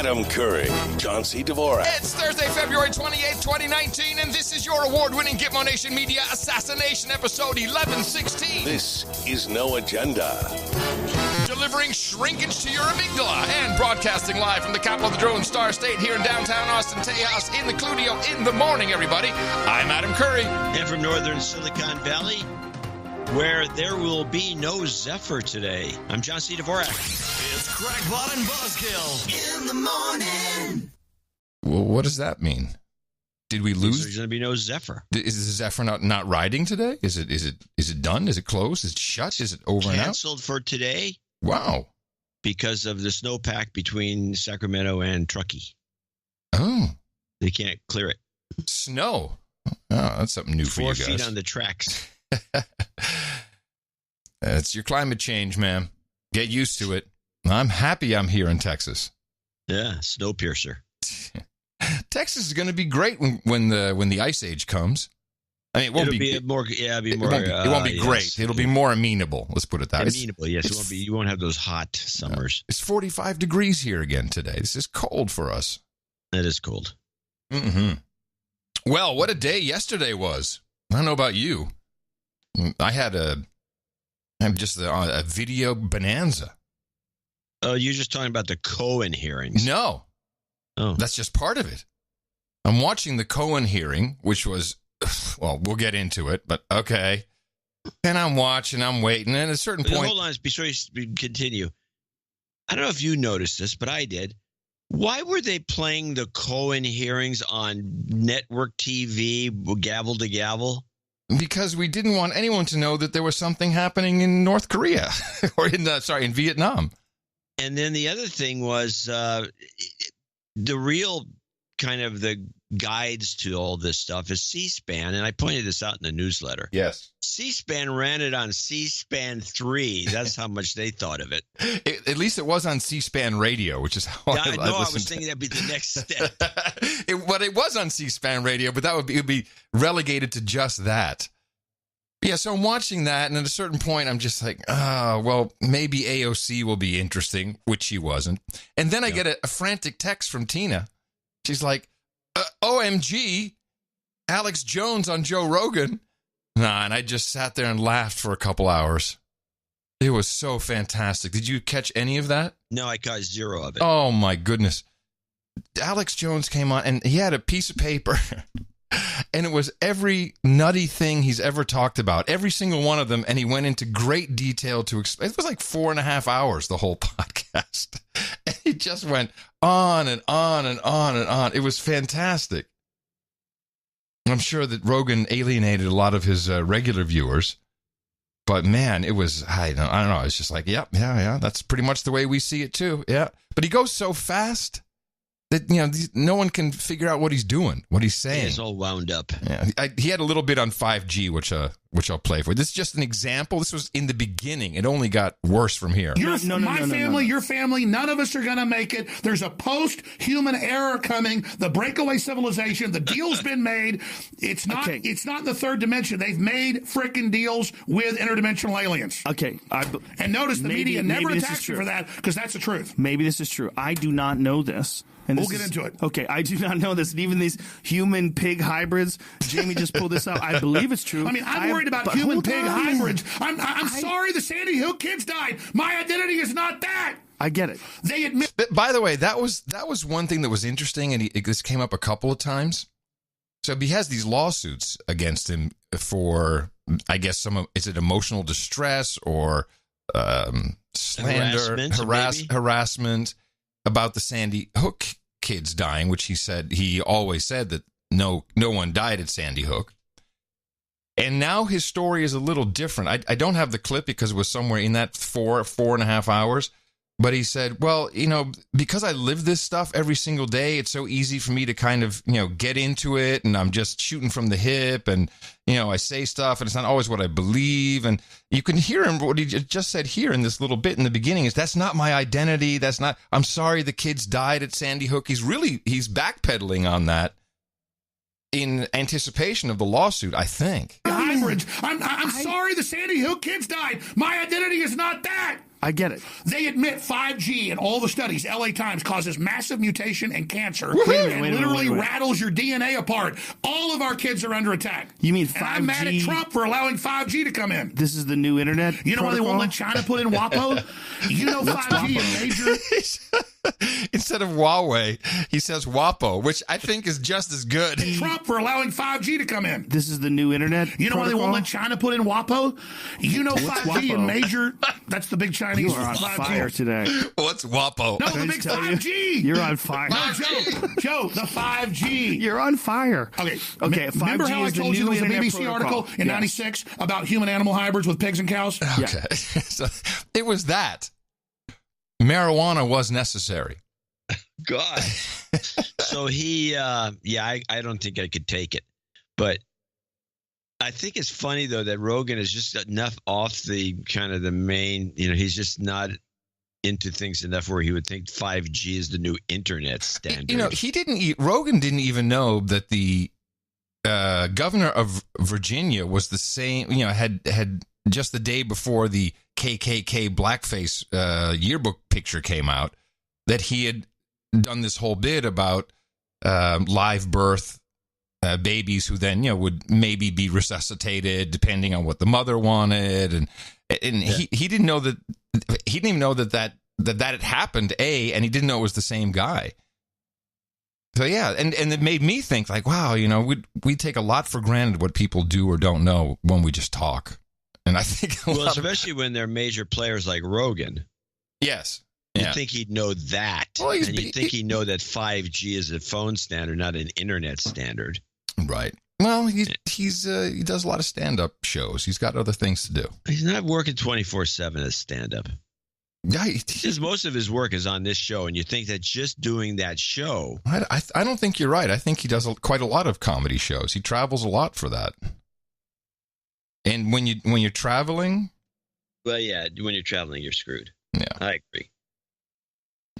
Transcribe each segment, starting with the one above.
Adam Curry, John C. Dvorak. It's Thursday, February 28th, 2019, and this is your award-winning Gitmo Nation Media Assassination episode 1116. This is No Agenda. Delivering shrinkage to your amygdala and broadcasting live from the capital of the Drone Star State here in downtown Austin, Tejas, in the Cludio in the morning, everybody. I'm Adam Curry. And from northern Silicon Valley, where there will be no Zephyr today, I'm John C. Dvorak. It's Crackpot and Buzzkill in the morning. Well, what does that mean? Did we lose? There's going to be no Zephyr. Is the Zephyr not riding today? Is it done? Is it closed? Is it shut? Is it over and out? Canceled for today. Wow. Because of the snowpack between Sacramento and Truckee. Oh. They can't clear it. Snow. Oh, that's something new for you guys. 4 feet on the tracks. It's your climate change, man. Get used to it. I'm happy I'm here in Texas. Yeah, Snowpiercer. Texas is going to be great when the ice age comes. I mean, it won't be more. Yeah, it'll be more. It won't be great. It'll be more amenable. Let's put it that way. Amenable, yes. You won't have those hot summers. It's 45 degrees here again today. This is cold for us. It is cold. Mm-hmm. Well, what a day yesterday was. I don't know about you. I had a video bonanza. Oh, you're just talking about the Cohen hearings? No. Oh. That's just part of it. I'm watching the Cohen hearing, which was, well, we'll get into it, but okay. And I'm watching, I'm waiting, and at a certain point... Hold on, before you continue. I don't know if you noticed this, but I did. Why were they playing the Cohen hearings on network TV, gavel to gavel? Because we didn't want anyone to know that there was something happening in North Korea, or in Vietnam. And then the other thing was the real kind of the guides to all this stuff is C-SPAN, and I pointed this out in the newsletter. Yes. C-SPAN ran it on C-SPAN 3. That's how much they thought of it. At least it was on C-SPAN radio, which is how I was thinking that'd be the next step. It was on C-SPAN radio, but it would be relegated to just that. Yeah, so I'm watching that, and at a certain point, I'm just like, well, maybe AOC will be interesting, which she wasn't. And then I get a frantic text from Tina. She's like, OMG, Alex Jones on Joe Rogan. Nah, and I just sat there and laughed for a couple hours. It was so fantastic. Did you catch any of that? No, I caught zero of it. Oh, my goodness. Alex Jones came on, and he had a piece of paper. And it was every nutty thing he's ever talked about, every single one of them. And he went into great detail to explain. It was like 4.5 hours, the whole podcast. And he just went on and on and on and on. It was fantastic. I'm sure that Rogan alienated a lot of his regular viewers. But man, it was, I don't know. It's just like, yeah. That's pretty much the way we see it too. Yeah. But he goes so fast that, no one can figure out what he's doing, what he's saying. He's all wound up. Yeah, he had a little bit on 5G, which I'll play for. This is just an example. This was in the beginning. It only got worse from here. Your family, none of us are going to make it. There's a post-human era coming. The breakaway civilization. The deal's been made. It's not. Okay. It's not in the third dimension. They've made frickin' deals with interdimensional aliens. Okay. And notice the media never attacks you for that because that's the truth. Maybe this is true. I do not know this. And we'll get into it. Okay, I do not know this. And even these human-pig hybrids, Jamie just pulled this out. I believe it's true. I mean, I'm worried about human-pig hybrids. I'm sorry the Sandy Hook kids died. My identity is not that. I get it. They admit. But by the way, that was one thing that was interesting, and this came up a couple of times. So he has these lawsuits against him for, I guess, is it emotional distress or slander, harassment about the Sandy Hook kids dying, which he always said that no one died at Sandy Hook. And now his story is a little different. I don't have the clip because it was somewhere in that 4.5 hours. But he said, well, because I live this stuff every single day, it's so easy for me to kind of, get into it. And I'm just shooting from the hip. And, I say stuff and it's not always what I believe. And you can hear him. What he just said here in this little bit in the beginning is that's not my identity. I'm sorry the kids died at Sandy Hook. He's backpedaling on that in anticipation of the lawsuit, I think. Hybrids. I'm sorry the Sandy Hook kids died. My identity is not that. I get it. They admit 5G in all the studies, LA Times, causes massive mutation and cancer Wait a literally minute. rattles your DNA apart. All of our kids are under attack. You mean 5G? And I'm mad at Trump for allowing 5G to come in. This is the new internet. You know why they won't let China put in WAPO? You know 5G in major... Instead of Huawei, he says WAPO, which I think is just as good. Trump for allowing 5G to come in. This is the new internet. You know why they won't let China put in WAPO? You know 5G in WAPO? major... That's the big Chinese You are on 5G. fire today. What's WAPO? No, Can the I big just tell 5G. You're on fire. No, Joe, the 5G. You're on fire. Okay. Remember 5G how I is the told you new there was a internet BBC protocol. article in Yes. 96 about human-animal hybrids with pigs and cows? Okay. So it was that. Marijuana was necessary. God. So he, I don't think I could take it. But I think it's funny, though, that Rogan is just enough off the kind of the main, he's just not into things enough where he would think 5G is the new internet standard. Rogan didn't even know that the governor of Virginia was the same, had just the day before the KKK blackface yearbook picture came out, that he had done this whole bit about live birth babies who then would maybe be resuscitated depending on what the mother wanted, and he didn't know that he didn't even know that had happened, and he didn't know it was the same guy. So yeah, and it made me think like, wow, we take a lot for granted what people do or don't know when we just talk, and I think especially when they're major players like Rogan. Yes. You'd think he'd know that. Well, and you'd think he'd know that 5G is a phone standard, not an internet standard. Right. Well, he does a lot of stand-up shows. He's got other things to do. He's not working 24/7 as stand-up. Yeah, Because most of his work is on this show, and you think that just doing that show... I don't think you're right. I think he does quite a lot of comedy shows. He travels a lot for that. And when you're traveling... Well, yeah, when you're traveling, you're screwed. Yeah. I agree.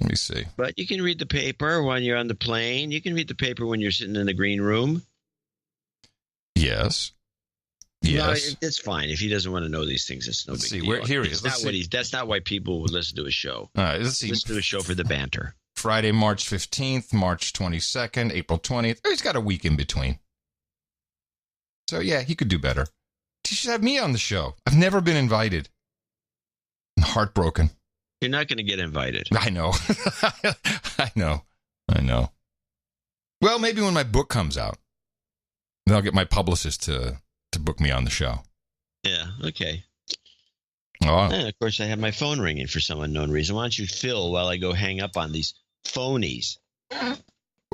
Let me see. But you can read the paper when you're on the plane. You can read the paper when you're sitting in the green room. Yes. Yes. No, it's fine. If he doesn't want to know these things, it's no big deal. Here he is. That's not why people would listen to a show. All right, let's see. Listen to a show for the banter. Friday, March 15th, March 22nd, April 20th. Oh, he's got a week in between. So, yeah, he could do better. He should have me on the show. I've never been invited. I'm heartbroken. You're not going to get invited. I know. I know. Well, maybe when my book comes out, then I'll get my publicist to book me on the show. Yeah, okay. Oh. And of course, I have my phone ringing for some unknown reason. Why don't you fill while I go hang up on these phonies?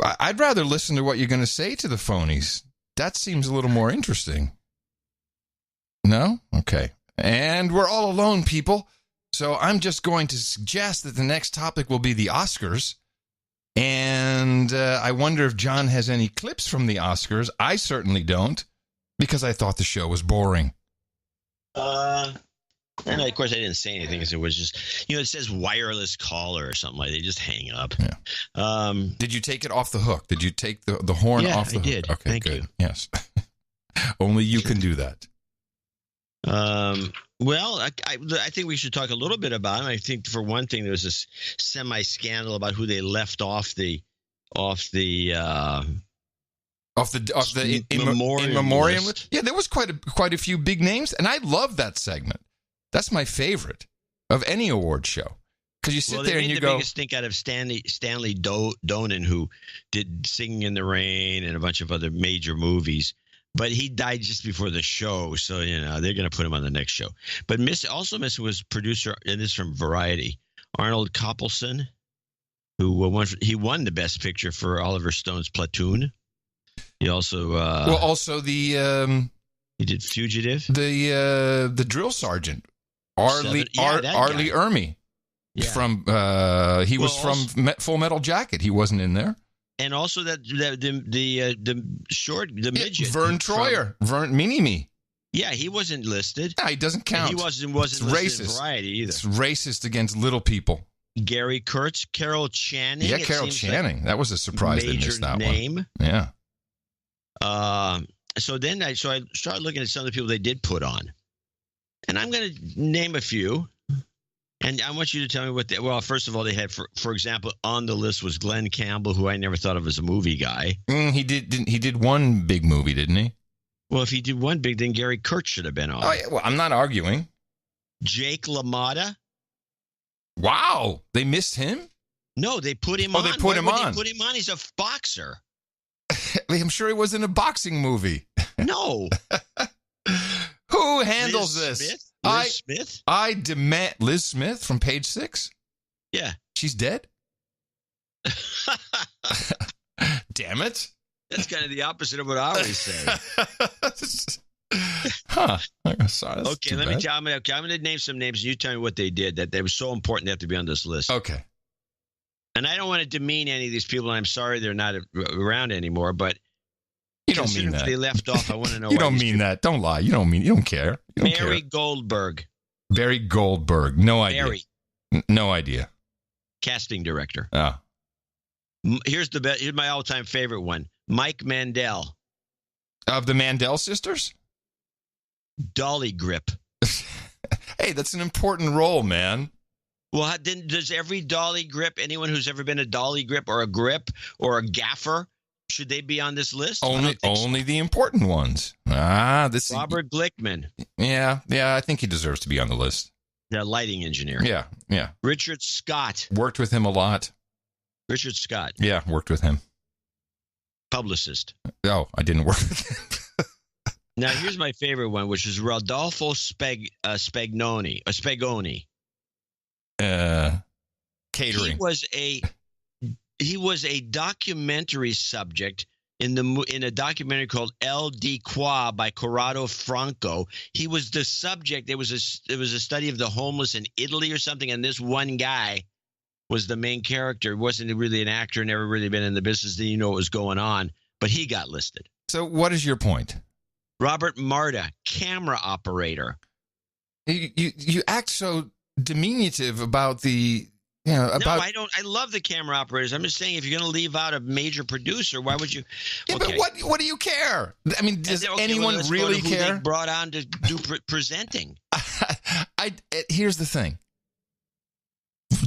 I'd rather listen to what you're going to say to the phonies. That seems a little more interesting. No? Okay. And we're all alone, people. So I'm just going to suggest that the next topic will be the Oscars. And I wonder if John has any clips from the Oscars. I certainly don't, because I thought the show was boring. And of course, I didn't say anything because it was just, it says wireless caller or something like that. They just hang up. Yeah. Did you take it off the hook? Did you take the horn off the hook? I did. Okay, Thank good. you. Yes. Only you can do that. Well, I think we should talk a little bit about him. I think for one thing, there was this semi-scandal about who they left off the in memoriam list. Yeah, there was quite a few big names, and I love that segment. That's my favorite of any award show, because you sit there and you go. They made the biggest stink out of Stanley Donen, who did Singing in the Rain and a bunch of other major movies. But he died just before the show, so they're going to put him on the next show. But missing was producer, and this is from Variety, Arnold Coppelson, who won the Best Picture for Oliver Stone's Platoon. He also he did Fugitive. The drill sergeant Arlie Ermey. Yeah. From from Full Metal Jacket. He wasn't in there. And also the midget Vern Troyer, Mini-Me. Yeah, he wasn't listed. No, he doesn't count. And he wasn't listed racist. In Variety either. It's racist against little people. Gary Kurtz, Carol Channing. Yeah, Carol Channing. That was a surprise they missed that name. One. Yeah. So I started looking at some of the people they did put on, and I'm going to name a few. And I want you to tell me what well, first of all, they had, for example, on the list was Glenn Campbell, who I never thought of as a movie guy. He did one big movie, didn't he? Well, if he did one big, then Gary Kurtz should have been on. Oh, yeah, well, I'm not arguing. Jake LaMotta. Wow, they missed him? No, they put him on. They put him on. They put him on. He's a boxer. I'm sure he was in a boxing movie. No. Who handles Liz this? Smith? Liz Smith? I demand Liz Smith from Page 6? Yeah. She's dead? Damn it. That's kind of the opposite of what I always say. Huh. Sorry, okay, let me tell you. I'm going to name some names, and you tell me what they did. That they were so important they have to be on this list. Okay. And I don't want to demean any of these people, and I'm sorry they're not around anymore, but you don't mean that. If they left off, I want to know. You don't mean that. Don't lie. You don't care. You don't Barry care. Goldberg. Barry Goldberg. No idea. Barry. No idea. Casting director. Oh. Here's my all-time favorite one. Mike Mandel. Of the Mandel sisters? Dolly Grip. Hey, that's an important role, man. Well, then does every dolly grip, anyone who's ever been a dolly grip or a gaffer, should they be on this list? Only the important ones. Robert Glickman. Yeah, I think he deserves to be on the list. The lighting engineer. Yeah. Richard Scott. Worked with him a lot. Richard Scott. Yeah, worked with him. Publicist. Oh, I didn't work with him. Now, here's my favorite one, which is Rodolfo Spagoni. Catering. He was a documentary subject in a documentary called El Diqua by Corrado Franco. He was the subject. It was a study of the homeless in Italy or something, and this one guy was the main character. Wasn't really an actor, never really been in the business. Didn't even know what was going on, but he got listed. So what is your point? Robert Marta, camera operator. You act so diminutive about the, No, I don't. I love the camera operators. I'm just saying, if you're going to leave out a major producer, why would you? Yeah, okay. but what do you care? I mean, does anyone really care? They brought on to do presenting. Here's the thing.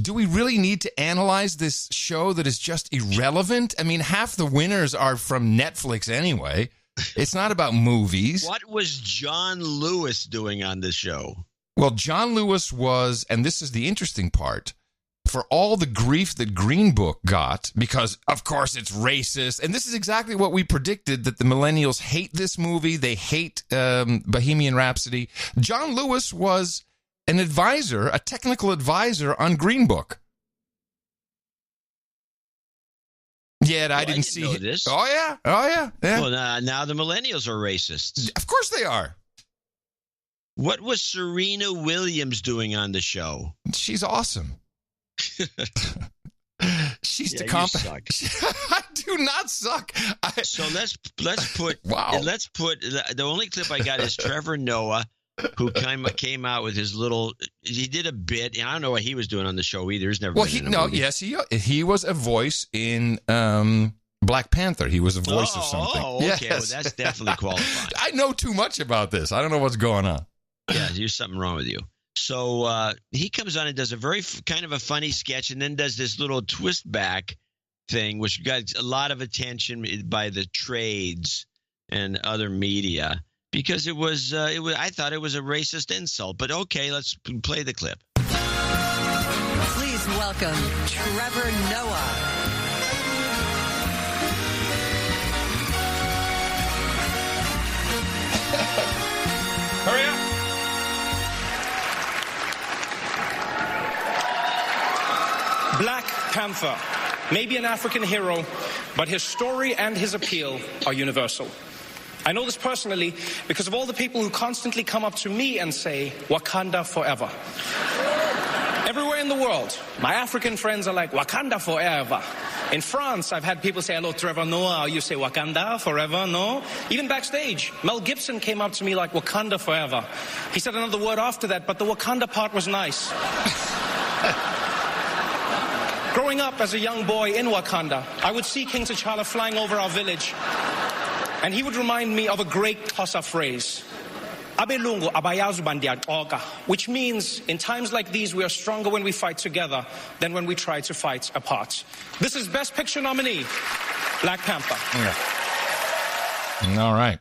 Do we really need to analyze this show that is just irrelevant? I mean, half the winners are from Netflix anyway. It's not about movies. What was John Lewis doing on this show? Well, John Lewis was, and this is the interesting part, for all the grief that Green Book got, because, of course, it's racist, and this is exactly what we predicted, that the millennials hate this movie, they hate Bohemian Rhapsody. John Lewis was an advisor, a technical advisor on Green Book. Yeah, I didn't see this. Oh, yeah. Well, now the millennials are racists. Of course they are. What was Serena Williams doing on the show? She's awesome. She's the suck. I do not suck. So let's put wow. Let's put the only clip I got is Trevor Noah, who came out with his little. He did a bit, and I don't know what he was doing on the show either. He's never. Well, been in a movie. Yes, he was a voice in Black Panther. He was a voice of something. Oh, okay. Yes. Well, that's definitely qualified. I know too much about this. I don't know what's going on. Yeah, there's something wrong with you. So he comes on and does a very kind of a funny sketch, and then does this little twist back thing, which got a lot of attention by the trades and other media because it was. I thought it was a racist insult, but okay, let's play the clip. Please welcome Trevor Noah. Hurry up. Black Panther may be an African hero, but his story and his appeal are universal. I know this personally because of all the people who constantly come up to me and say, Wakanda forever. Everywhere in the world, my African friends are like, Wakanda forever. In France, I've had people say, hello, Trevor Noah, you say Wakanda forever, no? Even backstage, Mel Gibson came up to me like, Wakanda forever. He said another word after that, but the Wakanda part was nice. Growing up as a young boy in Wakanda, I would see King T'Challa flying over our village, and he would remind me of a great Xhosa phrase, Abelungu abayazi bandiyaxoka, which means in times like these we are stronger when we fight together than when we try to fight apart. This is Best Picture nominee, Black Panther. Yeah. All right.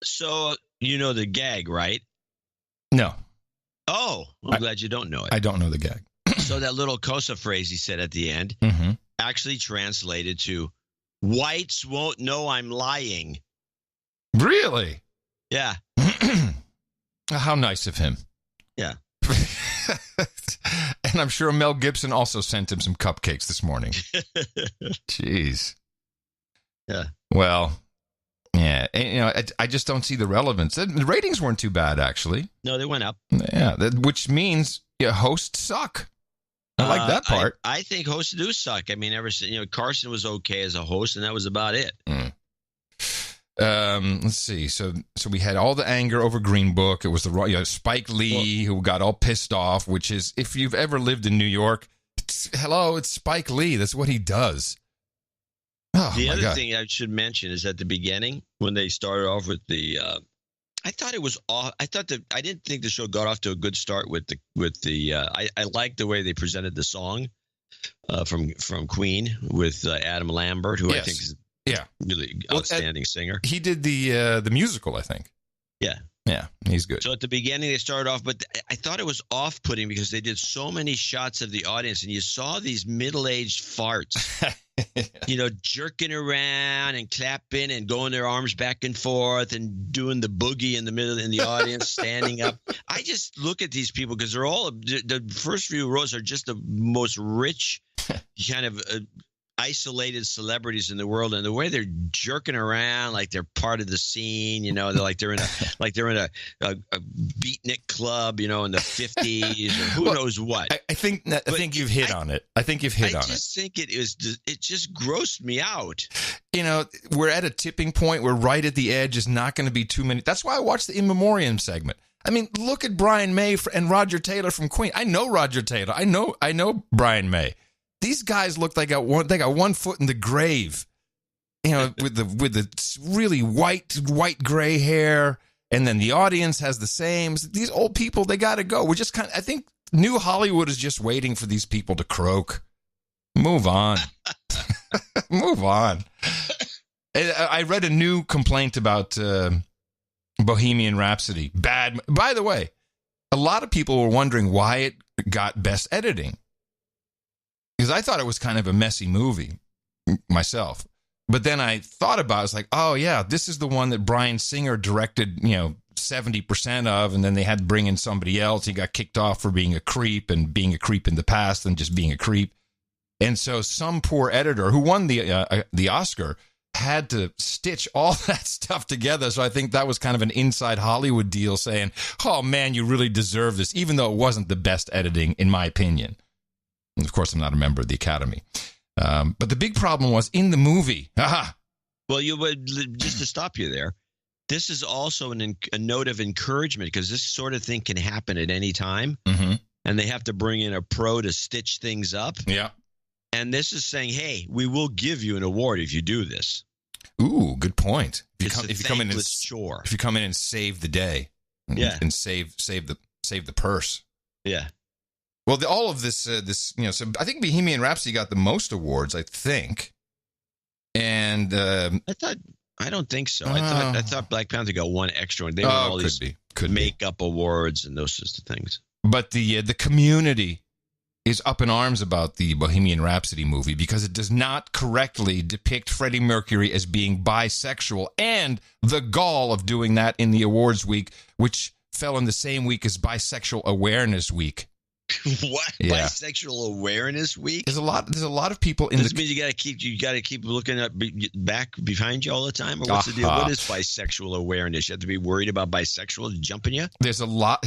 So you know the gag, right? No. Oh, I'm glad you don't know it. I don't know the gag. So that little Kosa phrase he said at the end actually translated to, whites won't know I'm lying. Really? Yeah. How nice of him. Yeah. And I'm sure Mel Gibson also sent him some cupcakes this morning. Jeez. Yeah. Well, yeah. And, I just don't see the relevance. The ratings weren't too bad, actually. No, they went up. Yeah, which means hosts suck. I like that part. I think hosts do suck. I mean, ever since Carson was okay as a host, and that was about it. Let's see. So we had all the anger over Green Book. It was the Spike Lee who got all pissed off. Which is, if you've ever lived in New York, it's Spike Lee. That's what he does. Oh, the other God. thing I should mention is at the beginning when they started off with the. I thought it was off. I didn't think the show got off to a good start with the. I liked the way they presented the song, from Queen with Adam Lambert, who I think is really outstanding singer. He did the musical, I think. Yeah, he's good. So at the beginning they started off, but I thought it was off-putting because they did so many shots of the audience, and you saw these middle-aged farts. Jerking around and clapping and going their arms back and forth and doing the boogie in the middle in the audience, standing up. I just look at these people because they're all the first few rows are just the most rich kind of isolated celebrities in the world, and the way they're jerking around like they're part of the scene, they're like they're in a beatnik club, in the 50s or who knows what. I think you've hit on it. I think you've hit on it. I just think it just grossed me out. We're at a tipping point. We're right at the edge. It's not going to be too many. That's why I watched the In Memoriam segment. I mean, look at Brian May and Roger Taylor from Queen. I know Roger Taylor. I know Brian May. These guys look like they got one foot in the grave, with the really white gray hair, and then the audience has the same. These old people, they got to go. We're just I think New Hollywood is just waiting for these people to croak. Move on. Move on. I read a new complaint about Bohemian Rhapsody. Bad. By the way, a lot of people were wondering why it got best editing. Because I thought it was kind of a messy movie myself. But then I thought about it. It's like, oh, yeah, this is the one that Bryan Singer directed, 70% of. And then they had to bring in somebody else. He got kicked off for being a creep and being a creep in the past and just being a creep. And so some poor editor who won the Oscar had to stitch all that stuff together. So I think that was kind of an inside Hollywood deal saying, oh, man, you really deserve this, even though it wasn't the best editing, in my opinion. And of course, I'm not a member of the Academy. But the big problem was in the movie. Aha. Well, just to stop you there, this is also a note of encouragement because this sort of thing can happen at any time. Mm-hmm. And they have to bring in a pro to stitch things up. Yeah. And this is saying, hey, we will give you an award if you do this. Ooh, good point. If you come in and save the day. And save the purse. Yeah. Well, all of this, so I think Bohemian Rhapsody got the most awards, I think. And I don't think so. I thought Black Panther got one extra one. They won all these makeup awards and those sorts of things. But the community is up in arms about the Bohemian Rhapsody movie because it does not correctly depict Freddie Mercury as being bisexual, and the gall of doing that in the awards week, which fell in the same week as Bisexual Awareness Week. What? Yeah. Bisexual Awareness Week? There's a lot of people in this means you gotta keep looking up back behind you all the time, or what's the deal? What is bisexual awareness? You have to be worried about bisexual jumping you? There's a lot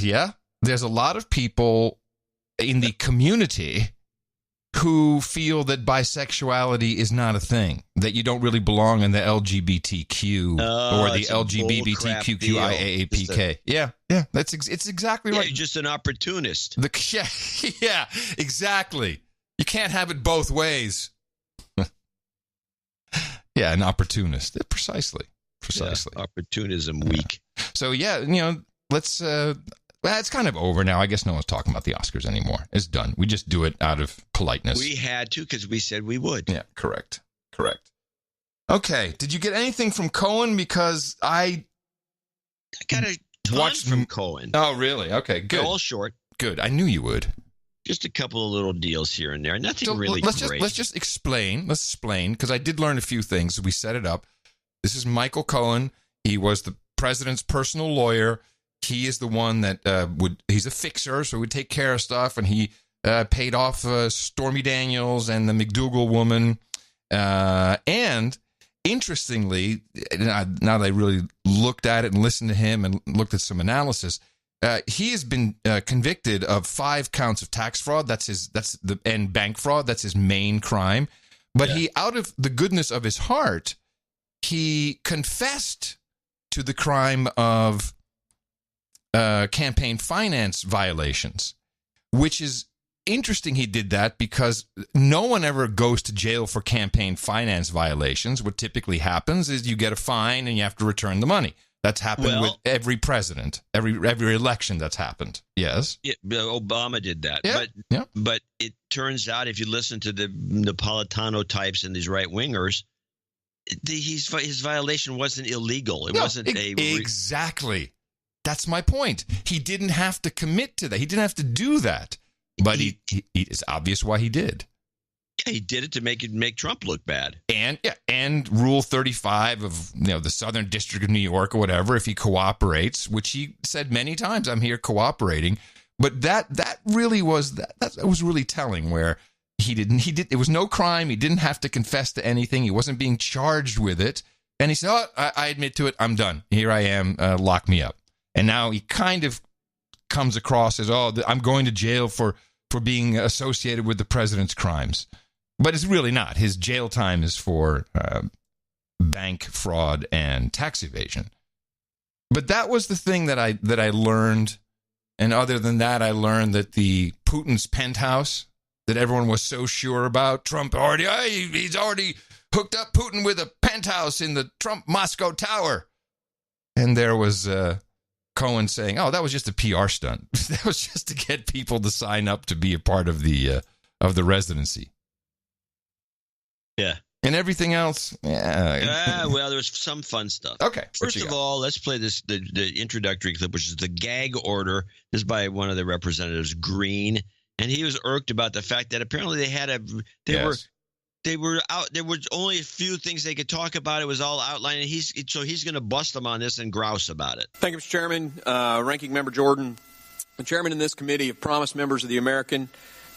of people in the community who feel that bisexuality is not a thing, that you don't really belong in the LGBTQ or the LGBTQIAAPK. Yeah, it's exactly right. You're just an opportunist. Yeah, exactly. You can't have it both ways. Yeah, an opportunist. Precisely. Yeah, opportunism week. So yeah, let's. Well, it's kind of over now. I guess no one's talking about the Oscars anymore. It's done. We just do it out of politeness. We had to because we said we would. Yeah, correct. Okay, did you get anything from Cohen? Because I got a ton from Cohen. Oh, really? Okay, good. They're all short. Good. I knew you would. Just a couple of little deals here and there. Nothing really great. Let's just explain. Let's explain, because I did learn a few things. We set it up. This is Michael Cohen. He was the president's personal lawyer. He is the one that he's a fixer, so he would take care of stuff, and he paid off Stormy Daniels and the McDougal woman. And interestingly, now that I really looked at it and listened to him and looked at some analysis, he has been convicted of 5 counts of tax fraud. And bank fraud. That's his main crime. But he, out of the goodness of his heart, he confessed to the crime of campaign finance violations, which is interesting. He did that because no one ever goes to jail for campaign finance violations. What typically happens is you get a fine and you have to return the money. That's happened with every president, every election that's happened. Yes. Yeah, Obama did that. Yeah. But it turns out, if you listen to the Napolitano types and these right-wingers, his violation wasn't illegal. It wasn't exactly. That's my point. He didn't have to commit to that. He didn't have to do that. But it's obvious why he did. Yeah, he did it to make Trump look bad. And Rule 35 of the Southern District of New York or whatever, if he cooperates, which he said many times, I'm here cooperating. But that really was that was really telling, where it was no crime. He didn't have to confess to anything. He wasn't being charged with it. And he said, I admit to it. I'm done. Here I am. Lock me up. And now he kind of comes across as, I'm going to jail for being associated with the president's crimes. But it's really not. His jail time is for bank fraud and tax evasion. But that was the thing that I learned. And other than that, I learned that the Putin's penthouse that everyone was so sure about, Trump he's already hooked up Putin with a penthouse in the Trump Moscow Tower. And there was Cohen saying, that was just a PR stunt. That was just to get people to sign up to be a part of the residency. Yeah. And everything else, well, there was some fun stuff. Okay. First of all, let's play the introductory clip, which is the gag order. This is by one of the representatives, Green, and he was irked about the fact that apparently they were out. There was only a few things they could talk about. It was all outlined. And he's going to bust them on this and grouse about it. Thank you, Mr. Chairman. Ranking Member Jordan, the chairman in this committee have promised members of the American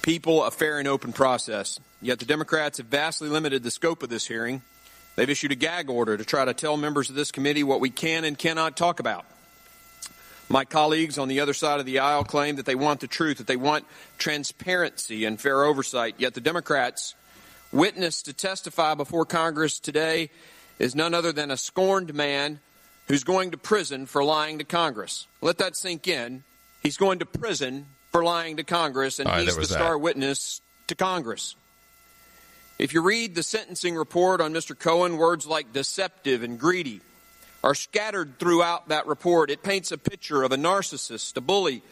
people a fair and open process. Yet the Democrats have vastly limited the scope of this hearing. They've issued a gag order to try to tell members of this committee what we can and cannot talk about. My colleagues on the other side of the aisle claim that they want the truth, that they want transparency and fair oversight. Yet the Democrats' witness to testify before Congress today is none other than a scorned man who's going to prison for lying to Congress. Let that sink in. He's going to prison for lying to Congress, and he's the star witness to Congress. If you read the sentencing report on Mr. Cohen, words like deceptive and greedy are scattered throughout that report. It paints a picture of a narcissist, a bully,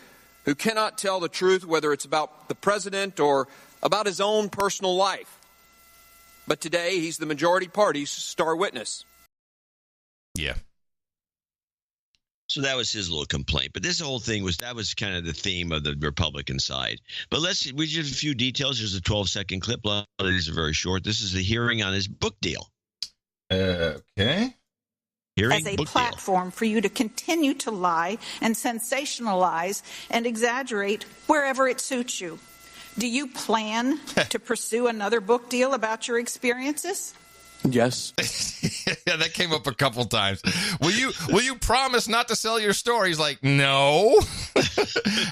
who cannot tell the truth, whether it's about the president or about his own personal life. But today, he's the majority party's star witness. Yeah. So that was his little complaint. But this whole thing was kind of the theme of the Republican side. But we just have a few details. There's a 12-second clip. A lot of these are very short. This is the hearing on his book deal. Okay. As a platform for you to continue to lie and sensationalize and exaggerate wherever it suits you. Do you plan to pursue another book deal about your experiences? Yes. Yeah, that came up a couple times. Will you promise not to sell your story? He's like, no.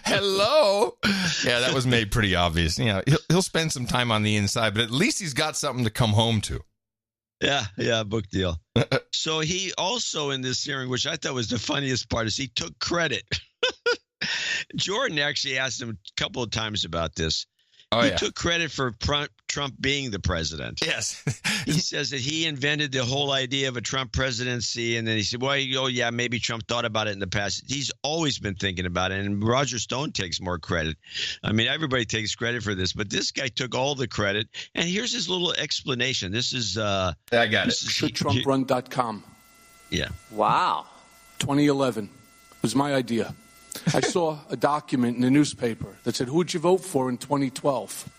Hello. Yeah, that was made pretty obvious. He'll spend some time on the inside, but at least he's got something to come home to. Yeah, book deal. So he also, in this hearing, which I thought was the funniest part, is he took credit. Jordan actually asked him a couple of times about this. Oh, he took credit for Trump being the president. Yes. He says that he invented the whole idea of a Trump presidency. And then he said, well, yeah, maybe Trump thought about it in the past. He's always been thinking about it. And Roger Stone takes more credit. I mean, everybody takes credit for this, but this guy took all the credit. And here's his little explanation. This is I got it. ShouldTrumpRun.com. Yeah. Wow. 2011 was my idea. I saw a document in the newspaper that said, who'd you vote for in 2012?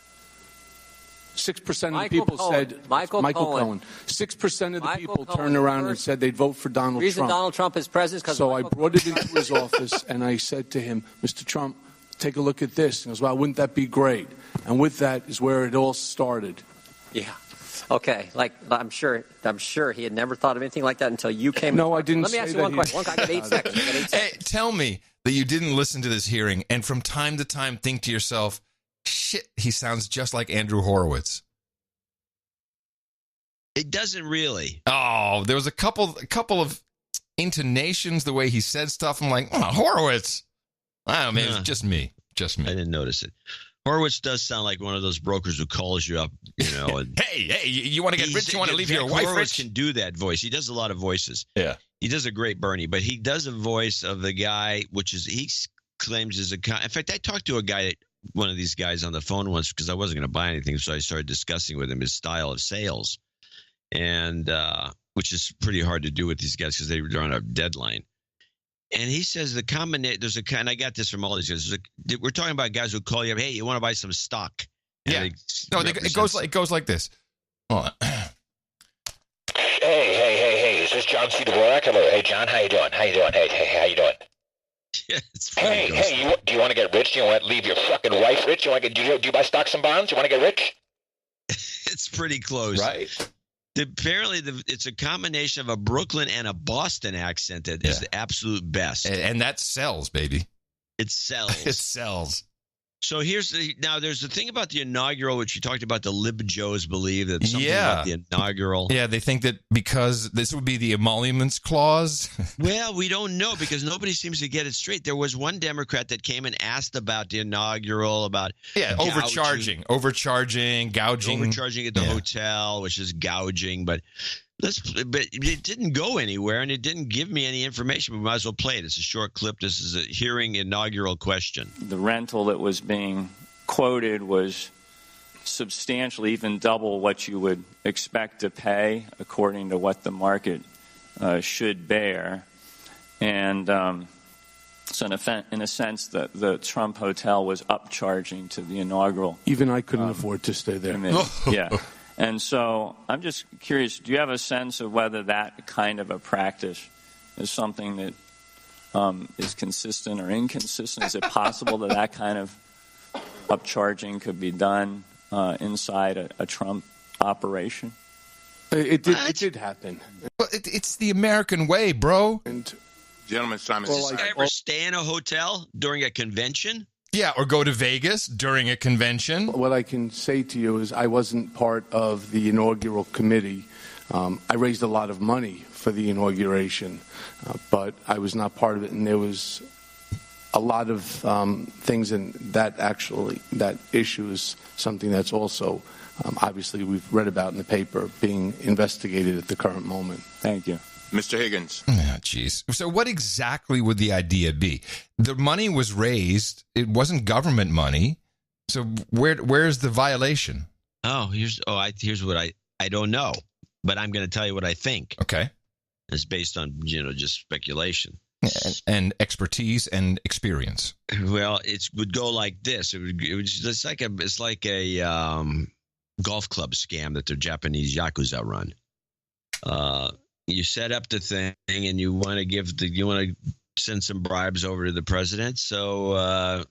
6% of the people said Michael Cohen. 6% of the people turned around and said they'd vote for Donald Trump. The reason Donald Trump is president. So I brought it into his office and I said to him, Mr. Trump, take a look at this. And he goes, well, wouldn't that be great? And with that is where it all started. Yeah. Okay. Like I'm sure he had never thought of anything like that until you came. No, I didn't. Let me ask you one question. I got 8 seconds. Hey, tell me that you didn't listen to this hearing and from time to time think to yourself, shit, he sounds just like Andrew Horowitz. It doesn't really. Oh, there was a couple of intonations, the way he said stuff. I'm like, oh, Horowitz. I don't know, maybe it's just me. I didn't notice it. Horowitz does sound like one of those brokers who calls you up, And hey, you want to get rich? You want to leave your wife Horowitz rich? Can do that voice. He does a lot of voices. Yeah. He does a great Bernie, but he does a voice of the guy, which is he claims is in fact, I talked to a guy, one of these guys on the phone once because I wasn't going to buy anything, so I started discussing with him his style of sales, and which is pretty hard to do with these guys because they're on a deadline. And he says the combination, and I got this from all these guys. We're talking about guys who call you up, hey, you want to buy some stock? And it goes like this. Hold on. Hey, is this John C. Dvorak? Hello. Hey, John, how you doing? Hey, how you doing? Yeah, do you want to get rich? Do you want to leave your fucking wife rich? Do you buy stocks and bonds? You want to get rich? It's pretty close. Right. Apparently, it's a combination of a Brooklyn and a Boston accent that is the absolute best. And that sells, baby. It sells. It sells. So there's the thing about the inaugural, which you talked about. The Lib-Joes believe that something about the inaugural. Yeah, they think that because this would be the emoluments clause. Well, we don't know because nobody seems to get it straight. There was one Democrat that came and asked about the inaugural, about overcharging, gouging at the hotel, which is gouging, but it didn't go anywhere, and it didn't give me any information. We might as well play it. It's a short clip. This is a hearing inaugural question. The rental that was being quoted was substantially, even double what you would expect to pay according to what the market should bear. And so in a sense, the Trump Hotel was upcharging to the inaugural. Even I couldn't afford to stay there. Yeah. And so I'm just curious, do you have a sense of whether that kind of a practice is something that is consistent or inconsistent? Is it possible that kind of upcharging could be done inside a Trump operation? It did happen. Well, it's the American way, bro. And Gentleman's time is Does this guy ever stay in a hotel during a convention? Yeah, or go to Vegas during a convention. What I can say to you is I wasn't part of the inaugural committee. I raised a lot of money for the inauguration, but I was not part of it. And there was a lot of things in that issue is something that's also, obviously, we've read about in the paper being investigated at the current moment. Thank you. Mr. Higgins. Oh, jeez. So what exactly would the idea be? The money was raised. It wasn't government money. So where's the violation? Here's what I don't know, but I'm going to tell you what I think. Okay. It's based on, just speculation. And expertise and experience. Well, it would go like this. It's like a golf club scam that the Japanese Yakuza run. You set up the thing and you want to send some bribes over to the president. So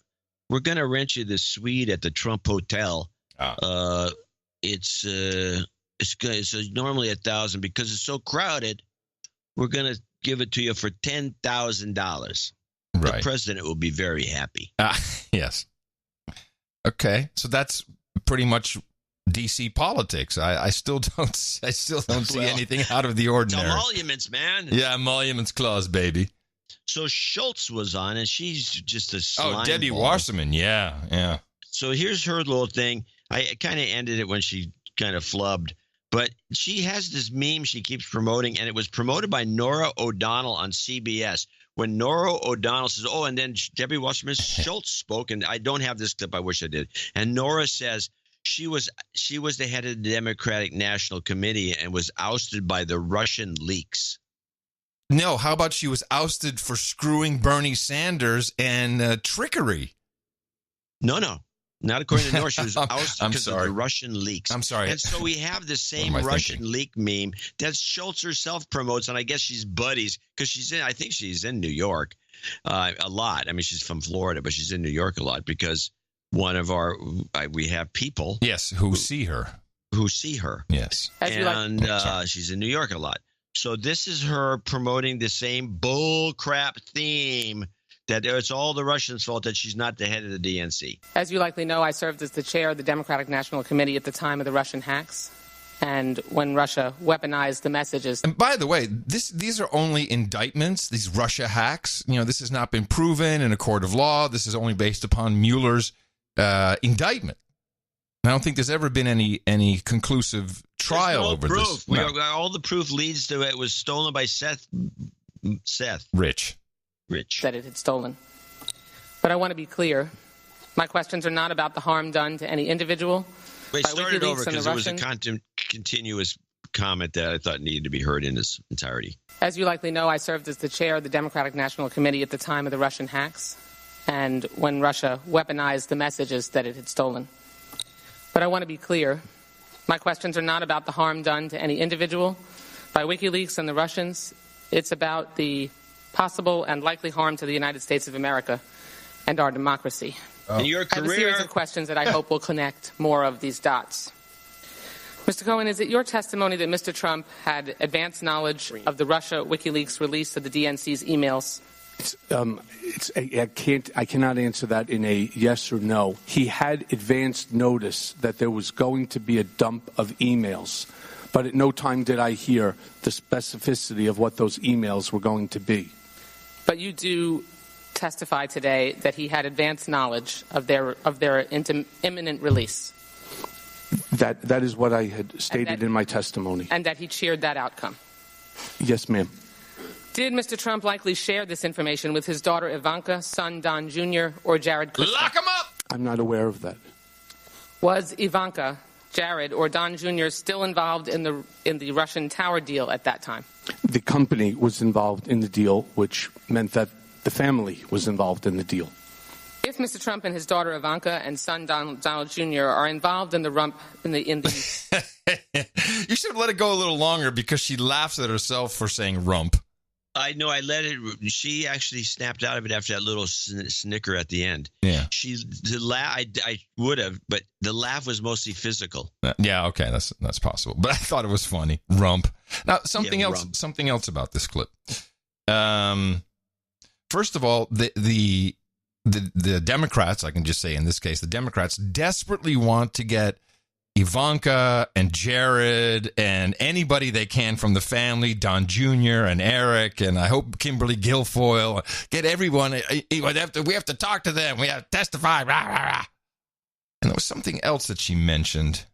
we're going to rent you this suite at the Trump Hotel. It's normally $1,000 because it's so crowded. We're going to give it to you for $10,000. Right. The president will be very happy. Yes. Okay. So that's pretty much DC politics. I still don't see anything out of the ordinary. It's emoluments, man. Yeah, emoluments clause, baby. So Schultz was on, and she's just a slime Debbie ball. Wasserman. Yeah. So here's her little thing. I kind of ended it when she kind of flubbed. But she has this meme she keeps promoting, and it was promoted by Norah O'Donnell on CBS. When Norah O'Donnell says, oh, and then Debbie Wasserman Schultz spoke, and I don't have this clip. I wish I did. And Norah says she was the head of the Democratic National Committee and was ousted by the Russian leaks. No, how about she was ousted for screwing Bernie Sanders and trickery? No. Not according to Norah. She was ousted because of the Russian leaks. I'm sorry. And so we have the same Russian leak meme that Schultz herself promotes, and I guess she's buddies because I think she's in New York a lot. I mean, she's from Florida, but she's in New York a lot because we have people. Yes, who see her. Yes. And she's in New York a lot. So this is her promoting the same bull crap theme that it's all the Russians' fault that she's not the head of the DNC. As you likely know, I served as the chair of the Democratic National Committee at the time of the Russian hacks and when Russia weaponized the messages. And by the way, these are only indictments, these Russia hacks. This has not been proven in a court of law. This is only based upon Mueller's indictment. I don't think there's ever been any conclusive trial over this. No. All the proof leads to it was stolen by Seth. Rich. That it had stolen. But I want to be clear. My questions are not about the harm done to any individual. Wait, start it over because it was a continuous comment that I thought needed to be heard in its entirety. As you likely know, I served as the chair of the Democratic National Committee at the time of the Russian hacks and when Russia weaponized the messages that it had stolen. But I want to be clear. My questions are not about the harm done to any individual by WikiLeaks and the Russians. It's about the possible and likely harm to the United States of America and our democracy. In your career, I have a series of questions that I hope will connect more of these dots. Mr. Cohen, is it your testimony that Mr. Trump had advanced knowledge of the Russia WikiLeaks release of the DNC's emails? I cannot answer that in a yes or no. He had advanced notice that there was going to be a dump of emails, but at no time did I hear the specificity of what those emails were going to be. But you do testify today that he had advanced knowledge of their imminent release. That is what I had stated in my testimony. And that he cheered that outcome. Yes, ma'am. Did Mr. Trump likely share this information with his daughter Ivanka, son Don Jr., or Jared Kushner? Lock him up! I'm not aware of that. Was Ivanka, Jared, or Don Jr. still involved in the Russian tower deal at that time? The company was involved in the deal, which meant that the family was involved in the deal. If Mr. Trump and his daughter Ivanka and son Donald Jr. are involved in the You should have let it go a little longer because she laughs at herself for saying rump. I know. I let it. She actually snapped out of it after that little snicker at the end. Yeah. I would have, but the laugh was mostly physical. Yeah. Okay. That's possible. But I thought it was funny. Rump. Now something else about this clip. First of all, the Democrats, I can just say in this case, the Democrats desperately want to get Ivanka and Jared and anybody they can from the family, Don Jr. and Eric, and I hope Kimberly Guilfoyle, get everyone. We have to talk to them. We have to testify. Rah, rah, rah. And there was something else that she mentioned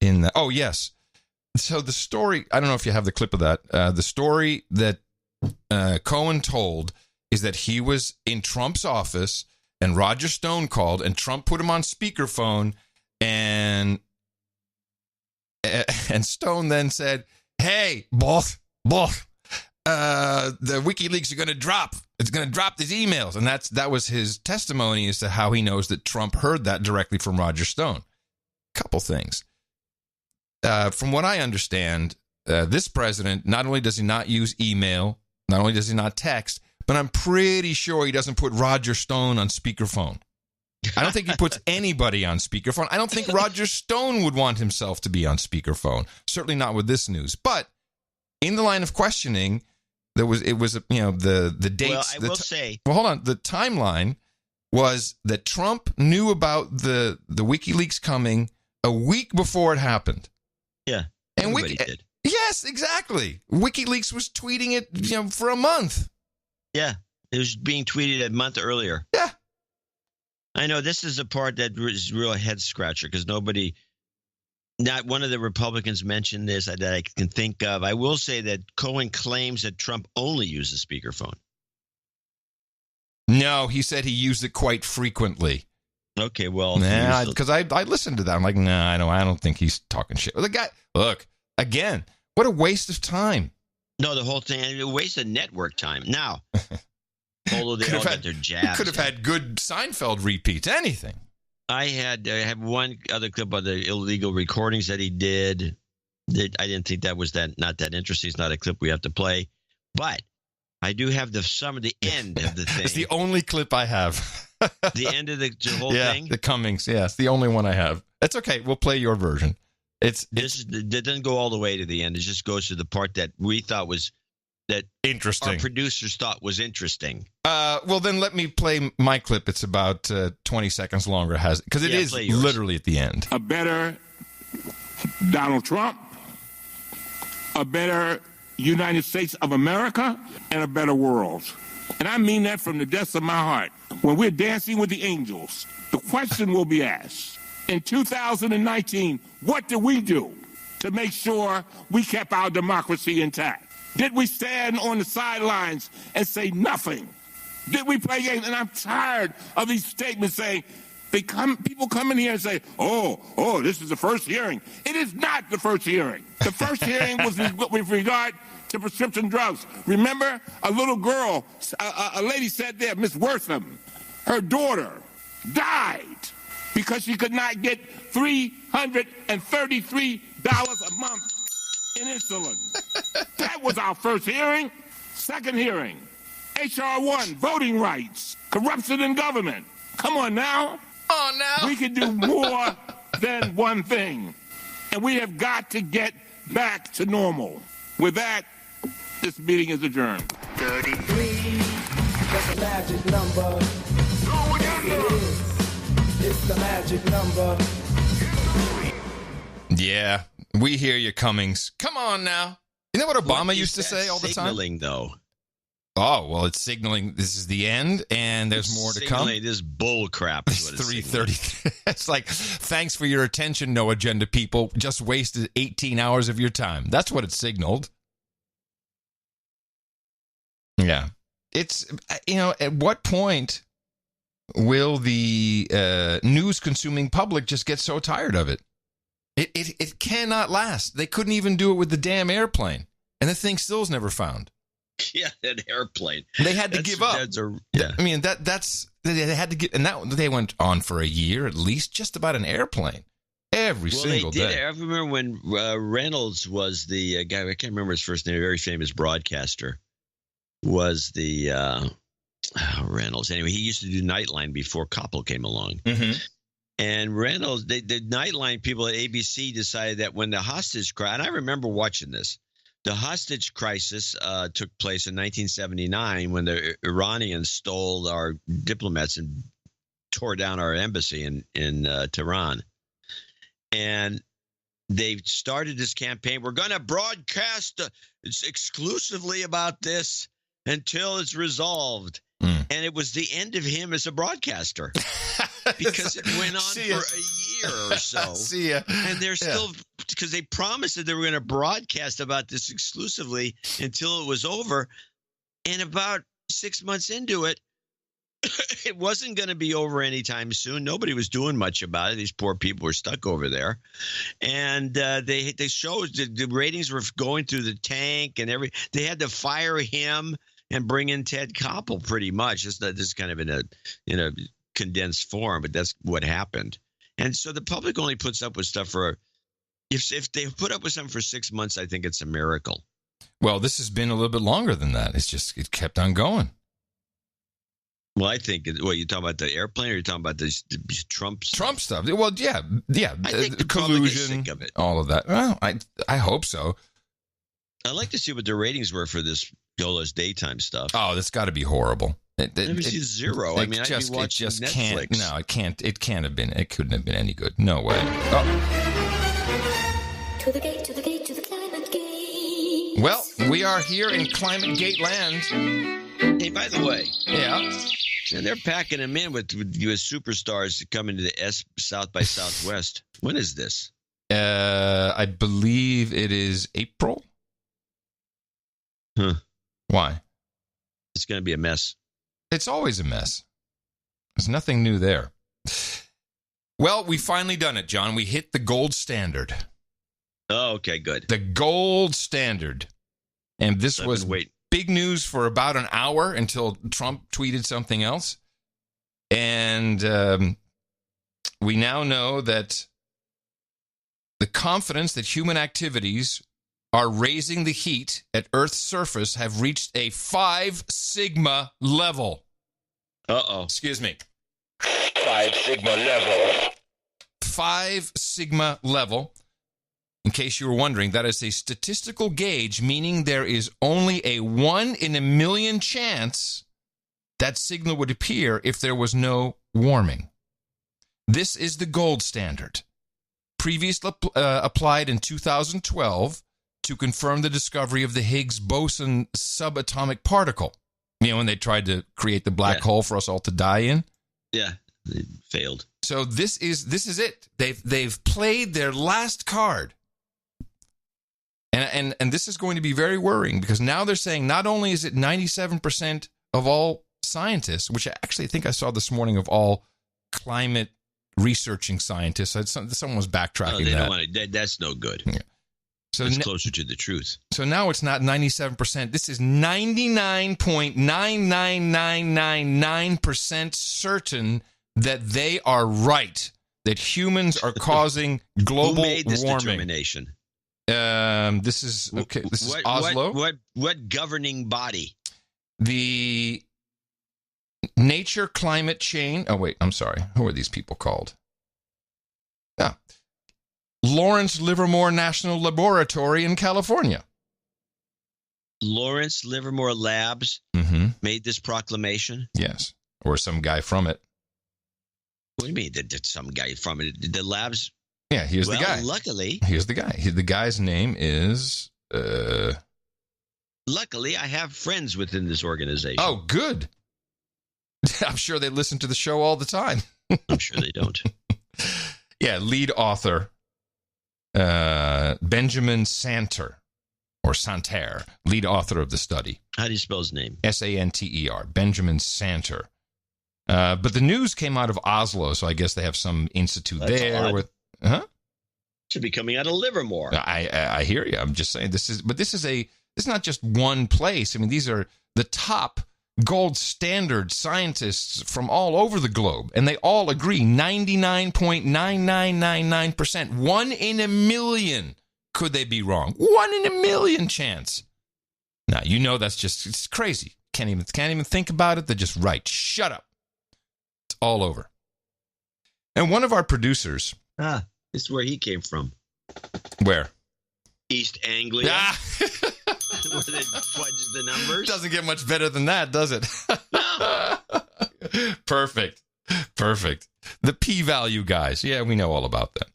in the, oh, yes. So the story, I don't know if you have the clip of that. The story that Cohen told is that he was in Trump's office and Roger Stone called and Trump put him on speakerphone. And Stone then said, "Hey, boss, the WikiLeaks are going to drop. It's going to drop these emails." And that was his testimony as to how he knows that Trump heard that directly from Roger Stone. Couple things. From what I understand, this president, not only does he not use email, not only does he not text, but I'm pretty sure he doesn't put Roger Stone on speakerphone. I don't think he puts anybody on speakerphone. I don't think Roger Stone would want himself to be on speakerphone. Certainly not with this news. But in the line of questioning, the dates. Well, I will say. Well, hold on. The timeline was that Trump knew about the WikiLeaks coming a week before it happened. Yeah, and everybody did. Yes, exactly. WikiLeaks was tweeting it, for a month. Yeah, it was being tweeted a month earlier. Yeah. I know this is the part that is real head scratcher because not one of the Republicans mentioned this that I can think of. I will say that Cohen claims that Trump only used the speakerphone. No, he said he used it quite frequently. Okay, well, because I listened to that. I'm like, I don't think he's talking shit. The guy, look, again, what a waste of time. No, the whole thing, a waste of network time. Now, although they all got their jabs. He could have had good Seinfeld repeats, anything. I have one other clip of the illegal recordings that he did. I didn't think that was not that interesting. It's not a clip we have to play, but I do have the end of the thing. It's the only clip I have. The end of the whole thing? The Cummings, it's the only one I have. That's okay. We'll play your version. It doesn't go all the way to the end. It just goes to the part that we thought was interesting. Our producers thought was interesting. Well, then let me play my clip. It's about 20 seconds longer, because it is literally at the end. A better Donald Trump, a better United States of America, and a better world. And I mean that from the depths of my heart. When we're dancing with the angels, the question will be asked, in 2019, what did we do to make sure we kept our democracy intact? Did we stand on the sidelines and say nothing? Did we play games? And I'm tired of these statements saying, people come in here and say, oh, this is the first hearing. It is not the first hearing. The first hearing was with regard to prescription drugs. Remember, a little girl, a lady said there, Miss Wortham, her daughter died because she could not get $333 a month in insulin. That was our first hearing. Second hearing, H.R. 1, voting rights, corruption in government. Come on now. Oh, no. We can do more than one thing. And we have got to get back to normal. With that, this meeting is adjourned. 33, that's a magic number. It's the magic number. Yeah, we hear you, Cummings. Come on now. Isn't that what Obama used to say all the time? Signaling, though. Oh, well, it's signaling this is the end, and there's more to come. This bull crap is what it's 3:30. It's like, thanks for your attention, no agenda people. Just wasted 18 hours of your time. That's what it signaled. Yeah. It's, at what point will the news-consuming public just get so tired of it? It cannot last. They couldn't even do it with the damn airplane, and the thing still's never found. Yeah, that airplane. They had to give up. I mean, they had to get, and that they went on for a year at least, just about an airplane every single day. I remember when Reynolds was the guy. I can't remember his first name. A very famous broadcaster was the Reynolds. Anyway, he used to do Nightline before Koppel came along. Mm-hmm. And Reynolds, the Nightline people at ABC decided that when the hostage crisis, and I remember watching this. The hostage crisis took place in 1979 when the Iranians stole our diplomats and tore down our embassy in Tehran. And they started this campaign. We're going to broadcast exclusively about this until it's resolved. And it was the end of him as a broadcaster because it went on for a year or so. See ya. And they're still, because they promised that they were going to broadcast about this exclusively until it was over. And about 6 months into it, it wasn't going to be over anytime soon. Nobody was doing much about it. These poor people were stuck over there. And they showed the ratings were going through the tank and they had to fire him and bring in Ted Koppel pretty much. This is kind of in a condensed form, but that's what happened. And so the public only puts up with stuff for if they put up with something for 6 months, I think it's a miracle. Well, this has been a little bit longer than that. It kept on going. Well, I think you're talking about the airplane, or you're talking about the Trump stuff. Well, yeah. I think the collusion, sick of it. All of that. Well, I hope so. I'd like to see what the ratings were for this Yola's daytime stuff. Oh, that's got to be horrible. It was zero. I mean, I'd be watching Netflix. Can't. No, it can't. It can't have been. It couldn't have been any good. No way. Oh. To the gate, to the gate, to the climate gate. Well, we are here in Climate Gate land. Hey, by the way. Yeah. And they're packing them in with U.S. superstars coming to the South by Southwest. When is this? I believe it is April. Huh. Why? It's going to be a mess. It's always a mess. There's nothing new there. Well, we finally done it, John. We hit the gold standard. Oh, okay, good. The gold standard. And this was big news for about an hour until Trump tweeted something else. And we now know that the confidence that human activities are raising the heat at Earth's surface have reached a 5 sigma level. Uh-oh. Excuse me. 5 sigma level. 5 sigma level. In case you were wondering, that is a statistical gauge, meaning there is only a 1 in a million chance that signal would appear if there was no warming. This is the gold standard. Previously applied in 2012 to confirm the discovery of the Higgs boson subatomic particle. You know, when they tried to create the black hole for us all to die in. Yeah, they failed. So this is it. They've played their last card. And this is going to be very worrying because now they're saying not only is it 97% of all scientists, which I actually think I saw this morning of all climate researching scientists. Someone was backtracking they that. don't want to, that's no good. Yeah. So it's closer to the truth. So now it's not 97%. This is 99.99999% certain that they are right, that humans are causing global Who made this warming. determination? This is Oslo. What governing body? The Nature Climate Chain. Oh, wait, I'm sorry. Who are these people called? Lawrence Livermore National Laboratory in California. Lawrence Livermore Labs made this proclamation? Yes, or some guy from it. What do you mean? Did some guy from it? The labs? Yeah, here's the guy. Luckily. Here's the guy. The guy's name is... Luckily, I have friends within this organization. Oh, good. I'm sure they listen to the show all the time. I'm sure they don't. Yeah, lead author, Benjamin Santer, or Santer, lead author of the study. How do you spell his name? Santer, Benjamin Santer. But the news came out of Oslo, so I guess they have some institute there. Odd. With Should be coming out of Livermore. I hear you. I'm just saying this is not just one place. I mean, these are the top gold standard scientists from all over the globe, and they all agree 99.9999%. 1 in a million could they be wrong. 1 in a million chance. Now, you know that's just it's crazy. Can't even think about it. They're just right. Shut up. It's all over. And one of our producers. This is where he came from. Where? East Anglia. Where they fudge the numbers. Doesn't get much better than that, does it? No. Perfect. The p-value guys. Yeah, we know all about that.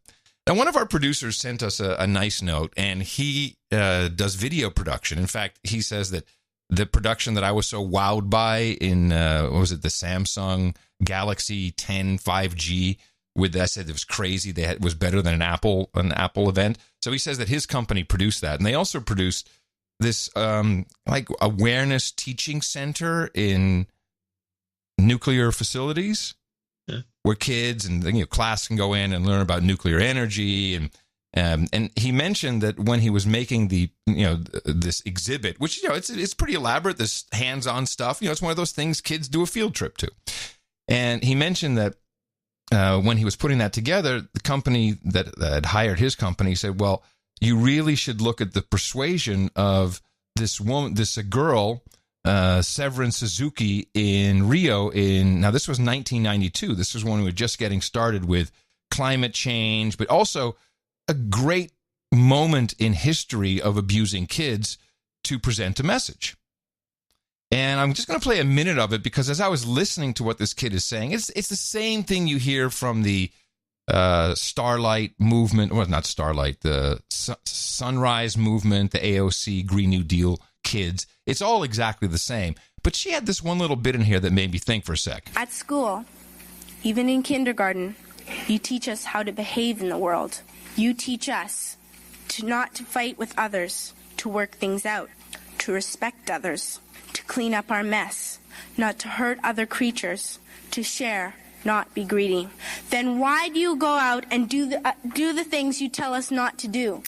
Now, one of our producers sent us a nice note, and he does video production. In fact, he says that the production that I was so wowed by in, what was it, the Samsung Galaxy 10 5G, I said it was crazy. It was better than an Apple event. So he says that his company produced that, and they also produced this like awareness teaching center in nuclear facilities, where kids and class can go in and learn about nuclear energy. And he mentioned that when he was making this exhibit, which it's pretty elaborate, this hands-on stuff. It's one of those things kids do a field trip to. And he mentioned that when he was putting that together, the company that had hired his company said, well, you really should look at the persuasion of this woman, a girl, Severin Suzuki in Rio now this was 1992. This was when we were just getting started with climate change, but also a great moment in history of abusing kids to present a message. And I'm just going to play a minute of it because as I was listening to what this kid is saying, it's the same thing you hear from the Starlight movement, well, not Starlight, the Sunrise movement, the AOC, Green New Deal kids. It's all exactly the same. But she had this one little bit in here that made me think for a sec. At school, even in kindergarten, you teach us how to behave in the world. You teach us to not to fight with others, to work things out, to respect others, to clean up our mess, not to hurt other creatures, to share, not be greedy. Then why do you go out and do the things you tell us not to do?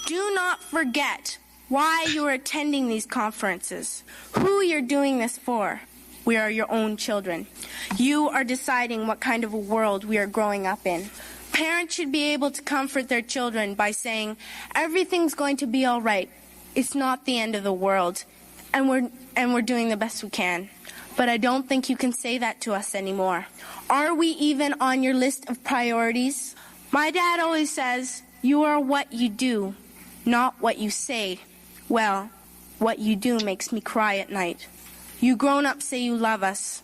Do not forget why you are attending these conferences, who you're doing this for. We are your own children. You are deciding what kind of a world we are growing up in. Parents should be able to comfort their children by saying, everything's going to be all right. It's not the end of the world, and we're doing the best we can. But I don't think you can say that to us anymore. Are we even on your list of priorities? My dad always says, you are what you do, not what you say. Well, what you do makes me cry at night. You grown-ups say you love us,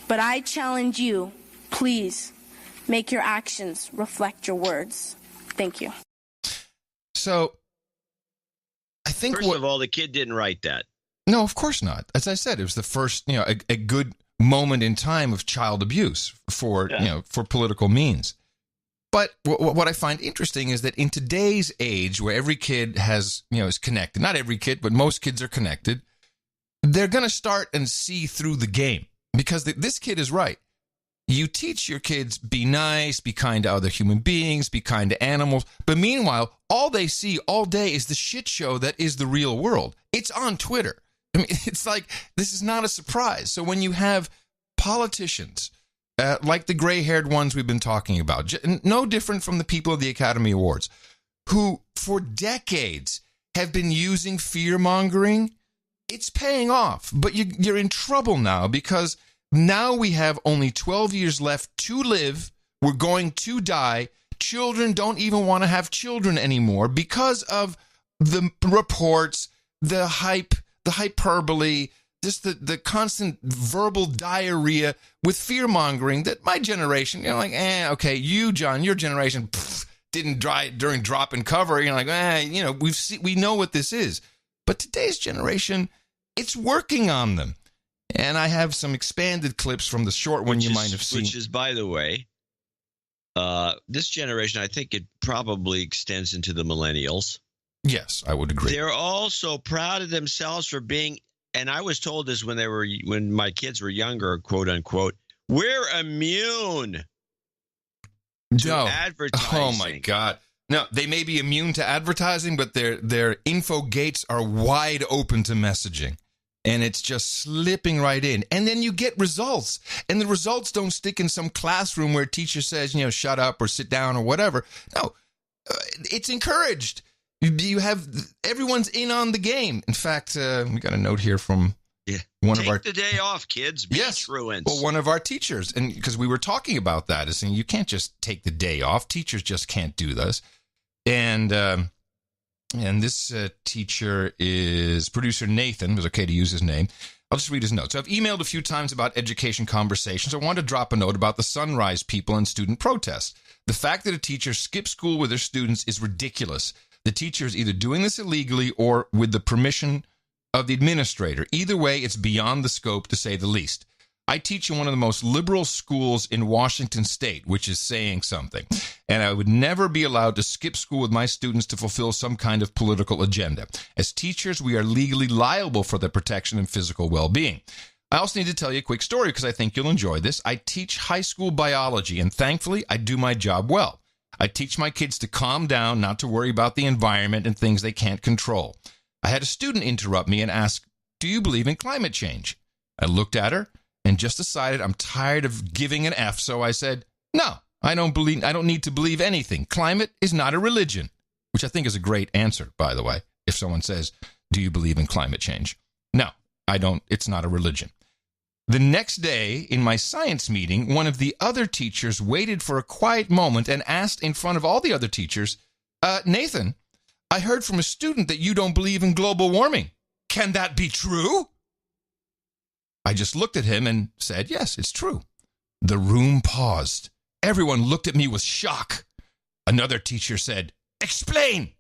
but I challenge you, please, make your actions reflect your words. Thank you. So, I think First of all, the kid didn't write that. No, of course not. As I said, it was the first, a good moment in time of child abuse for political means. But what I find interesting is that in today's age, where every kid is connected, not every kid, but most kids are connected, they're going to start and see through the game, because this kid is right. You teach your kids, be nice, be kind to other human beings, be kind to animals. But meanwhile, all they see all day is the shit show that is the real world. It's on Twitter. I mean, it's like, this is not a surprise. So when you have politicians, like the gray-haired ones we've been talking about, no different from the people of the Academy Awards, who for decades have been using fear-mongering, it's paying off. But you're in trouble now, because now we have only 12 years left to live. We're going to die. Children don't even want to have children anymore because of the reports, the hype, the hyperbole, just the constant verbal diarrhea with fear-mongering that my generation, okay, you, John, your generation didn't die during drop and cover. We know what this is. But today's generation, it's working on them. And I have some expanded clips from the short one you might have seen. Which is, by the way, this generation, I think it probably extends into the millennials. Yes, I would agree. They're all so proud of themselves for being, and I was told this when my kids were younger, quote unquote, we're immune to advertising. Oh my God. No, they may be immune to advertising, but their info gates are wide open to messaging. And it's just slipping right in. And then you get results. And the results don't stick in some classroom where a teacher says, shut up or sit down or whatever. No, it's encouraged. You have, everyone's in on the game. In fact, we got a note here from one of our... Take the day off, kids. Be truants. Well, one of our teachers, and because we were talking about that, is saying you can't just take the day off. Teachers just can't do this. And this teacher is producer Nathan. It was okay to use his name. I'll just read his notes. So I've emailed a few times about education conversations. I want to drop a note about the Sunrise people and student protests. The fact that a teacher skips school with their students is ridiculous. The teacher is either doing this illegally or with the permission of the administrator. Either way, it's beyond the scope, to say the least. I teach in one of the most liberal schools in Washington State, which is saying something. And I would never be allowed to skip school with my students to fulfill some kind of political agenda. As teachers, we are legally liable for the protection and physical well-being. I also need to tell you a quick story because I think you'll enjoy this. I teach high school biology, and thankfully, I do my job well. I teach my kids to calm down, not to worry about the environment and things they can't control. I had a student interrupt me and ask, "Do you believe in climate change?" I looked at her and just decided I'm tired of giving an F, so I said, "No, I don't need to believe anything. Climate is not a religion," which I think is a great answer, by the way. If someone says, "Do you believe in climate change?" No, I don't. It's not a religion. The next day, in my science meeting, one of the other teachers waited for a quiet moment and asked in front of all the other teachers, "Nathan, I heard from a student that you don't believe in global warming. Can that be true?" I just looked at him and said, "Yes, it's true." The room paused. Everyone looked at me with shock. Another teacher said, "Explain,"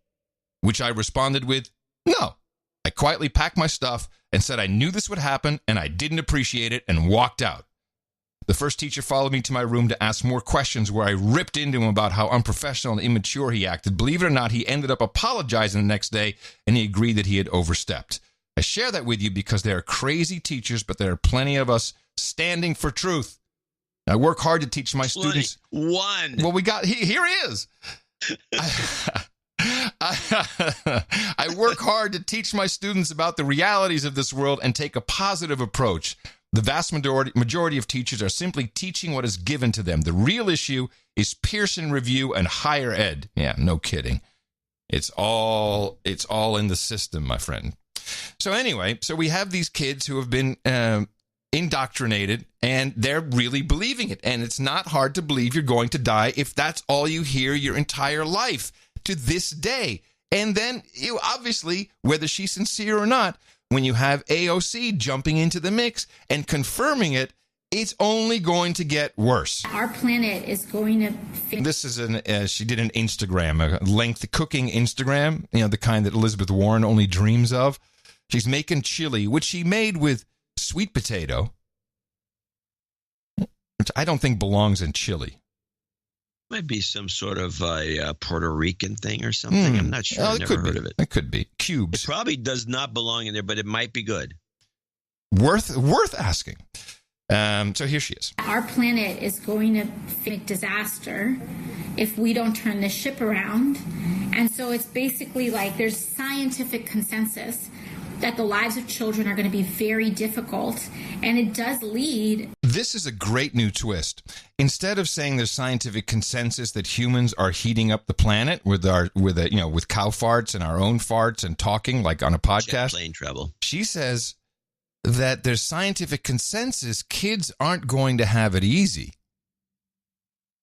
which I responded with, "No." I quietly packed my stuff and said I knew this would happen and I didn't appreciate it and walked out. The first teacher followed me to my room to ask more questions where I ripped into him about how unprofessional and immature he acted. Believe it or not, he ended up apologizing the next day, and he agreed that he had overstepped. I share that with you because there are crazy teachers, but there are plenty of us standing for truth. I work hard to teach my students. One. Well, here he is. I work hard to teach my students about the realities of this world and take a positive approach. The vast majority of teachers are simply teaching what is given to them. The real issue is Pearson review and higher ed. Yeah, no kidding. It's all in the system, my friend. So anyway, we have these kids who have been indoctrinated, and they're really believing it. And it's not hard to believe you're going to die if that's all you hear your entire life to this day. And then, obviously, whether she's sincere or not, when you have AOC jumping into the mix and confirming it, it's only going to get worse. Our planet is going to... This is she did an Instagram, a length cooking Instagram, the kind that Elizabeth Warren only dreams of. She's making chili, which she made with sweet potato, which I don't think belongs in chili. Might be some sort of a Puerto Rican thing or something. I'm not sure. I've never heard of it. It could be. Cubes. It probably does not belong in there, but it might be good. Worth asking. So here she is. Our planet is going to face disaster if we don't turn the ship around. And so it's basically like there's scientific consensus that the lives of children are going to be very difficult, and it does lead. This is a great new twist. Instead of saying there's scientific consensus that humans are heating up the planet with cow farts and our own farts and talking like on a podcast, plane travel, she says that there's scientific consensus kids aren't going to have it easy.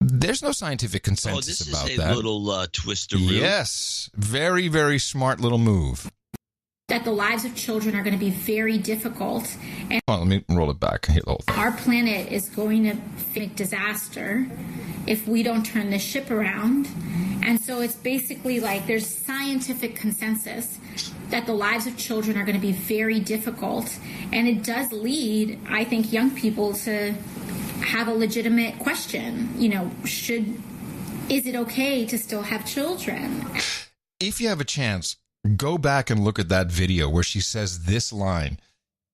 There's no scientific consensus about that. This is a little twisteroo. Yes, very, very smart little move. That the lives of children are going to be very difficult. And let me roll it back. Hit the whole thing. Our planet is going to face disaster if we don't turn the ship around. And so it's basically like there's scientific consensus that the lives of children are going to be very difficult. And it does lead, I think, young people to have a legitimate question. Is it okay to still have children? If you have a chance, go back and look at that video where she says this line.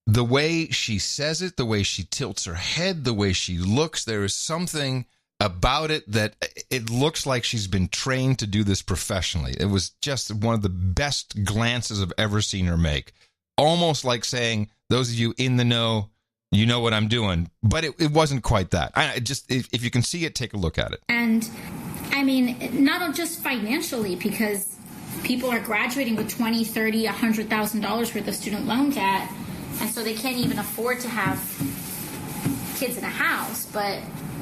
The way she says it, the way she tilts her head, the way she looks, there is something about it that it looks like she's been trained to do this professionally. It was just one of the best glances I've ever seen her make. Almost like saying, those of you in the know, you know what I'm doing. But it wasn't quite that. If you can see it, take a look at it. And, I mean, not just financially, because people are graduating with $20,000, $30,000, $100,000 worth of student loan debt, and so they can't even afford to have kids in a house. But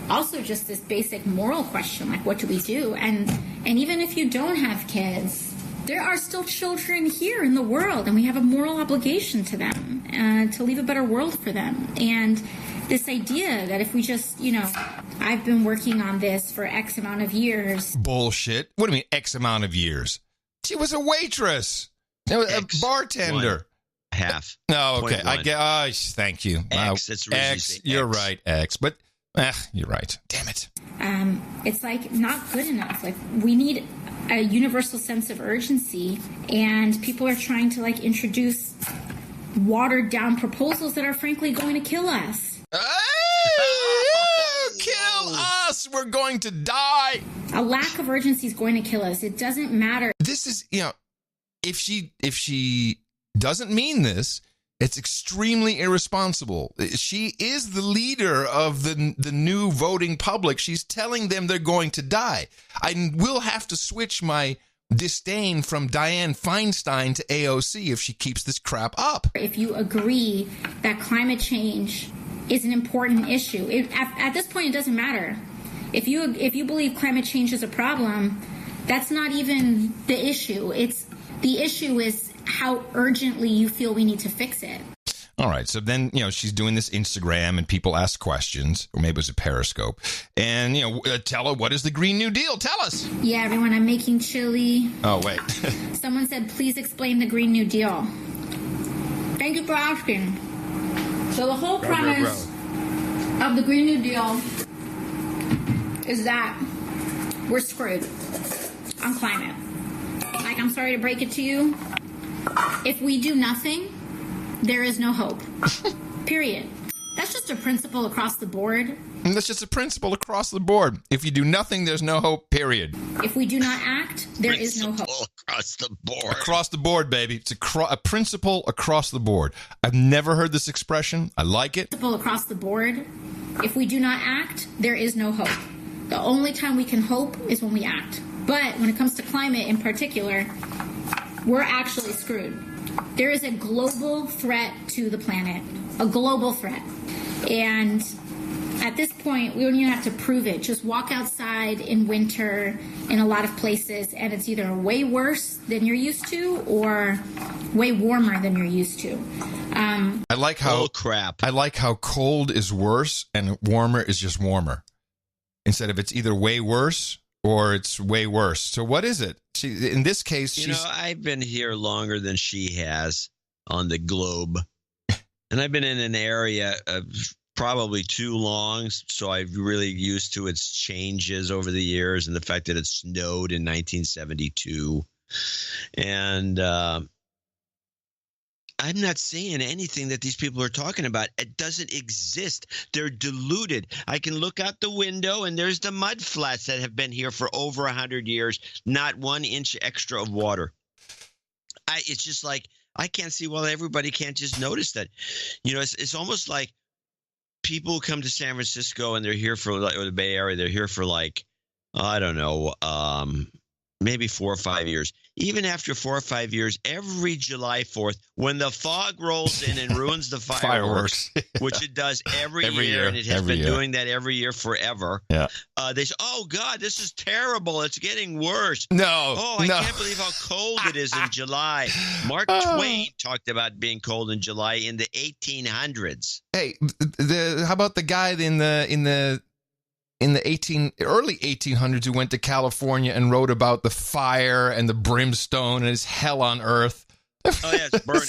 also just this basic moral question, like, what do we do? And even if you don't have kids, there are still children here in the world, and we have a moral obligation to them to leave a better world for them. And this idea that if we just, I've been working on this for X amount of years. Bullshit. What do you mean X amount of years? She was a waitress. A bartender. Half. No, okay. I get. Thank you. X. That's X. You're right. X. But you're right. Damn it. It's like not good enough. Like we need a universal sense of urgency, and people are trying to introduce watered down proposals that are frankly going to kill us. Kill us! We're going to die. A lack of urgency is going to kill us. It doesn't matter. This is, if she doesn't mean this, it's extremely irresponsible. She is the leader of the new voting public. She's telling them they're going to die. I will have to switch my disdain from Dianne Feinstein to AOC if she keeps this crap up. If you agree that climate change is an important issue, at this point it doesn't matter. If you believe climate change is a problem, that's not even the issue. The issue is how urgently you feel we need to fix it. All right. So then, she's doing this Instagram and people ask questions, or maybe it was a Periscope. And, tell her, what is the Green New Deal? Tell us. Yeah, everyone, I'm making chili. Oh, wait. Someone said, please explain the Green New Deal. Thank you for asking. So the whole premise of the Green New Deal is that we're screwed on climate. Like, I'm sorry to break it to you. If we do nothing, there is no hope. Period. That's just a principle across the board. And that's just a principle across the board. If you do nothing, there's no hope, period. If we do not act, there is no hope. Across the board. Across the board, baby. It's a principle across the board. I've never heard this expression. I like it. Principle across the board. If we do not act, there is no hope. The only time we can hope is when we act. But when it comes to climate in particular, we're actually screwed. There is a global threat to the planet. A global threat. And at this point, we don't even have to prove it. Just walk outside in winter in a lot of places, and it's either way worse than you're used to or way warmer than you're used to. I like how I like how cold is worse and warmer is just warmer. Instead of it's either way worse or it's way worse. So what is it? In this case, I've been here longer than she has on the globe. And I've been in an area of probably too long, so I'm really used to its changes over the years and the fact that it snowed in 1972. And I'm not saying anything that these people are talking about. It doesn't exist. They're deluded. I can look out the window, and there's the mud flats that have been here for over 100 years, not 1 inch extra of water. It's just like, I can't see why everybody can't just notice that. It's almost like people come to San Francisco and they're here for, or the Bay Area, they're here for I don't know, maybe 4 or 5 years. Even after 4 or 5 years, every July 4th, when the fog rolls in and ruins the fireworks, which it does every year, and it has been doing that every year forever. Yeah. They say, "Oh God, this is terrible. It's getting worse." I can't believe how cold it is in July. Mark Twain talked about being cold in July in the 1800s. Hey, how about the guy in the early 1800s who went to California and wrote about the fire and the brimstone and it's hell on earth? Oh yeah, it's burning.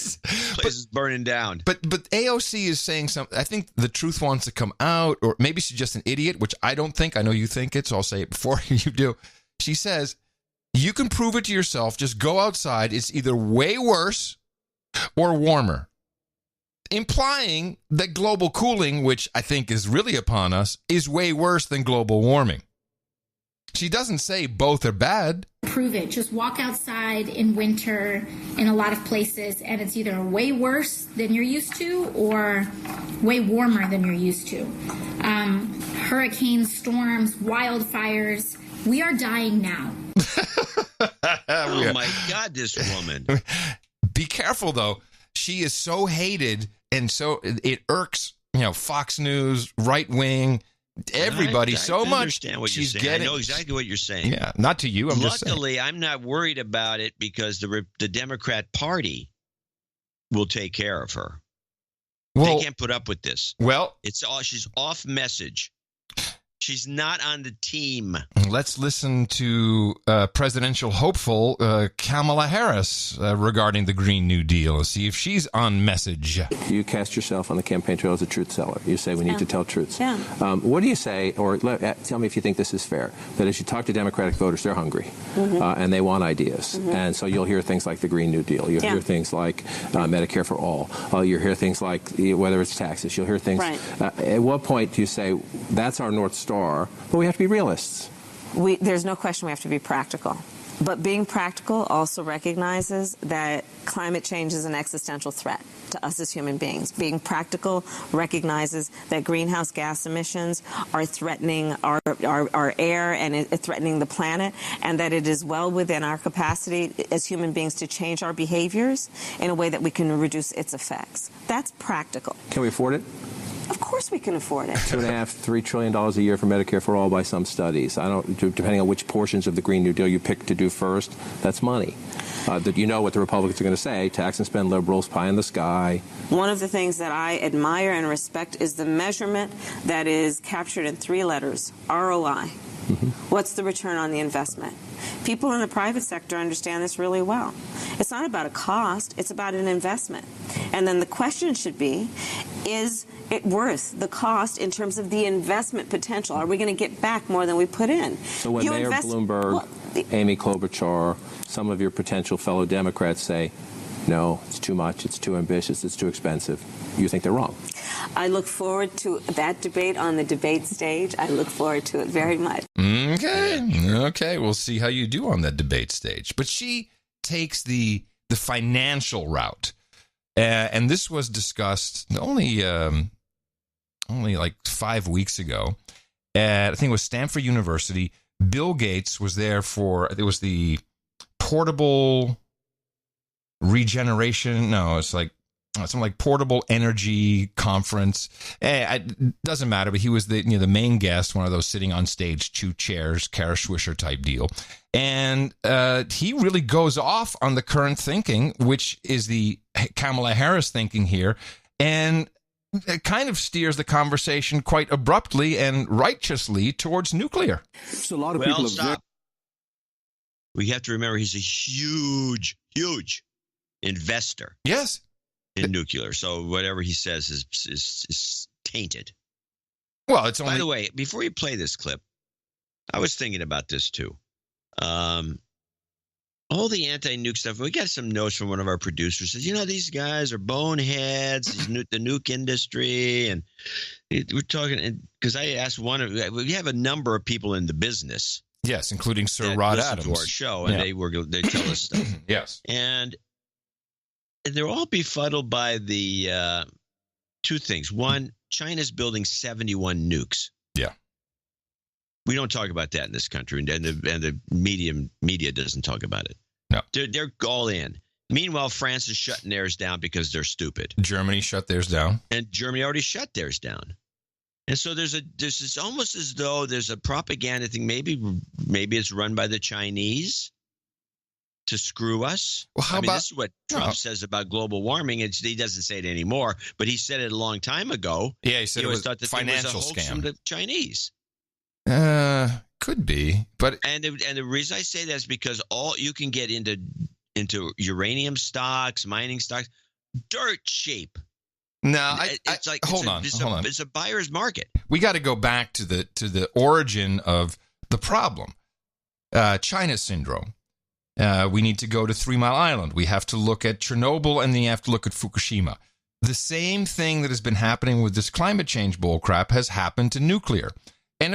Place is burning down. But AOC is saying something. I think the truth wants to come out, or maybe she's just an idiot, which I don't think. I know you think it, so I'll say it before you do. She says, you can prove it to yourself. Just go outside. It's either way worse or warmer. Implying that global cooling, which I think is really upon us, is way worse than global warming. She doesn't say both are bad. Prove it. Just walk outside in winter in a lot of places, and it's either way worse than you're used to or way warmer than you're used to. Hurricanes, storms, wildfires. We are dying now. Oh my God, this woman. Be careful, though. She is so hated, and so it irks, Fox News, right wing, everybody so much. She's getting. I know exactly what you're saying. Yeah, not to you. Luckily, I'm not worried about it because the Democrat Party will take care of her. They can't put up with this. Well, she's off message. She's not on the team. Let's listen to presidential hopeful Kamala Harris regarding the Green New Deal and see if she's on message. You cast yourself on the campaign trail as a truth teller. You say we need to tell truths. Yeah. What do you say, or tell me if you think this is fair, that as you talk to Democratic voters, they're hungry and they want ideas. And so you'll hear things like the Green New Deal. You'll hear things like Medicare for all. You'll hear things like whether it's taxes. You'll hear things. Right. At what point do you say that's our North Star? But we have to be realists. There's no question we have to be practical. But being practical also recognizes that climate change is an existential threat to us as human beings. Being practical recognizes that greenhouse gas emissions are threatening our air and it's threatening the planet, and that it is well within our capacity as human beings to change our behaviors in a way that we can reduce its effects. That's practical. Can we afford it? Of course we can afford it. $2.5–3 trillion a year for Medicare for all by some studies. Depending on which portions of the Green New Deal you pick to do first, that's money. That you know what the Republicans are going to say, tax and spend liberals, pie in the sky. One of the things that I admire and respect is the measurement that is captured in 3 letters, ROI. What's the return on the investment? People in the private sector understand this really well. It's not about a cost, it's about an investment. And then the question should be, is it worth the cost in terms of the investment potential? Are we going to get back more than we put in? So when Mayor Bloomberg, Amy Klobuchar, some of your potential fellow Democrats say, no, it's too much, it's too ambitious, it's too expensive, you think they're wrong? I look forward to that debate on the debate stage. I look forward to it very much. Okay, we'll see how you do on that debate stage. But she takes the financial route. And this was discussed only like 5 weeks ago at, I think it was Stanford University. Bill Gates was there for, it was the portable regeneration. No, it's like something like portable energy conference. It doesn't matter, but he was the main guest, one of those sitting on stage, 2 chairs, Kara Swisher type deal. And he really goes off on the current thinking, which is the Kamala Harris thinking here, and it kind of steers the conversation quite abruptly and righteously towards nuclear. So a lot of people stop. We have to remember he's a huge investor. Yes. In nuclear. So whatever he says is tainted. Well, it's only... By the way, before you play this clip, I was thinking about this too. All the anti-nuke stuff, we got some notes from one of our producers. Says, these guys are boneheads, the nuke industry. And we're talking, because I asked we have a number of people in the business. Yes, including Sir Rod Adams. To our show, and they tell us stuff. Yes. And they're all befuddled by the 2 things. One, China's building 71 nukes. Yeah. We don't talk about that in this country, and the media doesn't talk about it. No. They're all in. Meanwhile, France is shutting theirs down because they're stupid. Germany shut theirs down. And Germany already shut theirs down. And so there's this almost as though there's a propaganda thing. Maybe it's run by the Chinese to screw us. Well, this is what Trump says about global warming. He doesn't say it anymore, but he said it a long time ago. Yeah, he said it was a financial scam from the Chinese. Could be, but and the reason I say that is because all you can get into uranium stocks, mining stocks, dirt cheap. No, hold on. It's a buyer's market. We got to go back to the origin of the problem, China syndrome. We need to go to 3 Mile Island. We have to look at Chernobyl, and then you have to look at Fukushima. The same thing that has been happening with this climate change bullcrap has happened to nuclear. And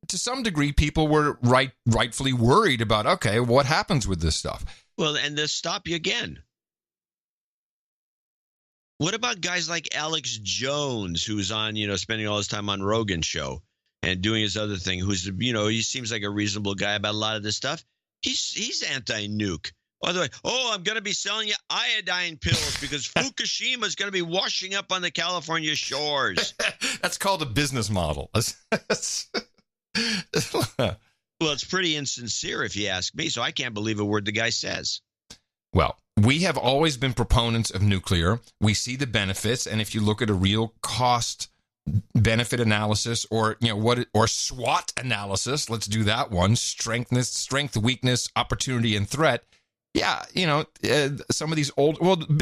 to some degree, people were rightfully worried about, okay, what happens with this stuff? Well, and they'll stop you again. What about guys like Alex Jones, who's on, spending all his time on Rogan's show and doing his other thing, who's, he seems like a reasonable guy about a lot of this stuff. He's anti-nuke. By the way, I'm going to be selling you iodine pills because Fukushima is going to be washing up on the California shores. That's called a business model. Well, it's pretty insincere if you ask me, so I can't believe a word the guy says. Well, we have always been proponents of nuclear. We see the benefits, and if you look at a real cost benefit analysis or SWOT analysis, let's do that one, strength, weakness, opportunity, and threat. Yeah, some of these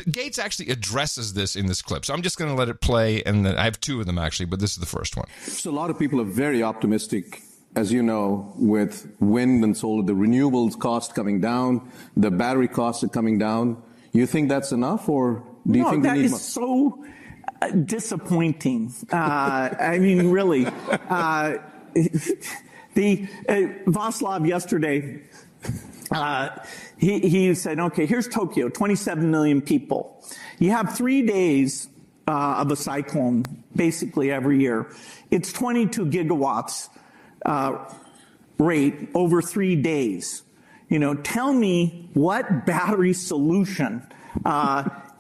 Gates actually addresses this in this clip. So I'm just going to let it play, and I have 2 of them actually, but this is the first one. So a lot of people are very optimistic, as you know, with wind and solar, the renewables cost coming down, the battery costs are coming down. You think that's enough, or do you think that they need is more? So disappointing. I mean, really. Václav yesterday, he said, okay, here's Tokyo, 27 million people. You have 3 days of a cyclone basically every year. It's 22 gigawatts rate over 3 days. Tell me what battery solution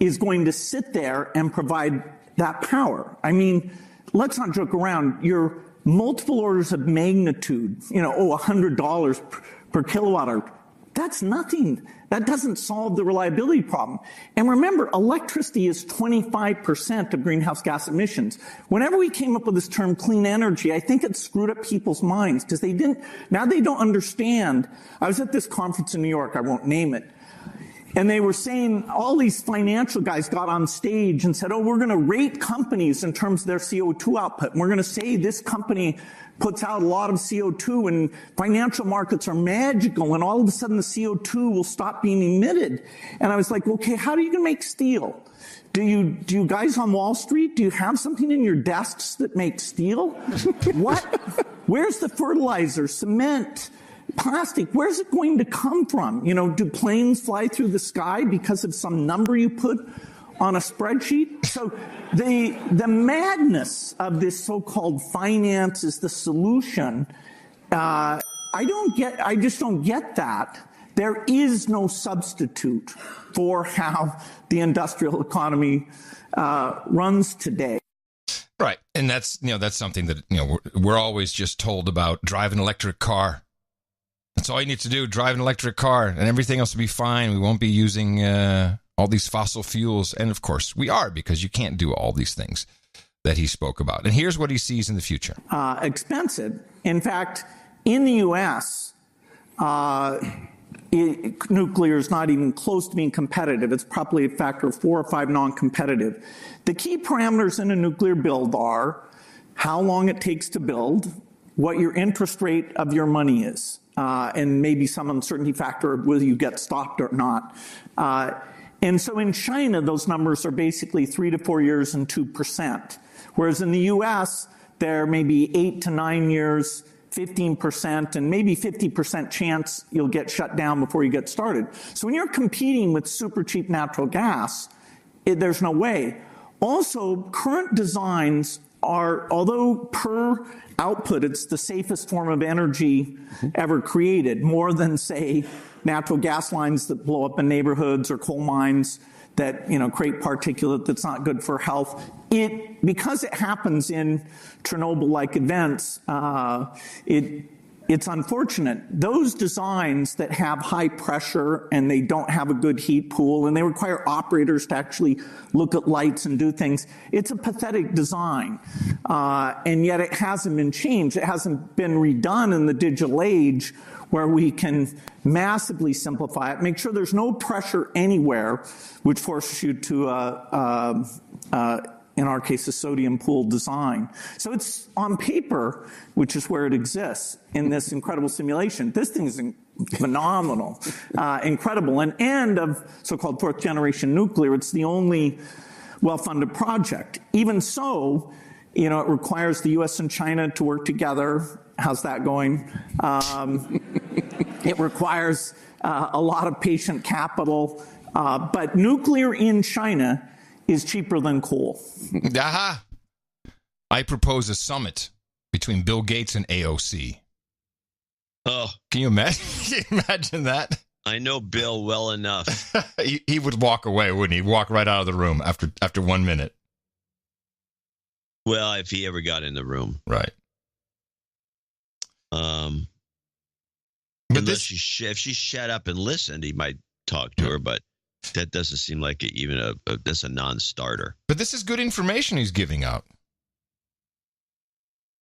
is going to sit there and provide that power. I mean, let's not joke around. You're multiple orders of magnitude, $100 per kilowatt hour. That's nothing. That doesn't solve the reliability problem. And remember, electricity is 25% of greenhouse gas emissions. Whenever we came up with this term clean energy, I think it screwed up people's minds because now they don't understand. I was at this conference in New York, I won't name it, And they were saying, all these financial guys got on stage and said, oh, we're going to rate companies in terms of their CO2 output. And we're going to say this company puts out a lot of CO2 and financial markets are magical. And all of a sudden the CO2 will stop being emitted. And I was like, okay, how are you going to make steel? Do you guys on Wall Street, do you have something in your desks that makes steel? What? Where's the fertilizer, cement, plastic? Where's it going to come from? Do planes fly through the sky because of some number you put on a spreadsheet? So the madness of this so-called finance is the solution. I just don't get that. There is no substitute for how the industrial economy runs today. Right. And that's something that, we're always just told about. Drive an electric car. That's all you need to do. Drive an electric car and everything else will be fine. We won't be using all these fossil fuels. And of course we are, because you can't do all these things that he spoke about. And here's what he sees in the future. Expensive. In fact, in the U.S., nuclear is not even close to being competitive. It's probably a factor of 4 or 5 non-competitive. The key parameters in a nuclear build are how long it takes to build, what your interest rate of your money is, and maybe some uncertainty factor of whether you get stopped or not. And so in China, those numbers are basically 3 to 4 years and 2%. Whereas in the U.S., there may be 8 to 9 years, 15%, and maybe 50% chance you'll get shut down before you get started. So when you're competing with super cheap natural gas, there's no way. Also, current designs are, although per output it's the safest form of energy ever created, more than, say, natural gas lines that blow up in neighborhoods or coal mines that create particulate that's not good for health. Because it happens in Chernobyl-like events, it's unfortunate. Those designs that have high pressure and they don't have a good heat pool and they require operators to actually look at lights and do things, it's a pathetic design. And yet it hasn't been changed. It hasn't been redone in the digital age where we can massively simplify it, make sure there's no pressure anywhere, which forces you to, in our case, a sodium pool design. So it's on paper, which is where it exists in this incredible simulation. This thing is phenomenal, incredible. An end of so-called fourth generation nuclear. It's the only well-funded project. Even so, it requires the U.S. and China to work together. How's that going? It requires a lot of patient capital, but nuclear in China is cheaper than coal. Aha! I propose a summit between Bill Gates and AOC. Oh, can you imagine that? I know Bill well enough. he would walk away, wouldn't he? Walk right out of the room after 1 minute. Well, if he ever got in the room, right. But if she shut up and listened, he might talk to her. But that doesn't seem like that's a non-starter. But this is good information he's giving out.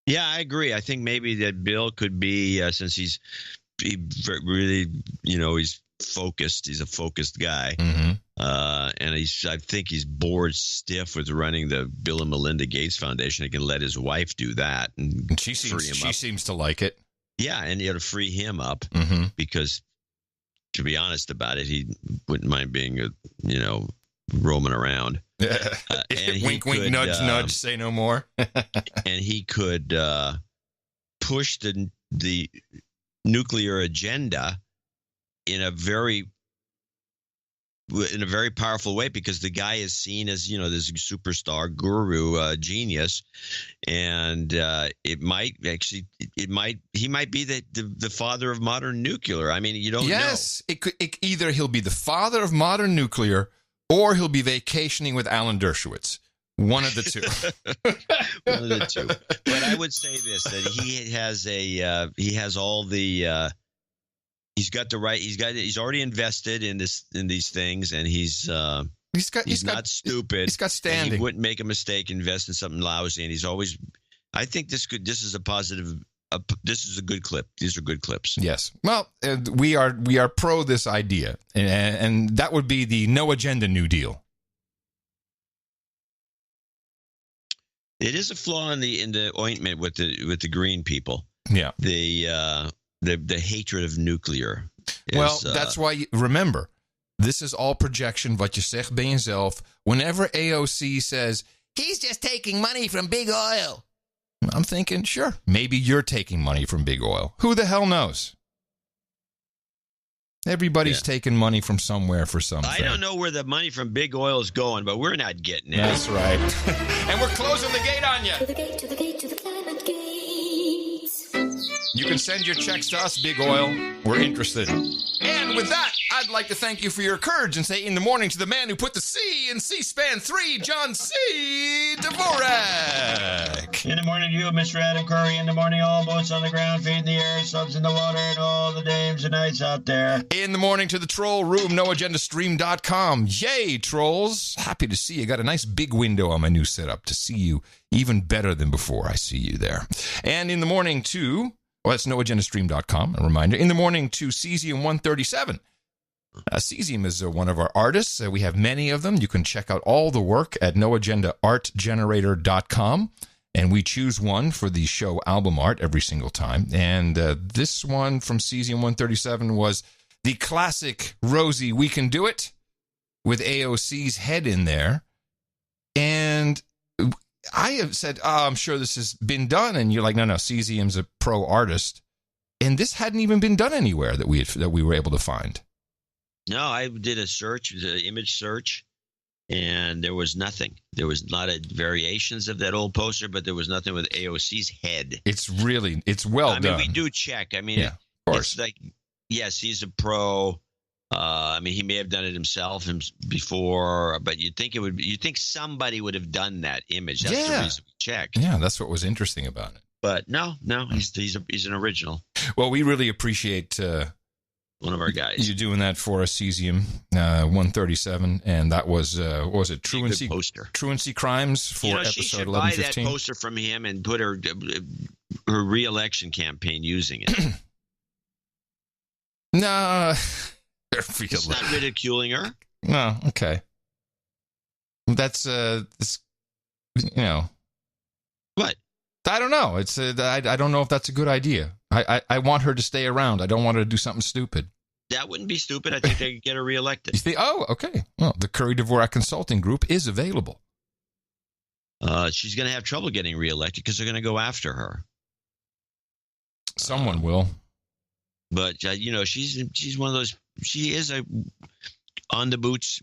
Yeah, I agree. I think maybe that Bill could be, since he's really, he's focused. He's a focused guy, and I think he's bored stiff with running the Bill and Melinda Gates Foundation. He can let his wife do that, and she seems to like it. Yeah, and to free him up, because to be honest about it, he wouldn't mind being roaming around. And wink, wink, nudge, nudge. Say no more. And he could push the nuclear agenda in a very powerful way, because the guy is seen as this superstar guru genius, and he might be the father of modern nuclear. I mean, you don't know. Yes, either he'll be the father of modern nuclear, or he'll be vacationing with Alan Dershowitz. One of the two. One of the two. But I would say this: that he has all the. He's got the right. He's already invested in these things, and he's not stupid. He's got standing. He wouldn't make a mistake, invest in something lousy, and he's always. I think this is a positive this is a good clip. These are good clips. Yes. Well, we are pro this idea, and that would be the no agenda New Deal. It is a flaw in the ointment with the green people. Yeah. The hatred of nuclear. Well, that's why, remember, this is all projection, wat je zegt bij jezelf. Whenever AOC says, he's just taking money from big oil, I'm thinking, sure, maybe you're taking money from big oil. Who the hell knows? Everybody's taking money from somewhere for something. I don't know where the money from big oil is going, but we're not getting it. That's right. And we're closing the gate on you. To the gate, to the gate, to the climate gate. You can send your checks to us, Big Oil. We're interested. And with that, I'd like to thank you for your courage and say in the morning to the man who put the C in C-SPAN 3, John C. Dvorak. In the morning, you, Mr. Adam Curry. In the morning, all boats on the ground, feet in the air, subs in the water, and all the dames and nights out there. In the morning to the troll room, noagendastream.com. Yay, trolls. Happy to see you. Got a nice big window on my new setup to see you even better than before I see you there. And in the morning to... Well, that's noagendastream.com. A reminder. In the morning to Cesium 137. Cesium is one of our artists. We have many of them. You can check out all the work at noagendaartgenerator.com. And we choose one for the show album art every single time. And this one from Cesium 137 was the classic Rosie We Can Do It with AOC's head in there. And I have said, I'm sure this has been done. And you're like, no, Cesium's a pro artist. And this hadn't even been done anywhere that we were able to find. No, I did a search, the image search, and there was nothing. There was a lot of variations of that old poster, but there was nothing with AOC's head. It's well done. I mean, we do check. I mean, yeah, of course. It's like, yes, he's a pro. I mean, he may have done it himself before, but you'd think somebody would have done that image. That's the reason we checked. Yeah, that's what was interesting about it. But no, he's an original. Well, we really appreciate one of our guys. You doing that for us, Cesium 137, and that was what was it? Truancy Crimes for episode 1115. She should buy that poster from him and put her re-election campaign using it. No. It's not ridiculing her. No, okay. That's What? I don't know. It's I don't know if that's a good idea. I want her to stay around. I don't want her to do something stupid. That wouldn't be stupid. I think they could get her reelected. You think? Oh, okay. Well, the Curry Dvorak Consulting Group is available. She's going to have trouble getting reelected because they're going to go after her. Someone will. But she's one of those. She is a boots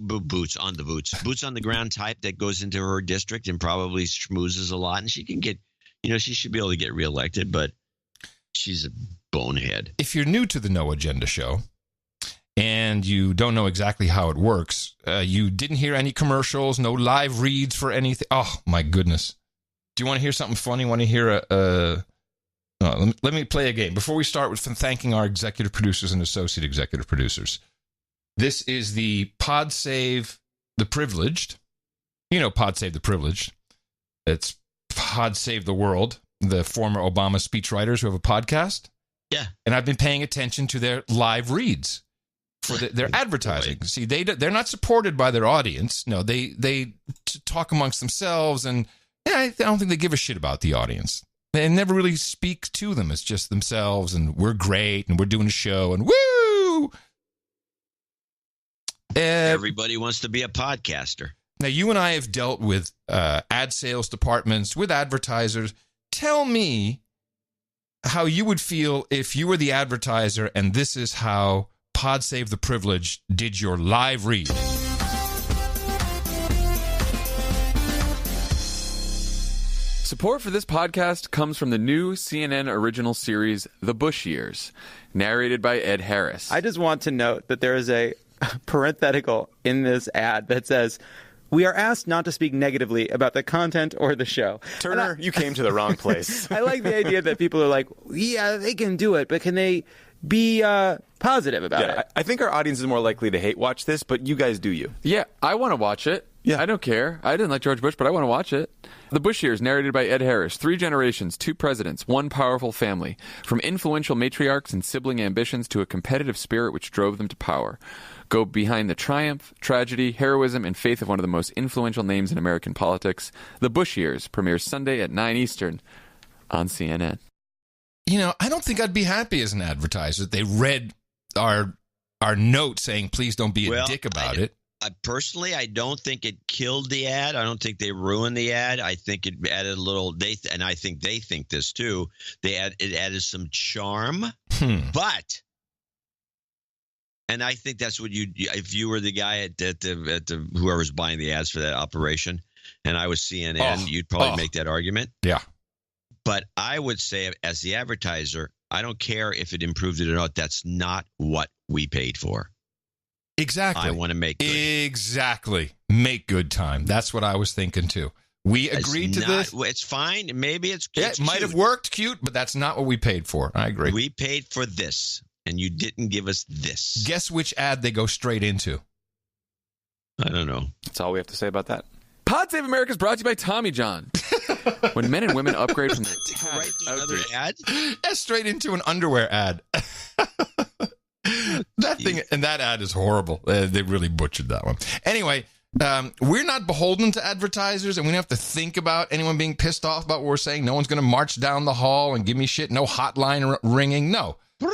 on the ground type that goes into her district and probably schmoozes a lot, and she can get, she should be able to get reelected, but she's a bonehead. If you're new to the No Agenda show and you don't know exactly how it works, you didn't hear any commercials, no live reads for anything. Oh my goodness! Do you want to hear something funny? Want to hear let me play a game. Before we start with thanking our executive producers and associate executive producers. This is the Pod Save the Privileged. You know Pod Save the Privileged. It's Pod Save the World, the former Obama speechwriters who have a podcast. Yeah. And I've been paying attention to their live reads for their advertising. Right. See, they're not supported by their audience. No, they talk amongst themselves, and I don't think they give a shit about the audience. They never really speak to them. It's just themselves, and we're great, and we're doing a show, and woo! Everybody wants to be a podcaster. Now, you and I have dealt with ad sales departments, with advertisers. Tell me how you would feel if you were the advertiser, and this is how Pod Save the Privileged did your live read. Support for this podcast comes from the new CNN original series, The Bush Years, narrated by Ed Harris. I just want to note that there is a parenthetical in this ad that says, "We are asked not to speak negatively about the content or the show." Turner, you came to the wrong place. I like the idea that people are like, yeah, they can do it, but can they be positive about it? I think our audience is more likely to hate watch this, but you guys do you. Yeah, I want to watch it. Yeah, I don't care. I didn't like George Bush, but I want to watch it. The Bush Years, narrated by Ed Harris. 3 generations, 2 presidents, 1 powerful family. From influential matriarchs and sibling ambitions to a competitive spirit which drove them to power. Go behind the triumph, tragedy, heroism, and faith of one of the most influential names in American politics. The Bush Years premieres Sunday at 9 Eastern on CNN. You know, I don't think I'd be happy as an advertiser that they read our note saying, please don't be a dick about it. Personally, I don't think it killed the ad. I don't think they ruined the ad. I think it added a little. And I think they think this too. It added some charm, but. And I think that's what if you were the guy at the whoever's buying the ads for that operation, and I was CNN, you'd probably make that argument. Yeah. But I would say, as the advertiser, I don't care if it improved it or not. That's not what we paid for. Exactly. I want to make good. Exactly. Make good time. That's what I was thinking too. We agreed to this. It's fine. Maybe it's it might have worked cute, but that's not what we paid for. I agree. We paid for this, and you didn't give us this. Guess which ad they go straight into? I don't know. That's all we have to say about that. Pod Save America is brought to you by Tommy John. When men and women upgrade from their right to another ad, straight into an underwear ad. That thing and that ad is horrible. They really butchered that one. Anyway, we're not beholden to advertisers, and we don't have to think about anyone being pissed off about what we're saying. No one's going to march down the hall and give me shit. No hotline ringing. No. Bring.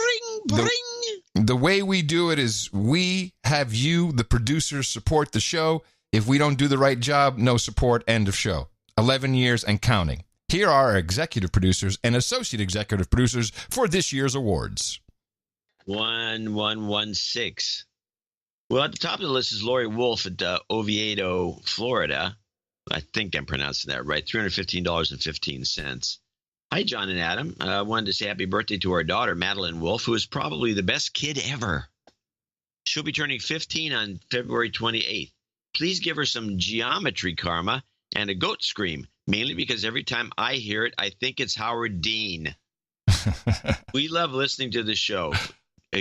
The way we do it is we have you, the producers, support the show. If we don't do the right job, no support, end of show. 11 years and counting. Here are our executive producers and associate executive producers for this year's awards. 1116. Well, at the top of the list is Lori Wolf at Oviedo, Florida. I think I'm pronouncing that right. $315.15. Hi, John and Adam. I wanted to say happy birthday to our daughter, Madeline Wolf, who is probably the best kid ever. She'll be turning 15 on February 28th. Please give her some geometry karma and a goat scream, mainly because every time I hear it, I think it's Howard Dean. We love listening to the show.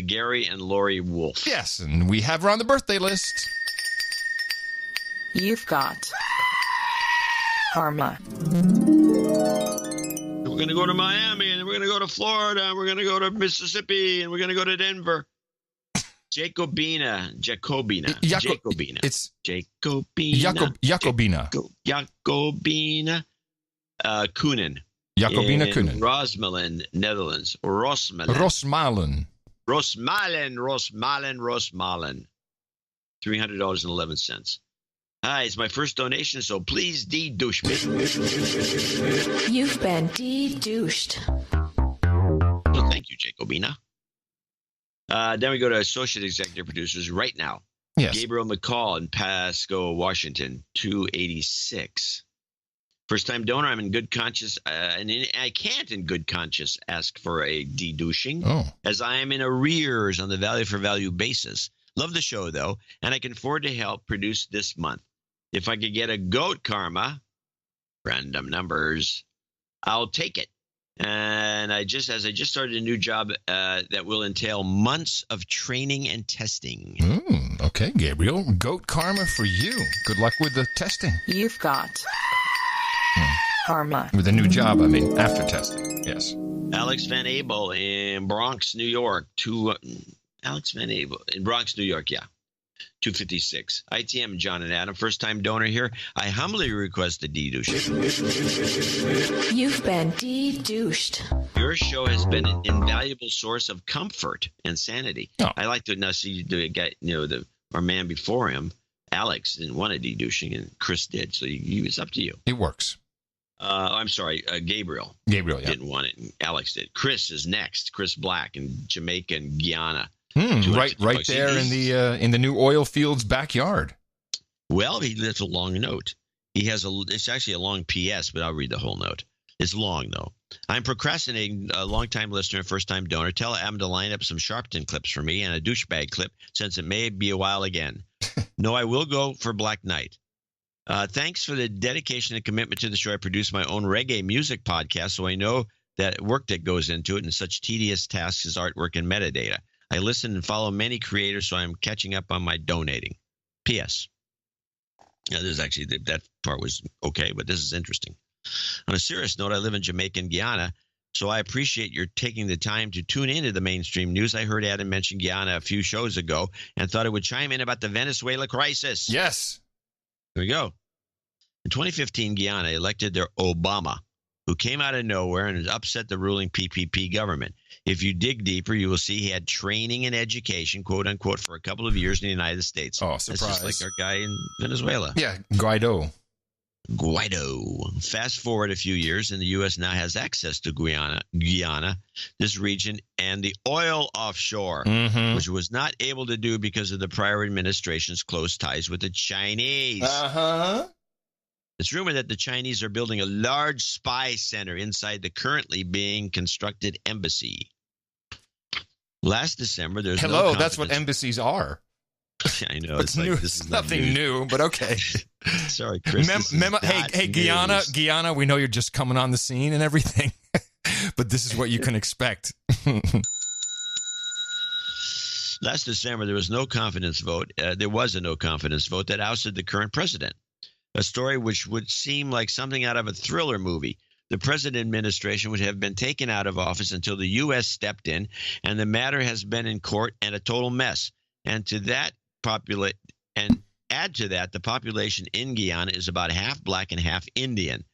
Gary and Lori Wolf. Yes, and we have her on the birthday list. You've got karma. We're going to go to Miami, and we're going to go to Florida, and we're going to go to Mississippi, and we're going to go to Denver. Jacobina. It's Jacobina. Jacobina Koenen. Jacobina Koenen. Rosmalen, Netherlands. Rosmalen. $300.11. Hi, it's my first donation, so please de-douche me. You've been de-douched. Well, thank you, Jacobina. Then we go to associate executive producers right now. Yes. Gabriel McCall in Pasco, Washington, $286. First-time donor, I'm in good conscience, and I can't in good conscience ask for a de-douching, as I am in arrears on the value for value basis. Love the show, though, and I can afford to help produce this month. If I could get a goat karma, random numbers, I'll take it. And I just started a new job that will entail months of training and testing. Okay, Gabriel. Goat karma for you. Good luck with the testing. You've got karma. With a new job, I mean, after testing. Yes. Alex Van Abel in Bronx, New York. Alex Van Abel in Bronx, New York, yeah. $256. ITM, John and Adam, first-time donor here. I humbly request a de-douche. You've been de-douched. Your show has been an invaluable source of comfort and sanity. I like to now see the guy, our man before him, Alex, didn't want a de-douching, and Chris did. So it's up to you. It works. I'm sorry, Gabriel. Gabriel, yeah. Didn't want it, and Alex did. Chris is next. Chris Black in Jamaica and Guyana. Right there in the new oil field's backyard. Well, he left a long note. It's actually a long PS, but I'll read the whole note. It's long, though. I'm procrastinating, a long-time listener, first-time donor. Tell Adam to line up some Sharpton clips for me and a douchebag clip, since it may be a while again. No, I will go for Black Knight. Thanks for the dedication and commitment to the show. I produce my own reggae music podcast, so I know that work that goes into it and such tedious tasks as artwork and metadata. I listen and follow many creators, so I'm catching up on my donating. P.S. Yeah, there's actually that part was okay, but this is interesting. On a serious note, I live in Jamaica and Guyana, so I appreciate your taking the time to tune into the mainstream news. I heard Adam mention Guyana a few shows ago and thought it would chime in about the Venezuela crisis. Yes. Here we go. In 2015, Guyana elected their Obama, who came out of nowhere and has upset the ruling PPP government. If you dig deeper, you will see he had training and education, quote unquote, for a couple of years in the United States. Oh, surprise. That's just like our guy in Venezuela. Yeah, Guaido. Fast forward a few years, and the U.S. now has access to Guyana, this region, and the oil offshore, which was not able to do because of the prior administration's close ties with the Chinese. It's rumored that the Chinese are building a large spy center inside the currently being constructed embassy. Last December, there's Hello, that's what embassies are. I know. It's new. Like, this is nothing new, but okay. Sorry, Chris. Hey, Guyana, we know you're just coming on the scene and everything, but this is what you can expect. Last December, there was no confidence vote. There was a no confidence vote that ousted the current president, a story which would seem like something out of a thriller movie. The president administration would have been taken out of office until the U.S. stepped in, and the matter has been in court and a total mess. And to that add to that, the population in Guyana is about half black and half Indian.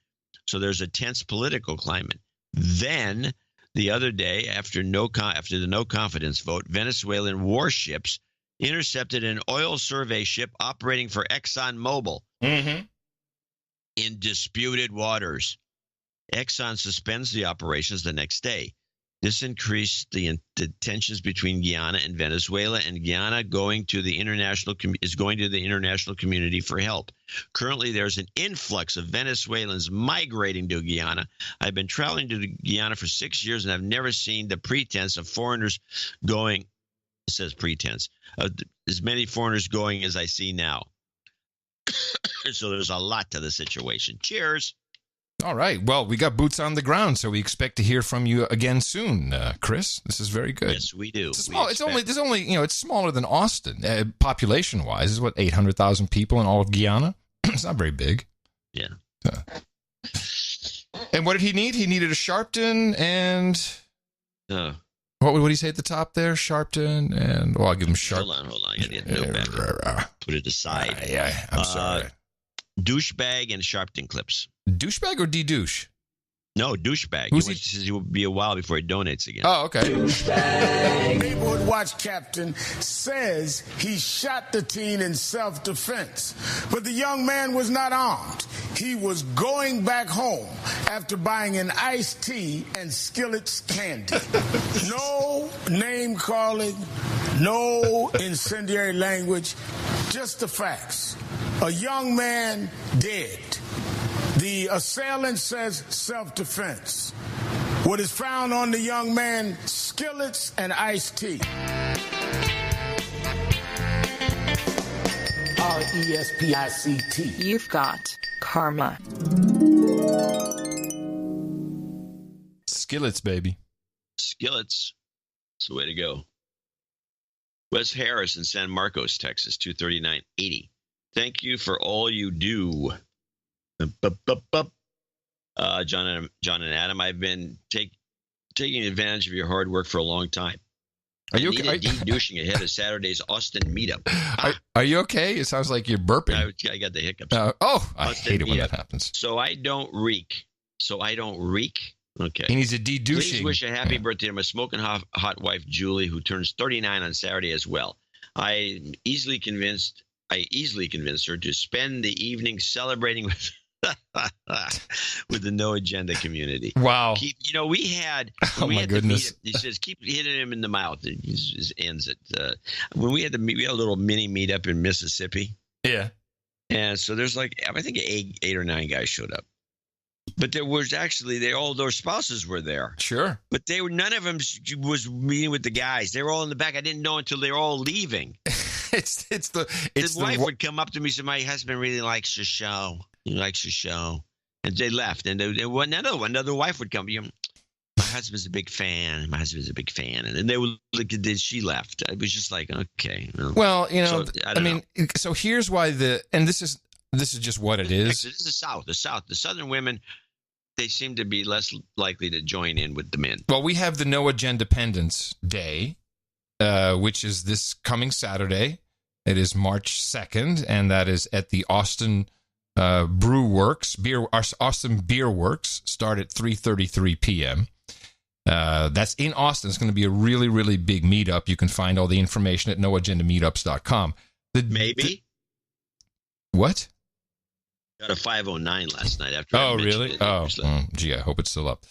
So there's a tense political climate. Then the other day, after the no confidence vote, Venezuelan warships intercepted an oil survey ship operating for ExxonMobil in disputed waters. Exxon suspends the operations the next day. This increased the tensions between Guyana and Venezuela, and Guyana is going to the international community for help. Currently, there's an influx of Venezuelans migrating to Guyana. I've been traveling to Guyana for 6 years, and I've never seen the pretense of foreigners going. It says pretense. As many foreigners going as I see now. So there's a lot to the situation. Cheers. All right. Well, we got boots on the ground, so we expect to hear from you again soon, Chris. This is very good. Yes, we do. It's it's smaller than Austin, population-wise. It's what, 800,000 people in all of Guyana. It's not very big. Yeah. And what did he need? He needed a Sharpton and what would he say at the top there? Sharpton and I'll give him Sharp. Hold on. I got to get the back. Put it aside. I'm sorry. douchebag and Sharpton clips. Douchebag or D-douche? No, douchebag. Who's he says he will be a while before he donates again. Oh, okay. Neighborhood watch captain says he shot the teen in self-defense, but the young man was not armed. He was going back home after buying an iced tea and Skillet's candy. No name calling, no incendiary language, just the facts. A young man dead. The assailant says self-defense. What is found on the young man, skillets and iced tea. R-E-S-P-I-C-T. You've got karma. Skillets, baby. Skillets. It's the way to go. Wes Harris in San Marcos, Texas, 23980. Thank you for all you do. John and Adam, I've been taking advantage of your hard work for a long time. Are you okay? De-douching ahead of Saturday's Austin meetup. Are you okay? It sounds like you're burping. I got the hiccups. I hate it when that happens. So I don't reek. Okay. He needs a de-douching. Please wish a happy birthday to my smoking hot wife, Julie, who turns 39 on Saturday as well. I easily convinced her to spend the evening celebrating with the No Agenda community. Wow. We had goodness. He says keep hitting him in the mouth. It ends it. When we had a little mini meetup in Mississippi. Yeah. And so there's I think eight or nine guys showed up. But there was actually all their spouses were there. Sure. But none of them was meeting with the guys. They were all in the back. I didn't know until they were all leaving. His wife would come up to me and say, "My husband really likes the show. He likes the show." And they left. And another wife would come. My husband's a big fan. And then they would look at this. She left. It was just like, okay. Well, so here's why This is just what it is. This is the South. The Southern women, they seem to be less likely to join in with the men. Well, we have the No Agendapendence Day, which is this coming Saturday. It is March 2nd, and that is at the Austin Austin Beer Works. Start at 3:33 p.m. That's in Austin. It's going to be a really, really big meetup. You can find all the information at noagendameetups.com. What? Got a 509 last night after. Oh, really? Gee, I hope it's still up.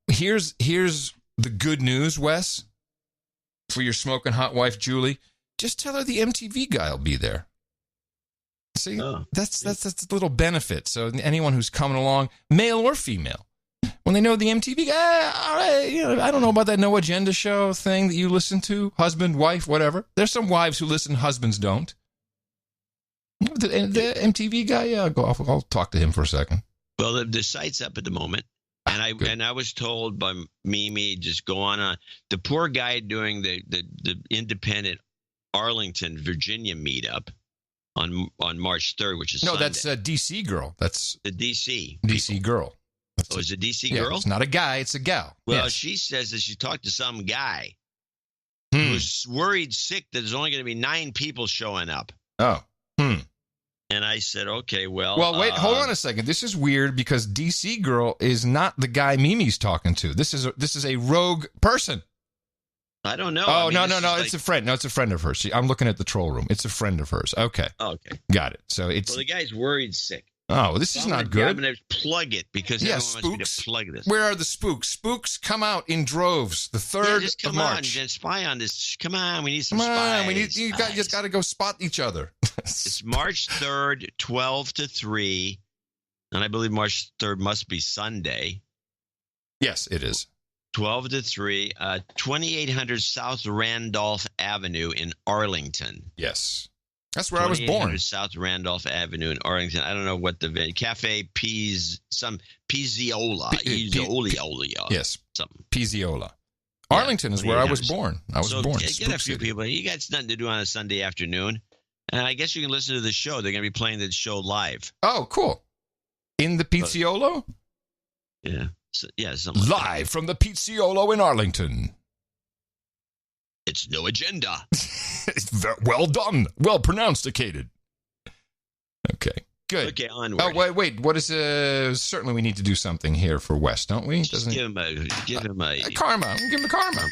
Here's the good news, Wes, for your smoking hot wife, Julie. Just tell her the MTV guy will be there. See, that's a little benefit. So anyone who's coming along, male or female, when they know the MTV guy, all right, I don't know about that No Agenda show thing that you listen to, husband, wife, whatever. There's some wives who listen, husbands don't. The MTV guy, yeah, I'll talk to him for a second. Well, the site's up at the moment, and I was told by Mimi, just go on. The poor guy doing the independent Arlington, Virginia meetup on March 3rd, which is Sunday. That's a DC girl. That's the DC girl. Is it DC girl? It's not a guy, it's a gal. Well, yes. She says that she talked to some guy who's worried sick that there's only going to be 9 people showing up. Oh. And I said, okay, well. Well, wait, hold on a second. This is weird because DC girl is not the guy Mimi's talking to. This is a rogue person. I don't know. Oh, no. It's a friend. No, it's a friend of hers. See, I'm looking at the troll room. It's a friend of hers. Okay. Okay. Got it. So it's. Well, the guy's worried sick. Oh, this is not good. I'm going to plug it because everyone wants me to plug this. Where are the spooks? Spooks come out in droves. The 3rd of March. Just come on and spy on this. Come on, we need some spies. You just got to go spot each other. It's March 3rd, 12 to 3. And I believe March 3rd must be Sunday. Yes, it is. 12 to 3. 2800 South Randolph Avenue in Arlington. Yes. That's where I was born. South Randolph Avenue in Arlington. I don't know what the Cafe Pizziola. Yes. Something. Pizziola. Arlington is where I was born. I was born. Get a few people. You got nothing to do on a Sunday afternoon. And I guess you can listen to the show. They're going to be playing the show live. Oh, cool. In the Pizziolo? Yeah. Something live from the Pizziolo in Arlington. It's No Agenda. It's well done. Well pronunciated. Okay. Good. Okay, onward. Oh, wait. What is certainly we need to do something here for Wes, don't we? Give him a karma. Give him a karma.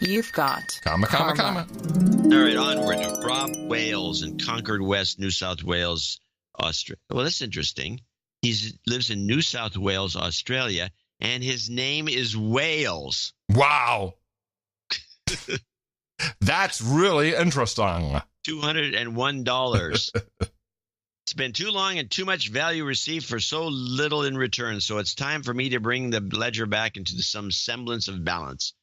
You've got karma. All right, onward. Rob Wales in Concord West, New South Wales, Australia. Well, that's interesting. He lives in New South Wales, Australia, and his name is Wales. Wow. That's really interesting. $201. It's been too long and too much value received for so little in return, so it's time for me to bring the ledger back into some semblance of balance.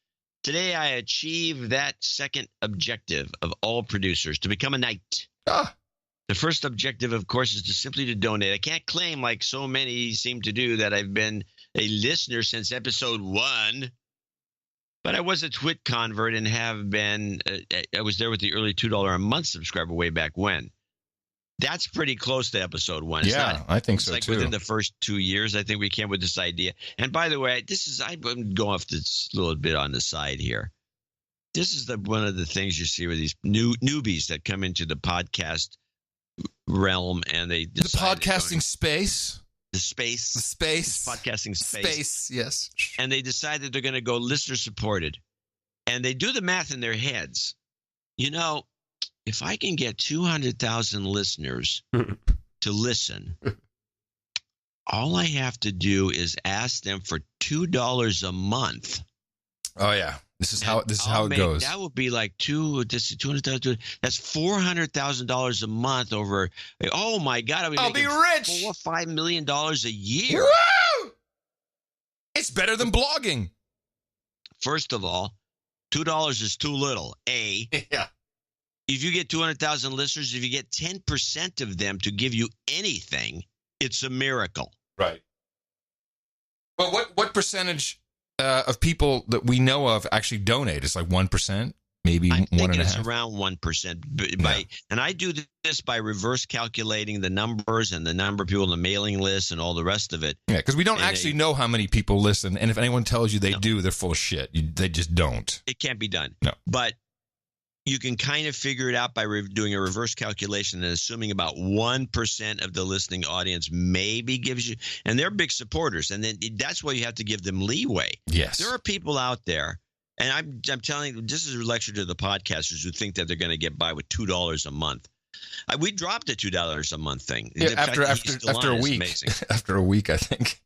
Today, I achieve that second objective of all producers, to become a knight. The first objective, of course, is simply to donate. I can't claim, like so many seem to do, that I've been a listener since episode 1. But I was a Twit convert and have been. I was there with the early $2 a month subscriber way back when. That's pretty close to episode 1. I think so, like too. Within the first 2 years, I think we came with this idea. And by the way, I'm going off this little bit on the side here. This is one of the things you see with these newbies that come into the podcast realm, and they decide the podcasting space. The space. Podcasting space. Yes. And they decide that they're going to go listener supported. And they do the math in their heads. You know, if I can get 200,000 listeners to listen, all I have to do is ask them for $2 a month. Oh, yeah. This is how it goes. That would be like 200,000. That's $400,000 a month over. Oh my God! I'll be rich. $4 or $5 million a year. Woo! It's better than blogging. First of all, $2 is too little. Yeah. If you get 200,000 listeners, if you get 10% of them to give you anything, it's a miracle. Right. But what percentage of people that we know of actually donate? It's like 1%. maybe I'm 1.5. it's around 1%. And I do this by reverse calculating the numbers and the number of people on the mailing list and all the rest of it. Yeah, because we don't actually know how many people listen. And if anyone tells you they do, they're full of shit. They just don't. It can't be done. No. But you can kind of figure it out by doing a reverse calculation and assuming about 1% of the listening audience maybe gives you, and they're big supporters. And then that's why you have to give them leeway. Yes. There are people out there. And I'm telling you, this is a lecture to the podcasters who think that they're going to get by with $2 a month. We dropped the $2 a month thing. Yeah, after a week. After a week, I think.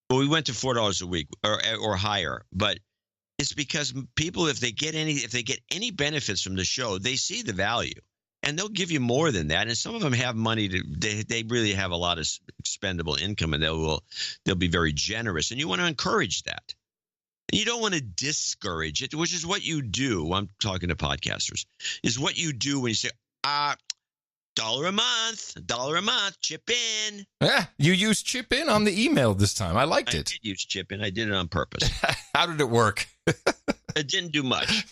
Well, we went to $4 a week or higher, but it's because people, if they get any benefits from the show, they see the value, and they'll give you more than that. And some of them have money they really have a lot of expendable income, and they'll be very generous, and you want to encourage that. You don't want to discourage it, which is what you do. I'm talking to podcasters. Is what you do when you say, $1 a month, chip in. Yeah, you used chip in on the email this time. I liked it. I did use chip in. I did it on purpose. How did it work? It didn't do much.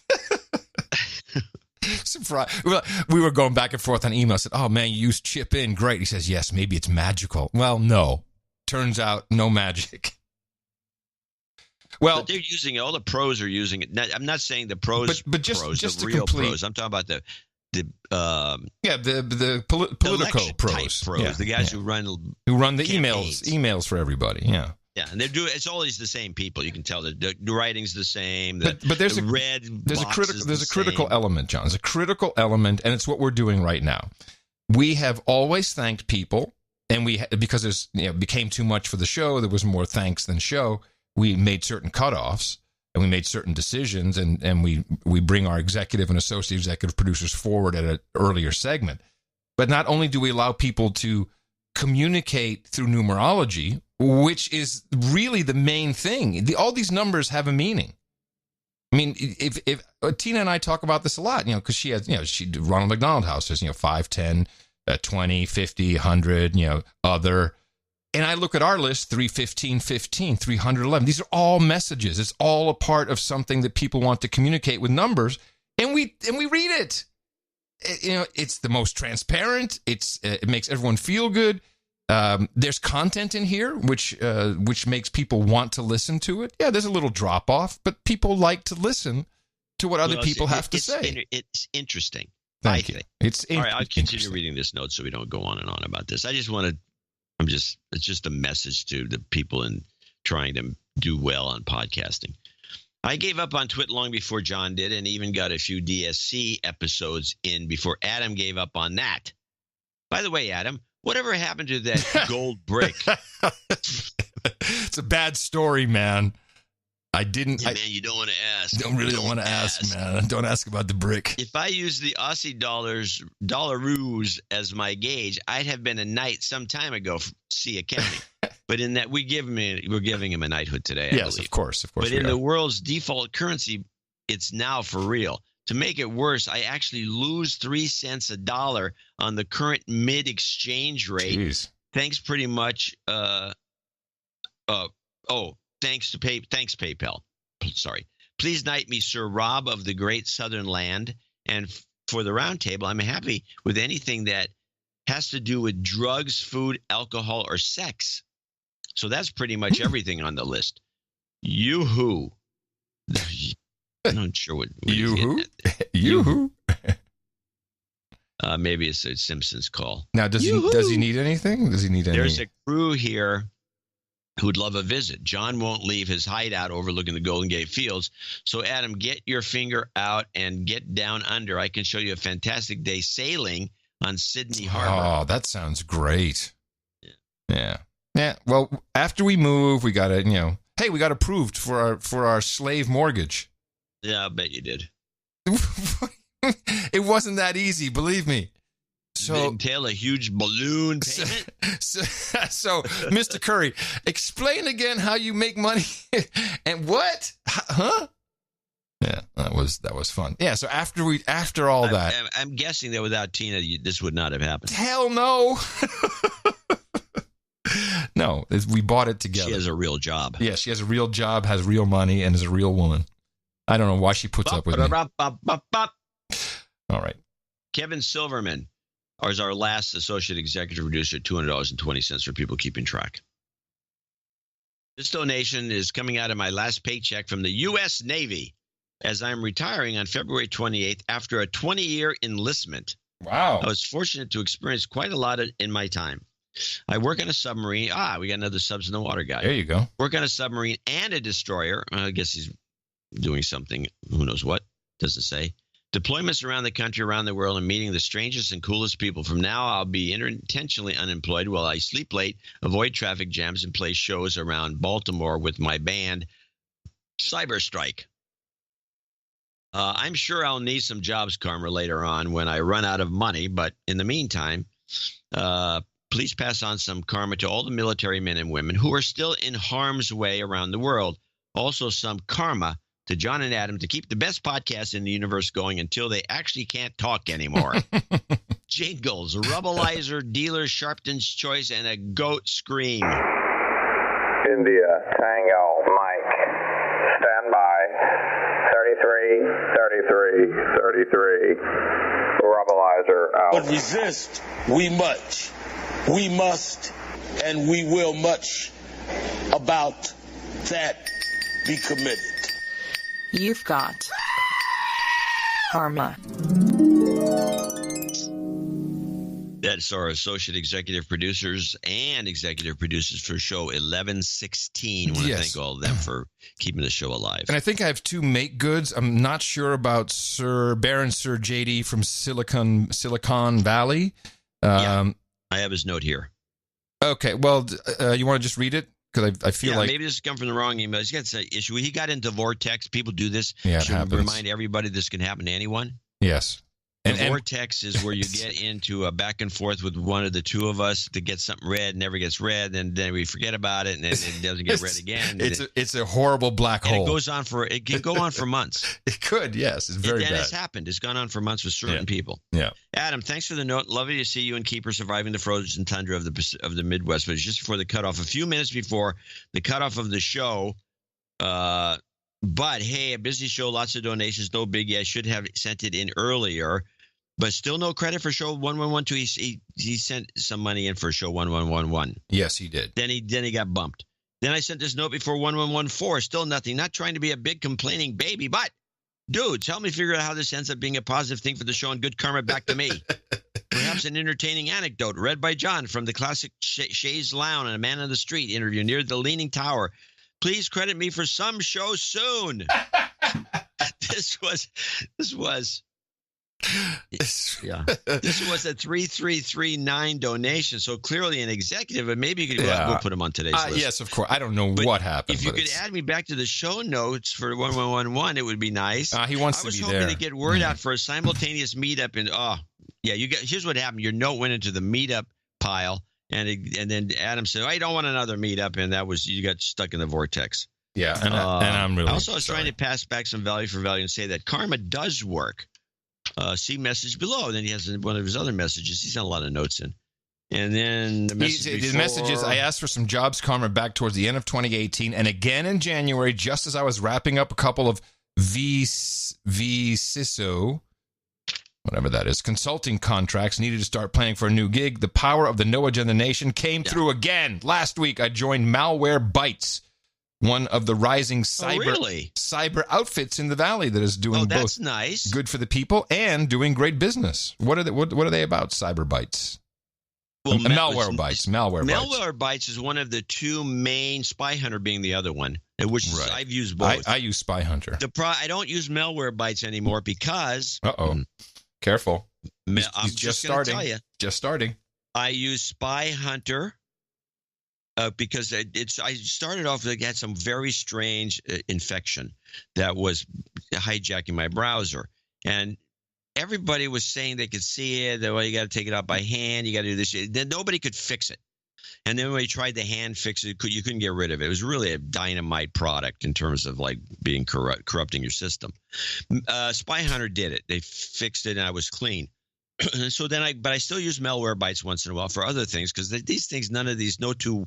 Surprise. We were going back and forth on email. I said, oh, man, you used chip in. Great. He says, yes, maybe it's magical. Well, no. Turns out no magic. Well, but they're using it. All the pros are using it. I'm not saying the pros, but just the real pros. I'm talking about the political pros, the guys who run the emails for everybody. Yeah, and they're doing. It's always the same people. You can tell the writing's the same. But there's there's a critical element, John. There's a critical element, and it's what we're doing right now. We have always thanked people, and because there's became too much for the show. There was more thanks than show. We made certain cutoffs and we made certain decisions, and we bring our executive and associate executive producers forward at an earlier segment. But not only do we allow people to communicate through numerology, which is really the main thing. All these numbers have a meaning. I mean, if Tina and I talk about this a lot, because she has, Ronald McDonald House has, 5, 10, 20, 50, 100, other. And I look at our list, 315, 15, 311. These are all messages. It's all a part of something that people want to communicate with numbers, and we read it. It's the most transparent. It makes everyone feel good. There's content in here which makes people want to listen to it. Yeah, there's a little drop off, but people like to listen to what other people have to say. It's interesting. Thank you. All right, I'll continue reading this note so we don't go on and on about this. It's just a message to the people in trying to do well on podcasting. I gave up on Twit long before John did, and even got a few DSC episodes in before Adam gave up on that. By the way, Adam, whatever happened to that gold brick? It's a bad story, man. I didn't. Yeah, man, you don't want to ask. Don't want to ask, man. Don't ask about the brick. If I use the Aussie dollaroos as my gauge, I'd have been a knight some time ago. See accounting, but in that we're giving him a knighthood today. I believe. Of course. But in the world's default currency, it's now for real. To make it worse, I actually lose 3 cents a dollar on the current mid exchange rate. Jeez. Thanks, pretty much. Thanks PayPal. Sorry. Please knight me, Sir Rob of the Great Southern Land. And for the round table, I'm happy with anything that has to do with drugs, food, alcohol, or sex. So that's pretty much everything on the list. Yoo-hoo. I'm not sure what Yoo-hoo? Yoo-hoo? Maybe it's a Simpsons call. Now, does he need anything? There's a crew here who'd love a visit. John won't leave his hideout overlooking the Golden Gate Fields. So, Adam, get your finger out and get down under. I can show you a fantastic day sailing on Sydney Harbor. Oh, that sounds great. Yeah. Well, after we move, we got to, we got approved for our slave mortgage. Yeah, I bet you did. It wasn't that easy, believe me. So entail a huge balloon payment. So, Mr. Curry, explain again how you make money and what? Huh? Yeah, that was fun. Yeah. So after all that, I'm guessing that without Tina, this would not have happened. Hell no. No, we bought it together. She has a real job. Yeah, she has a real job, has real money, and is a real woman. I don't know why she puts up with me. All right. Kevin Silverman is our last associate executive producer, $200.20 for people keeping track. This donation is coming out of my last paycheck from the U.S. Navy as I'm retiring on February 28th after a 20-year enlistment. Wow. I was fortunate to experience quite a lot in my time. I work on a submarine. We got another subs in the water guy. There you go. Work on a submarine and a destroyer. I guess he's doing something, who knows what, doesn't say. Deployments around the country, around the world, and meeting the strangest and coolest people. From now, I'll be intentionally unemployed while I sleep late, avoid traffic jams, and play shows around Baltimore with my band, Cyberstrike. I'm sure I'll need some jobs karma later on when I run out of money, but in the meantime, please pass on some karma to all the military men and women who are still in harm's way around the world. Also, some karma to John and Adam to keep the best podcast in the universe going until they actually can't talk anymore. Jingles, Rubbleizer, Dealer, Sharpton's Choice, and a goat scream. India, Tango, Mike, stand by. 33, 33, 33. Rubbleizer out. But resist, we much. We must and we will much about that be committed. You've got karma. That's our associate executive producers and executive producers for show 1116. I want to thank all of them for keeping the show alive. And I think I have two make goods. I'm not sure about Baron Sir JD from Silicon Valley. I have his note here. Okay, well, you want to just read it? Because I feel like maybe this has come from the wrong email. He's got an issue. He got into Vortex. People do this. Yeah, it should happens. remind everybody this can happen to anyone. Yes. The vortex is where you get into a back and forth with one of the two of us to get something read, never gets read, and then we forget about it, and then it doesn't get read again. It's a horrible black hole. It can go on for months. It could, yes. It's very bad. And it's happened. It's gone on for months with certain people. Yeah. Adam, thanks for the note. Lovely to see you and Keeper surviving the frozen tundra of the Midwest. But it's just before the cutoff, a few minutes before the cutoff of the show. But hey, a busy show, lots of donations, no biggie. I should have sent it in earlier. But still no credit for show 1112. He sent some money in for show 1111. Yes, he did. Then he got bumped. Then I sent this note before 1114. Still nothing. Not trying to be a big complaining baby, but dudes, help me figure out how this ends up being a positive thing for the show and good karma back to me. Perhaps an entertaining anecdote read by John from the classic Shays Lounge and a Man on the Street interview near the Leaning Tower. Please credit me for some show soon. This was a 3339 donation, so clearly an executive, but maybe you could we'll put him on today's list. Yes, of course. I don't know what happened. If you could add me back to the show notes for 1111, it would be nice. He wants to be there. I was hoping to get word out for a simultaneous meetup, and here's what happened. Your note went into the meetup pile, and then Adam said, "I don't want another meetup," and you got stuck in the vortex. Yeah, and I'm really also was trying to pass back some value for value and say that karma does work. See message below. And then he has one of his other messages. He's got a lot of notes in. And then the message is, I asked for some jobs karma back towards the end of 2018 and again in January, just as I was wrapping up a couple of VCISO, whatever that is, consulting contracts, needed to start planning for a new gig. The power of the No Agenda Nation came through again. Last week, I joined Malwarebytes, one of the rising cyber outfits in the Valley that is doing both nice. Good for the people and doing great business. What are they about, Cyberbytes? Well, Malwarebytes. Malwarebytes is one of the two main, Spy Hunter being the other one, which I've used both. I use Spy Hunter. I don't use Malwarebytes anymore because... Careful. He's just starting. Tell you, just starting. I use Spy Hunter because I started off with had some very strange infection that was hijacking my browser, and everybody was saying they could see it. That you got to take it out by hand. You got to do this. Then nobody could fix it. And then when you tried the hand fix it, you couldn't get rid of it. It was really a dynamite product in terms of like being corrupting your system. Spy Hunter did it. They fixed it, and I was clean. So then but I still use Malwarebytes once in a while for other things because these things, none of these, no two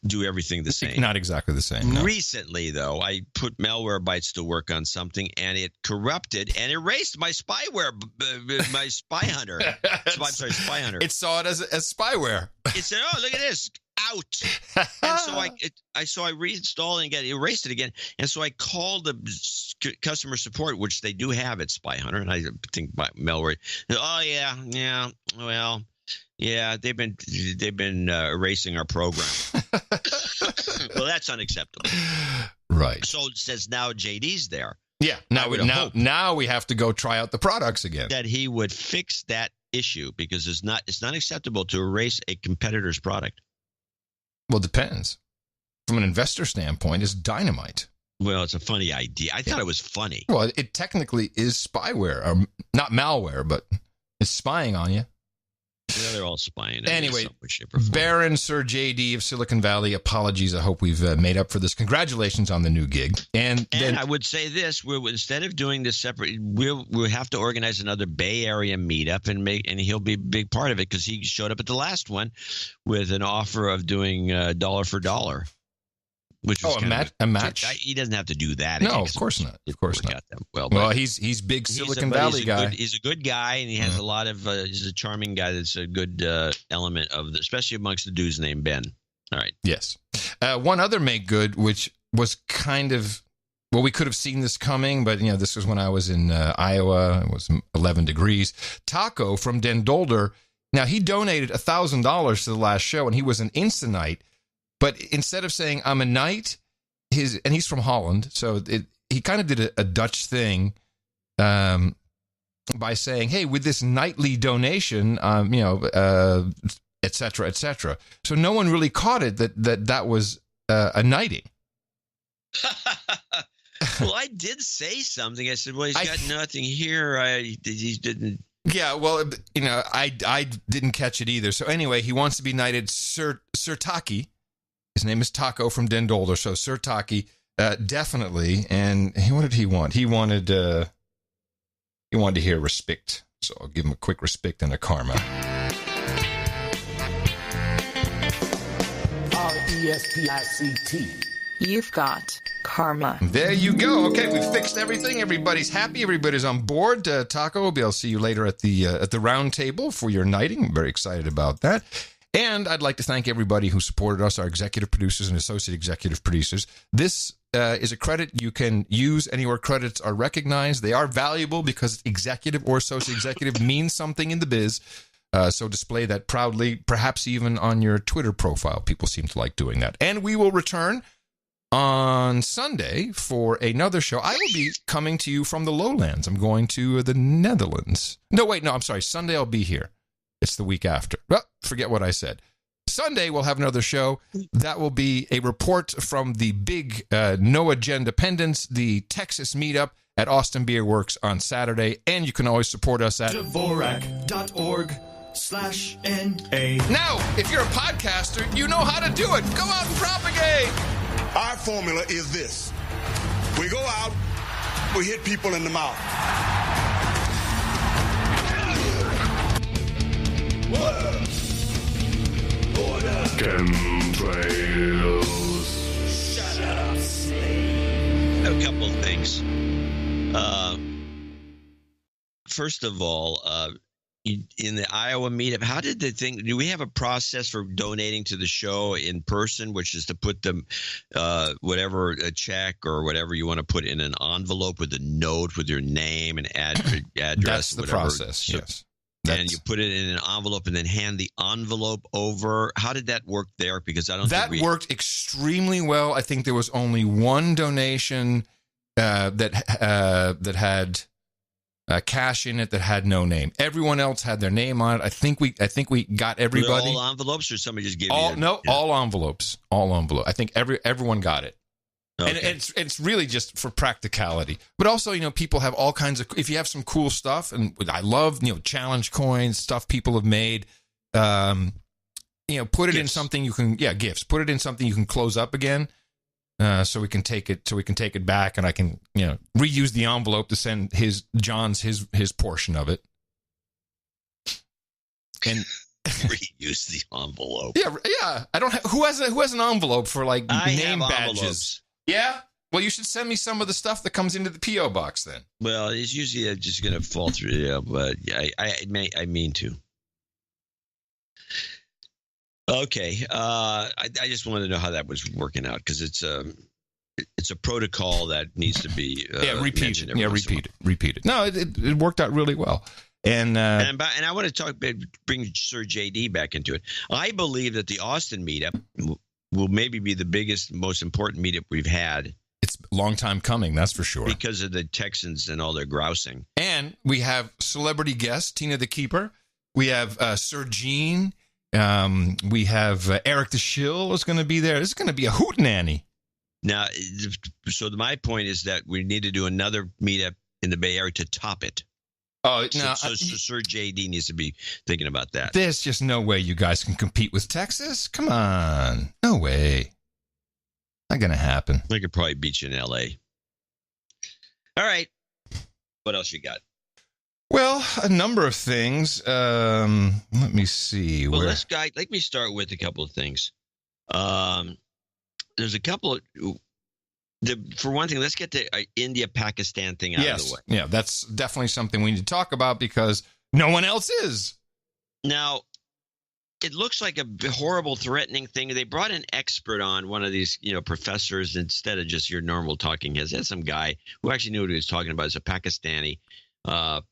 do everything the same. Not exactly the same. No. Recently, though, I put Malwarebytes to work on something, and it corrupted and erased my spyware, my Spy Hunter. Spy Hunter. It saw it as spyware. It said, "Oh, look at this, out!" And so I reinstalled and erased it again. And so I called the customer support, which they do have at Spy Hunter, and I think malware. Oh yeah, well. Yeah, they've been erasing our program. Well, that's unacceptable. Right. So it says now JD's there. Yeah. Now we have to go try out the products again. That he would fix that issue because it's not acceptable to erase a competitor's product. Well, it depends. From an investor standpoint, it's dynamite. Well, it's a funny idea. I thought it was funny. Well, it technically is spyware, or not malware, but it's spying on you. Yeah, they're all spying. Anyway, Baron Sir JD of Silicon Valley, apologies. I hope we've made up for this. Congratulations on the new gig. And then I would say this: instead of doing this separate, we'll have to organize another Bay Area meetup and he'll be a big part of it because he showed up at the last one with an offer of doing dollar for dollar. Which was a match. He doesn't have to do that. No, of course not. Of course not. Well, he's big Silicon Valley guy. He's a good guy, and he has a lot of. He's a charming guy. That's a good element of, especially amongst the dudes named Ben. All right. Yes. One other make good, which was kind of. Well, we could have seen this coming, but this was when I was in Iowa. It was 11 degrees. Taco from Den Dolder. Now he donated $1,000 to the last show, and he was an Insta-Knight. But instead of saying I'm a knight, and he's from Holland, so he kind of did a Dutch thing by saying, "Hey, with this nightly donation, et cetera, et cetera." So no one really caught it that was a knighting. Well, I did say something. I said, "Well, he's got nothing here." He didn't. Yeah, well, I didn't catch it either. So anyway, he wants to be knighted Sir Taki. His name is Taco from Den Dolder, so Sir Taki, definitely. And what did he want? He wanted to hear respect. So I'll give him a quick respect and a karma. RESPICT. You've got karma. There you go. Okay, we fixed everything. Everybody's happy. Everybody's on board. Taco, I'll see you later at the round table for your knighting. I'm very excited about that. And I'd like to thank everybody who supported us, our executive producers and associate executive producers. This is a credit you can use anywhere credits are recognized. They are valuable because executive or associate executive means something in the biz. So display that proudly, perhaps even on your Twitter profile. People seem to like doing that. And we will return on Sunday for another show. I will be coming to you from the lowlands. I'm going to the Netherlands. No, I'm sorry. Sunday I'll be here. It's the week after. Well, forget what I said. Sunday, we'll have another show. That will be a report from the big No Agenda Pendants, the Texas meetup at Austin Beer Works on Saturday. And you can always support us at Dvorak.org/NA. Now, if you're a podcaster, you know how to do it. Go out and propagate. Our formula is this. We go out, we hit people in the mouth. Chemtrails. Shut up, slave. A couple of things. First of all, in the Iowa meetup, how did the thing? Do we have a process for donating to the show in person, which is to put them, whatever, a check or whatever you want to put in an envelope with a note with your name and address? That's the whatever. process. So, yes. And you put it in an envelope and then hand the envelope over. How did that work there? Because I don't think that worked extremely well. I think there was only one donation that had cash in it that had no name. Everyone else had their name on it. I think we got everybody. All envelopes, or somebody just gave all you? All envelopes. All envelope. I think everyone got it. Okay. And it's really just for practicality. But also, people have all kinds of, if you have some cool stuff, and I love, challenge coins, stuff people have made, put it gifts. in something you can, gifts, put it in something you can close up again, so we can take it back, and I can, reuse the envelope to send John's his portion of it. And Reuse the envelope. Yeah. I don't. Who has an envelope for like I name have badges? envelopes. Yeah. Well, you should send me some of the stuff that comes into the PO box then. Well, it's usually just going to fall through. Yeah, but I mean to. Okay. I just wanted to know how that was working out because it's a protocol that needs to be repeat it. No, it worked out really well. And I want to bring Sir JD back into it. I believe that the Austin meetup will maybe be the biggest, most important meetup we've had. It's a long time coming, that's for sure. Because of the Texans and all their grousing. And we have celebrity guests, Tina the Keeper. We have Sir Gene. We have Eric the Shill is going to be there. This is going to be a hootenanny. Now, so my point is that we need to do another meetup in the Bay Area to top it. Oh, so Sir JD needs to be thinking about that. There's just no way you guys can compete with Texas. Come on. No way. Not going to happen. I could probably beat you in L.A. All right. What else you got? Well, a number of things. Let me see. Well, let me start with a couple of things. There's a couple of... for one thing, let's get the India-Pakistan thing out of the way. Yeah, that's definitely something we need to talk about because no one else is. Now, it looks like a horrible, threatening thing. They brought an expert on, one of these, professors, instead of just your normal talking heads. That's some guy who actually knew what he was talking about. He's a Pakistani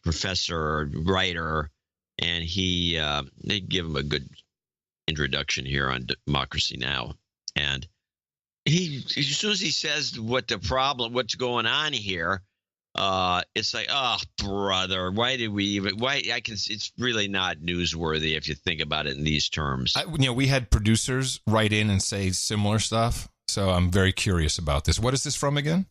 professor, writer, and they give him a good introduction here on Democracy Now! And as soon as he says what's going on here, it's like, oh, brother, why did we even? It's really not newsworthy if you think about it in these terms. We had producers write in and say similar stuff, so I'm very curious about this. What is this from again?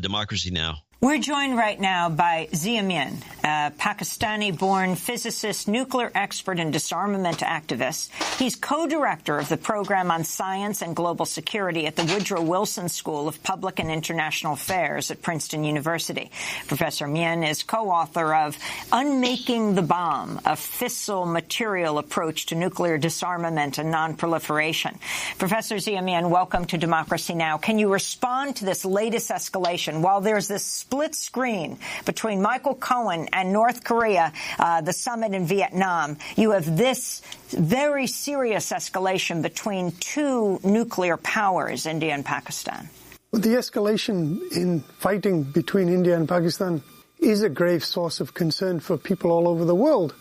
Democracy Now! We're joined right now by Zia Min, a Pakistani-born physicist, nuclear expert, and disarmament activist. He's co-director of the Program on Science and Global Security at the Woodrow Wilson School of Public and International Affairs at Princeton University. Professor Min is co-author of Unmaking the Bomb, a fissile material approach to nuclear disarmament and nonproliferation. Professor Zia Min, welcome to Democracy Now! Can you respond to this latest escalation? While there's this split screen between Michael Cohen and North Korea, the summit in Vietnam, you have this very serious escalation between two nuclear powers, India and Pakistan. The escalation in fighting between India and Pakistan is a grave source of concern for people all over the world,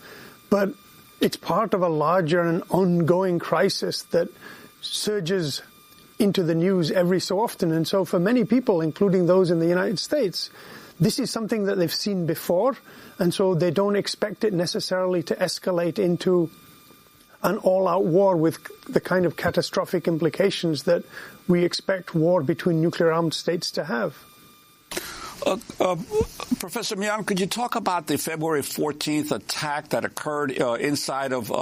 but it's part of a larger and ongoing crisis that surges into the news every so often. And so for many people, including those in the United States, this is something that they've seen before, and so they don't expect it necessarily to escalate into an all-out war with the kind of catastrophic implications that we expect war between nuclear-armed states to have. Professor Mian, could you talk about the February 14th attack that occurred inside of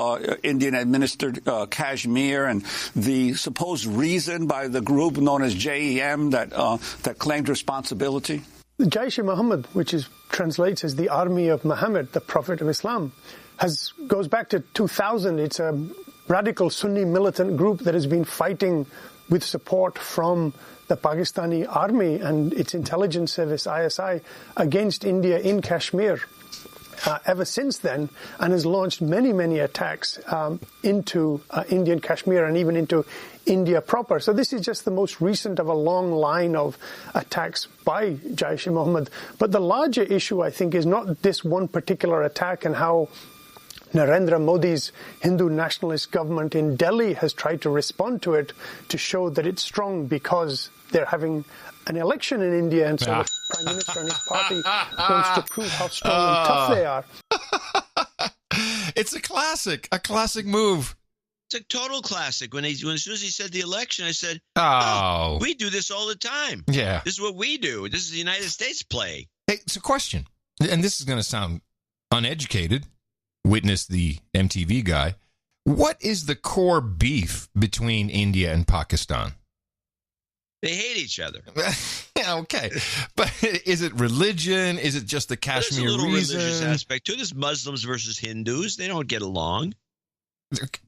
Indian-administered Kashmir and the supposed reason by the group known as JEM that claimed responsibility? The Jaish-e-Mohammed, which translates as the Army of Muhammad, the Prophet of Islam, goes back to 2000. It's a radical Sunni militant group that has been fighting with support from the Pakistani army and its intelligence service, ISI, against India in Kashmir ever since then, and has launched many, many attacks into Indian Kashmir and even into India proper. So this is just the most recent of a long line of attacks by Jaish-e-Mohammed. But the larger issue, I think, is not this one particular attack and how Narendra Modi's Hindu nationalist government in Delhi has tried to respond to it to show that it's strong because they're having an election in India, and so the Prime Minister and his party wants to prove how strong and tough they are. It's a classic move. It's a total classic. As soon as he said the election, I said, "Oh, we do this all the time. Yeah, this is what we do. This is the United States play." Hey, it's a question, and this is going to sound uneducated. Witness the MTV guy. What is the core beef between India and Pakistan? They hate each other. Yeah, okay. But is it religion? Is it just the Kashmir reason? There's a little reason? religious aspect to it. There's Muslims versus Hindus. They don't get along.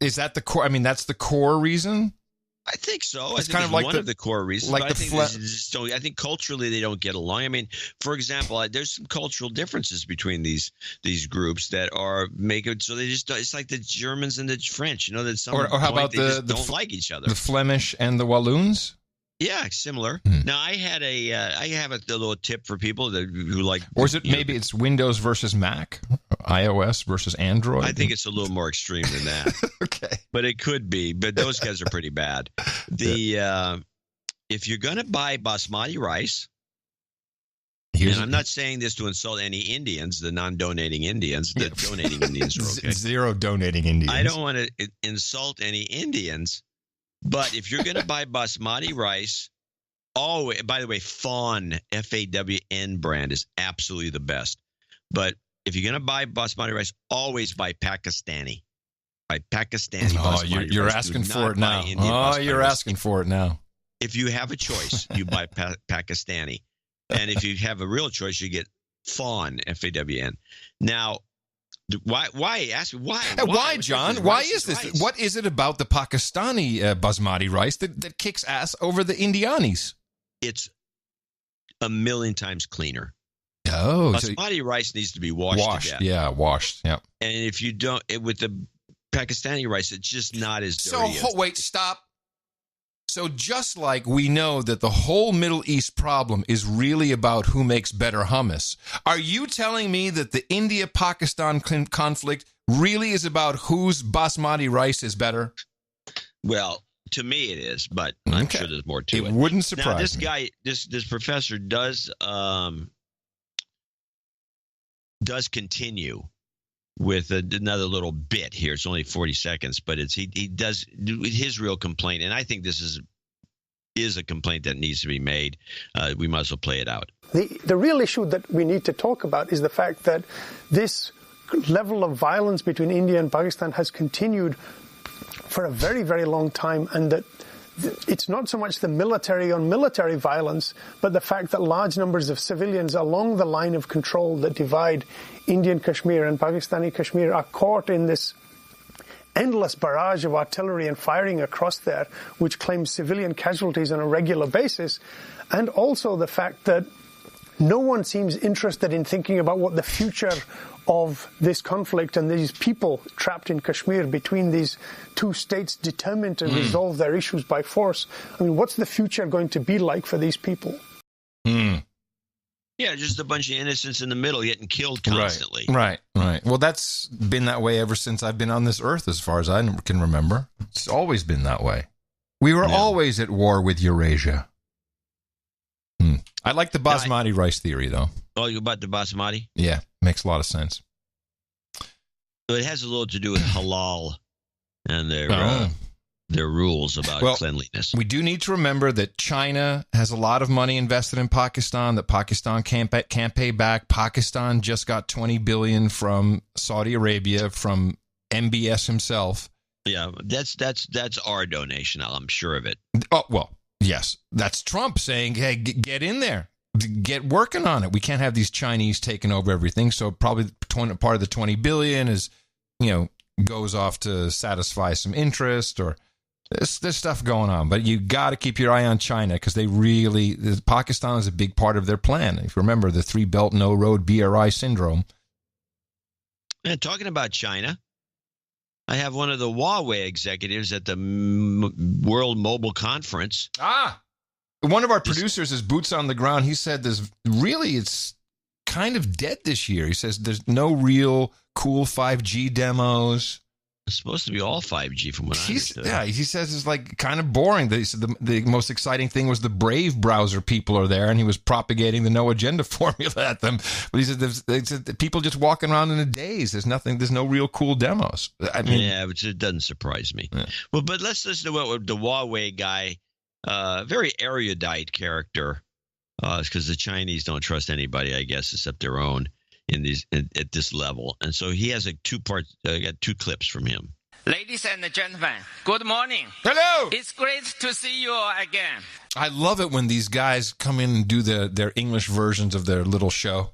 Is that the core? I mean, that's the core reason? I think so. It's I think kind of like one of the core reasons. Like I the think culturally they don't get along. I mean, for example, there's some cultural differences between these groups that make it so they just. It's like the Germans and the French. You know, that some or how about they don't like each other. The Flemish and the Walloons. Yeah, similar. Now I have a little tip for people who like. Or is it maybe it's Windows versus Mac, iOS versus Android? I think it's a little more extreme than that. Okay, but it could be. But those guys are pretty bad. If you're gonna buy basmati rice, and I'm not saying this to insult any Indians, the non-donating Indians, the donating Indians are okay. Zero donating Indians. I don't want to insult any Indians. But if you're going to buy basmati rice, by the way, Fawn, F-A-W-N brand is absolutely the best. But if you're going to buy basmati rice, always buy Pakistani. Buy Pakistani basmati rice. You're asking for it now. You're asking for it now. If you have a choice, you buy Pakistani. And if you have a real choice, you get Fawn, F-A-W-N. Now, why? Ask me why. Why, John? Why is this? Rice? What is it about the Pakistani basmati rice that kicks ass over the Indianis? It's a million times cleaner. Oh, basmati rice needs to be washed to death. Yeah, washed. Yeah. And if you don't, with the Pakistani rice, it's just not as dirty. Wait, stop. So just like we know that the whole Middle East problem is really about who makes better hummus, are you telling me that the India-Pakistan conflict really is about whose basmati rice is better? Well, to me it is, but I'm sure there's more to it. It wouldn't surprise me. Now, this guy, this professor does continue with another little bit here. It's only 40 seconds, but he does his real complaint, and I think this is a complaint that needs to be made. We might as well play it out. The real issue that we need to talk about is the fact that this level of violence between India and Pakistan has continued for a very, very long time, and that it's not so much the military on military violence, but the fact that large numbers of civilians along the line of control that divide Indian Kashmir and Pakistani Kashmir are caught in this endless barrage of artillery and firing across there, which claims civilian casualties on a regular basis, and also the fact that no one seems interested in thinking about what the future of this conflict and these people trapped in Kashmir between these two states determined to resolve their issues by force. I mean, what's the future going to be like for these people? Yeah, just a bunch of innocents in the middle getting killed constantly. Right. Well, that's been that way ever since I've been on this earth, as far as I can remember. It's always been that way. We were always at war with Eurasia. I like the basmati rice theory, though. Oh, you about the basmati? Yeah, makes a lot of sense. So it has a little to do with halal and their rules about cleanliness. We do need to remember that China has a lot of money invested in Pakistan that Pakistan can't pay back. Pakistan just got $20 billion from Saudi Arabia, from MBS himself. Yeah, that's our donation. I'm sure of it. Oh, well, yes. That's Trump saying, hey, get in there. Get working on it. We can't have these Chinese taking over everything. So probably part of the $20 billion is, goes off to satisfy some interest, or there's stuff going on. But you got to keep your eye on China, because Pakistan is a big part of their plan. If you remember the 3 Belt No Road BRI syndrome. And talking about China, I have one of the Huawei executives at the World Mobile Conference. One of our producers is boots on the ground. He said it's kind of dead this year. He says there's no real cool 5G demos. It's supposed to be all 5G from what I understood. Yeah, he says it's like kind of boring. He said the most exciting thing was the Brave browser people are there, and he was propagating the no agenda formula at them. But he said people just walking around in a daze. There's no real cool demos. I mean, yeah, which it doesn't surprise me. Yeah. Well, but let's listen to what the Huawei guy, very erudite character, because the Chinese don't trust anybody, I guess, except their own at this level. And so he has got 2 clips from him. Ladies and gentlemen, good morning. Hello. It's great to see you all again. I love it when these guys come in and do their English versions of their little show,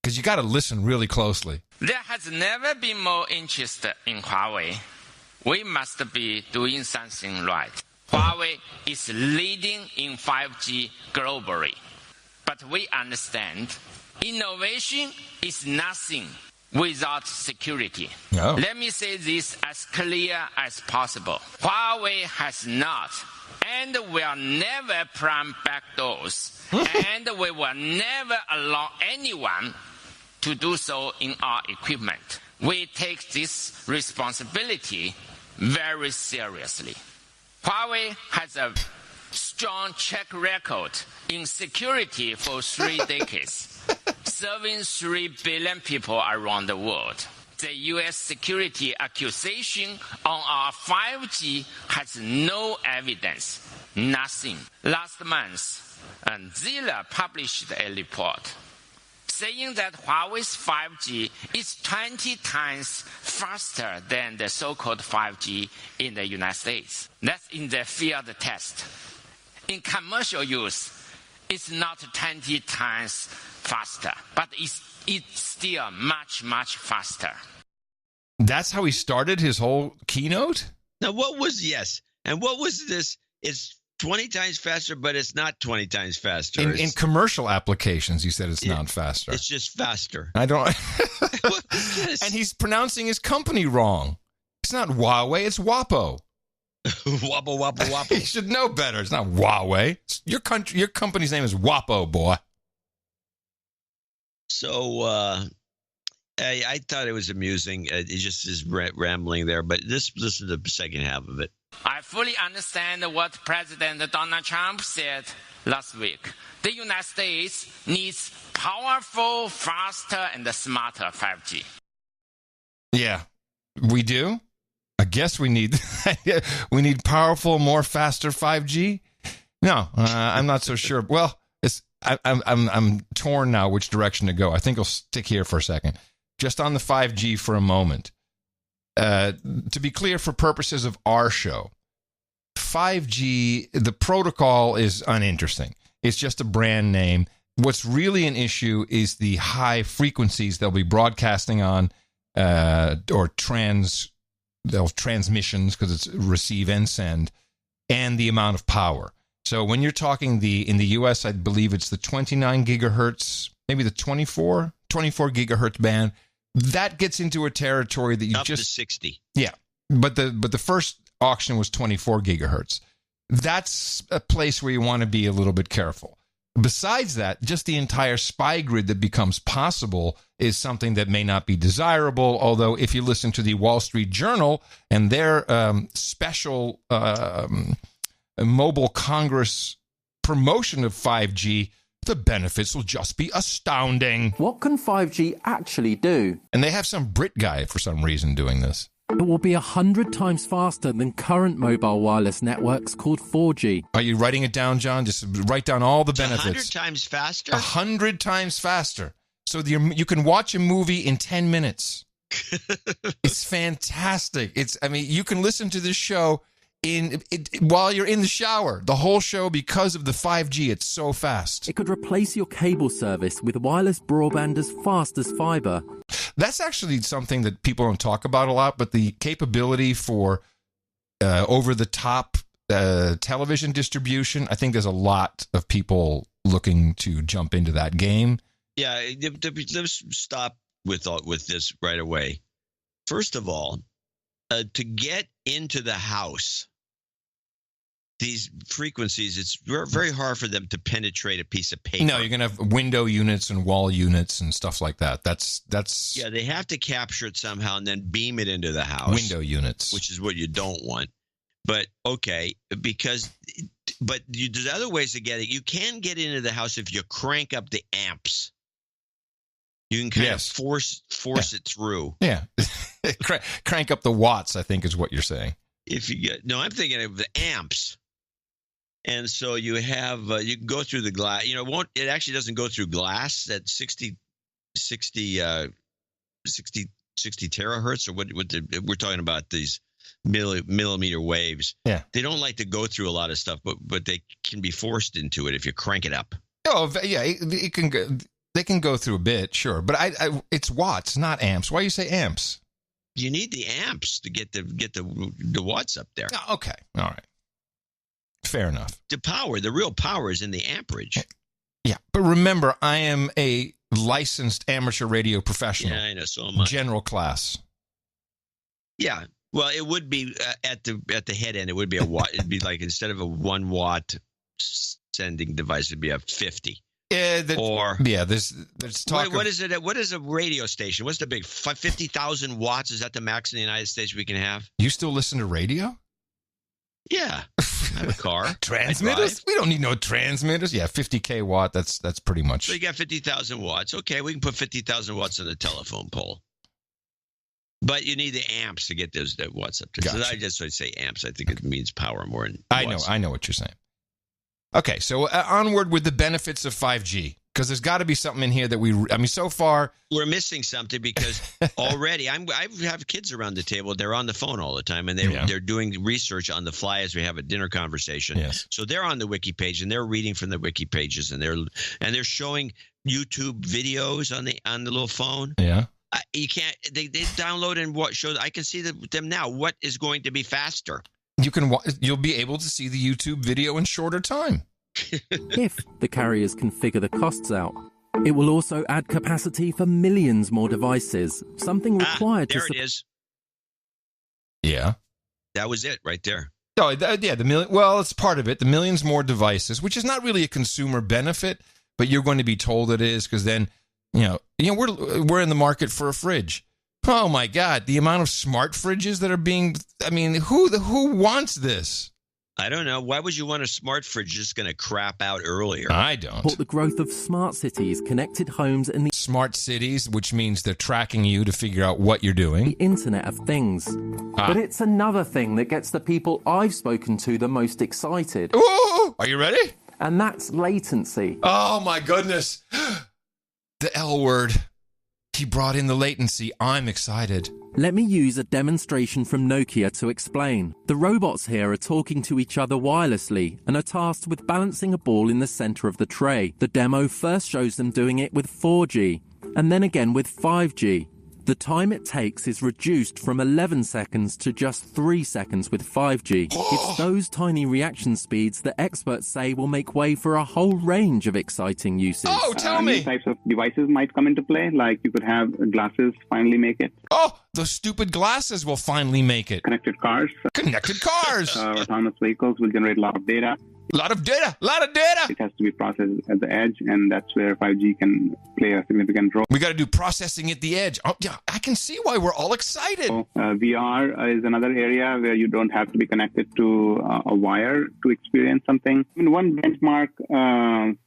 because you got to listen really closely. There has never been more interest in Huawei. We must be doing something right. Huawei is leading in 5G globally. But we understand innovation is nothing without security. No. Let me say this as clear as possible. Huawei has not and will never prime backdoors, and we will never allow anyone to do so in our equipment. We take this responsibility very seriously. Huawei has a strong track record in security for 3 decades, serving 3 billion people around the world. The U.S. security accusation on our 5G has no evidence, nothing. Last month, Zilla published a report saying that Huawei's 5G is 20 times faster than the so-called 5G in the United States. That's in the field test. In commercial use, it's not 20 times faster, but it's still much, much faster. That's how he started his whole keynote? Now, what was this? It's 20 times faster, but it's not 20 times faster. In commercial applications, he said it's not faster. It's just faster. I don't... And he's pronouncing his company wrong. It's not Huawei, it's WAPO. Wappo, wappo, wappo. You should know better. It's not Huawei. Your company's name is WAPO, boy. So I thought it was amusing. It just is rambling there, but listen to the second half of it. I fully understand what President Donald Trump said last week. The United States needs powerful, faster, and smarter 5G. Yeah, we do. I guess we need powerful, more faster 5G. No, I'm not so sure. Well, I'm torn now which direction to go. I think I'll stick here for a second. Just on the 5G for a moment. To be clear, for purposes of our show, 5G, the protocol is uninteresting. It's just a brand name. What's really an issue is the high frequencies they'll be broadcasting on, or transmissions, because it's receive and send, and the amount of power. So when you're talking in the U.S., I believe it's the 29 gigahertz, maybe the 24 gigahertz band. That gets into a territory that you up to 60. Yeah, but the first auction was 24 gigahertz. That's a place where you want to be a little bit careful. Besides that, just the entire spy grid that becomes possible is something that may not be desirable, although if you listen to the Wall Street Journal and their special Mobile Congress promotion of 5G, the benefits will just be astounding. What can 5G actually do? And they have some Brit guy, for some reason, doing this. It will be 100 times faster than current mobile wireless networks called 4G. Are you writing it down, John? Just write down all the benefits. 100 times faster? 100 times faster. So you can watch a movie in 10 minutes. It's fantastic. You can listen to this show while you're in the shower. The whole show, because of the 5G, it's so fast. It could replace your cable service with wireless broadband as fast as fiber. That's actually something that people don't talk about a lot, but the capability for over-the-top television distribution, I think there's a lot of people looking to jump into that game. Yeah, let's stop with this right away. First of all, to get into the house, these frequencies, it's very hard for them to penetrate a piece of paper. No, you're going to have window units and wall units and stuff like that. That's Yeah, they have to capture it somehow and then beam it into the house. Window units. Which is what you don't want. But, okay, there's other ways to get it. You can get into the house if you crank up the amps. You can kind of force it through. Yeah. Crank up the watts, I think is what you're saying. I'm thinking of the amps. And so you have you can go through the glass. It actually doesn't go through glass at 60 terahertz, or what we're talking about, these millimeter waves. Yeah. They don't like to go through a lot of stuff, but they can be forced into it if you crank it up. Oh, yeah, it can go. They can go through a bit, sure, but it's watts, not amps. Why do you say amps? You need the amps to get the watts up there. Oh, okay, all right, fair enough. The real power is in the amperage. Yeah, but remember, I am a licensed amateur radio professional. Yeah, I know. So am I. General class. Yeah. Well, it would be at the head end. It would be a watt. It'd be like instead of a 1 watt sending device, it'd be a 50. There's talk. What is it? What is a radio station? What's the big 50,000 watts? Is that the max in the United States we can have? You still listen to radio? Yeah, I have a car. Transmitters? We don't need no transmitters. Yeah, 50K watt. That's pretty much. So you got 50,000 watts. Okay, we can put 50,000 watts on the telephone pole. But you need the amps to get those watts up there. Gotcha. So I just would say amps. I think it means power more than watts. I know what you're saying. Okay, so onward with the benefits of 5G, because there's got to be something in here that so far we're missing something, because already I have kids around the table. They're on the phone all the time, and they're doing research on the fly as we have a dinner conversation. Yes. So they're on the wiki page and they're reading from the wiki pages, and they're showing YouTube videos on the little phone. Yeah. You can't. They download and show. I can see them now. What is going to be faster? You'll be able to see the YouTube video in shorter time. If the carriers can figure the costs out, it will also add capacity for millions more devices, something required there it is. Yeah. That was it right there. Oh, yeah, well, it's part of it. The millions more devices, which is not really a consumer benefit, but you're going to be told it is, because then, we're in the market for a fridge. Oh my God, the amount of smart fridges that are being, who wants this? I don't know. Why would you want a smart fridge just going to crap out earlier? I don't. Support the growth of smart cities, connected homes, and the smart cities, which means they're tracking you to figure out what you're doing. The Internet of Things. But it's another thing that gets the people I've spoken to the most excited. Ooh, are you ready? And that's latency. Oh my goodness. The L word. He brought in the latency. I'm excited. Let me use a demonstration from Nokia to explain. The robots here are talking to each other wirelessly and are tasked with balancing a ball in the center of the tray. The demo first shows them doing it with 4G and then again with 5G. The time it takes is reduced from 11 seconds to just 3 seconds with 5G. It's those tiny reaction speeds that experts say will make way for a whole range of exciting uses. Oh, tell me! New types of devices might come into play, like you could have glasses finally make it. Oh, those stupid glasses will finally make it. Connected cars. Connected cars! Autonomous vehicles will generate a lot of data. A lot of data! It has to be processed at the edge, and that's where 5G can play a significant role. We got to do processing at the edge. Oh, yeah, I can see why we're all excited. VR is another area where you don't have to be connected to a wire to experience something. I mean, one benchmark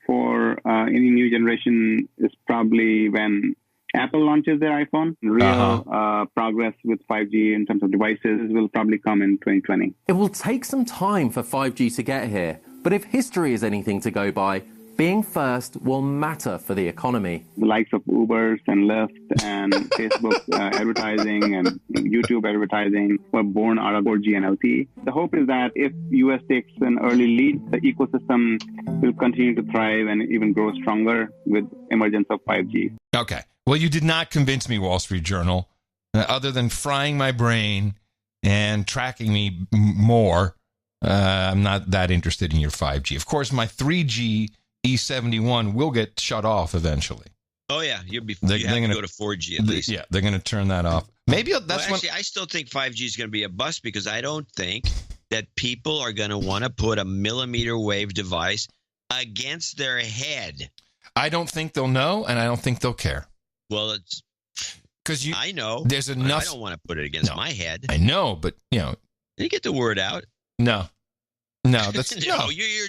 for any new generation is probably when Apple launches their iPhone. Real progress with 5G in terms of devices will probably come in 2020. It will take some time for 5G to get here, but if history is anything to go by, being first will matter for the economy. The likes of Ubers and Lyft and Facebook advertising and YouTube advertising were born out of 4G and LTE. The hope is that if US takes an early lead, the ecosystem will continue to thrive and even grow stronger with emergence of 5G. Okay. Well, you did not convince me, Wall Street Journal, other than frying my brain and tracking me more. I'm not that interested in your 5G. Of course, my 3G E71 will get shut off eventually. Oh, yeah. You have to go to 4G at least. Yeah, they're going to turn that off. Maybe that's actually, I still think 5G is going to be a bust, because I don't think that people are going to want to put a millimeter wave device against their head. I don't think they'll know, and I don't think they'll care. Well, it's because I know there's enough. I don't want to put it against my head. I know, but Did you get the word out? No, that's no. You're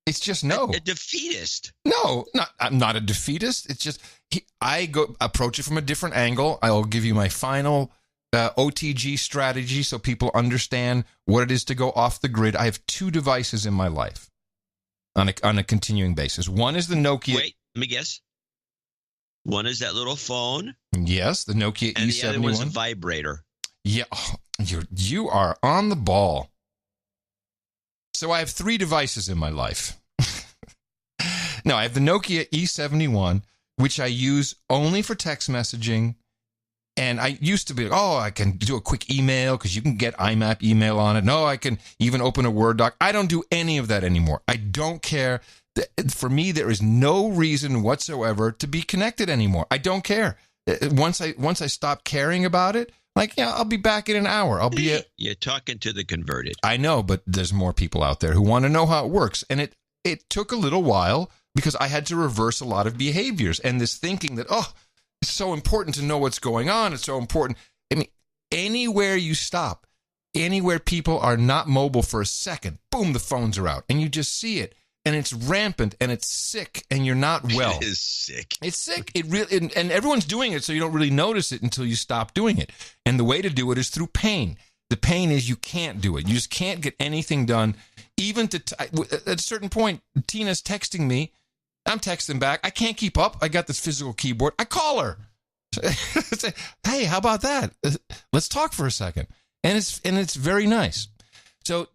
it's just no. A defeatist. No, I'm not a defeatist. It's just I approach it from a different angle. I'll give you my final OTG strategy so people understand what it is to go off the grid. I have 2 devices in my life on a continuing basis. One is the Nokia. Wait, let me guess. One is that little phone. Yes, the Nokia E71. And the other one's a vibrator. Yeah, you are on the ball. So I have 3 devices in my life. No, I have the Nokia E71, which I use only for text messaging. And I used to be, I can do a quick email because you can get IMAP email on it. No, I can even open a Word doc. I don't do any of that anymore. I don't care. For me, there is no reason whatsoever to be connected anymore. I don't care. Once I stop caring about it, I'll be back in an hour. You're talking to the converted. I know, but there's more people out there who want to know how it works. And it took a little while because I had to reverse a lot of behaviors and this thinking that, it's so important to know what's going on. It's so important. I mean, anywhere you stop, anywhere people are not mobile for a second, boom, the phones are out. And you just see it. And it's rampant and it's sick and you're not well. It is sick. It's sick. It really, and everyone's doing it, so you don't really notice it until you stop doing it. And the way to do it is through pain. The pain is you can't do it. You just can't get anything done. Even at a certain point, Tina's texting me. I'm texting back. I can't keep up. I got this physical keyboard. I call her. Say, hey, how about that? Let's talk for a second. And it's very nice. So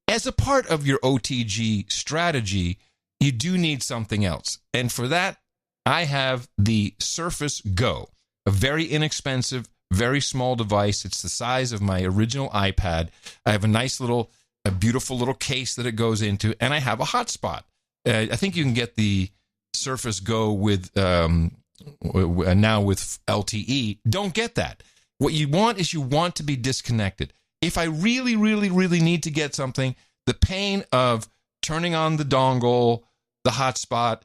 as a part of your OTG strategy, you do need something else. And for that, I have the Surface Go, a very inexpensive, very small device. It's the size of my original iPad. I have a beautiful little case that it goes into, and I have a hotspot. I think you can get the Surface Go with now with LTE. Don't get that. What you want is to be disconnected. If I really, really, really need to get something, the pain of turning on the dongle, the hotspot,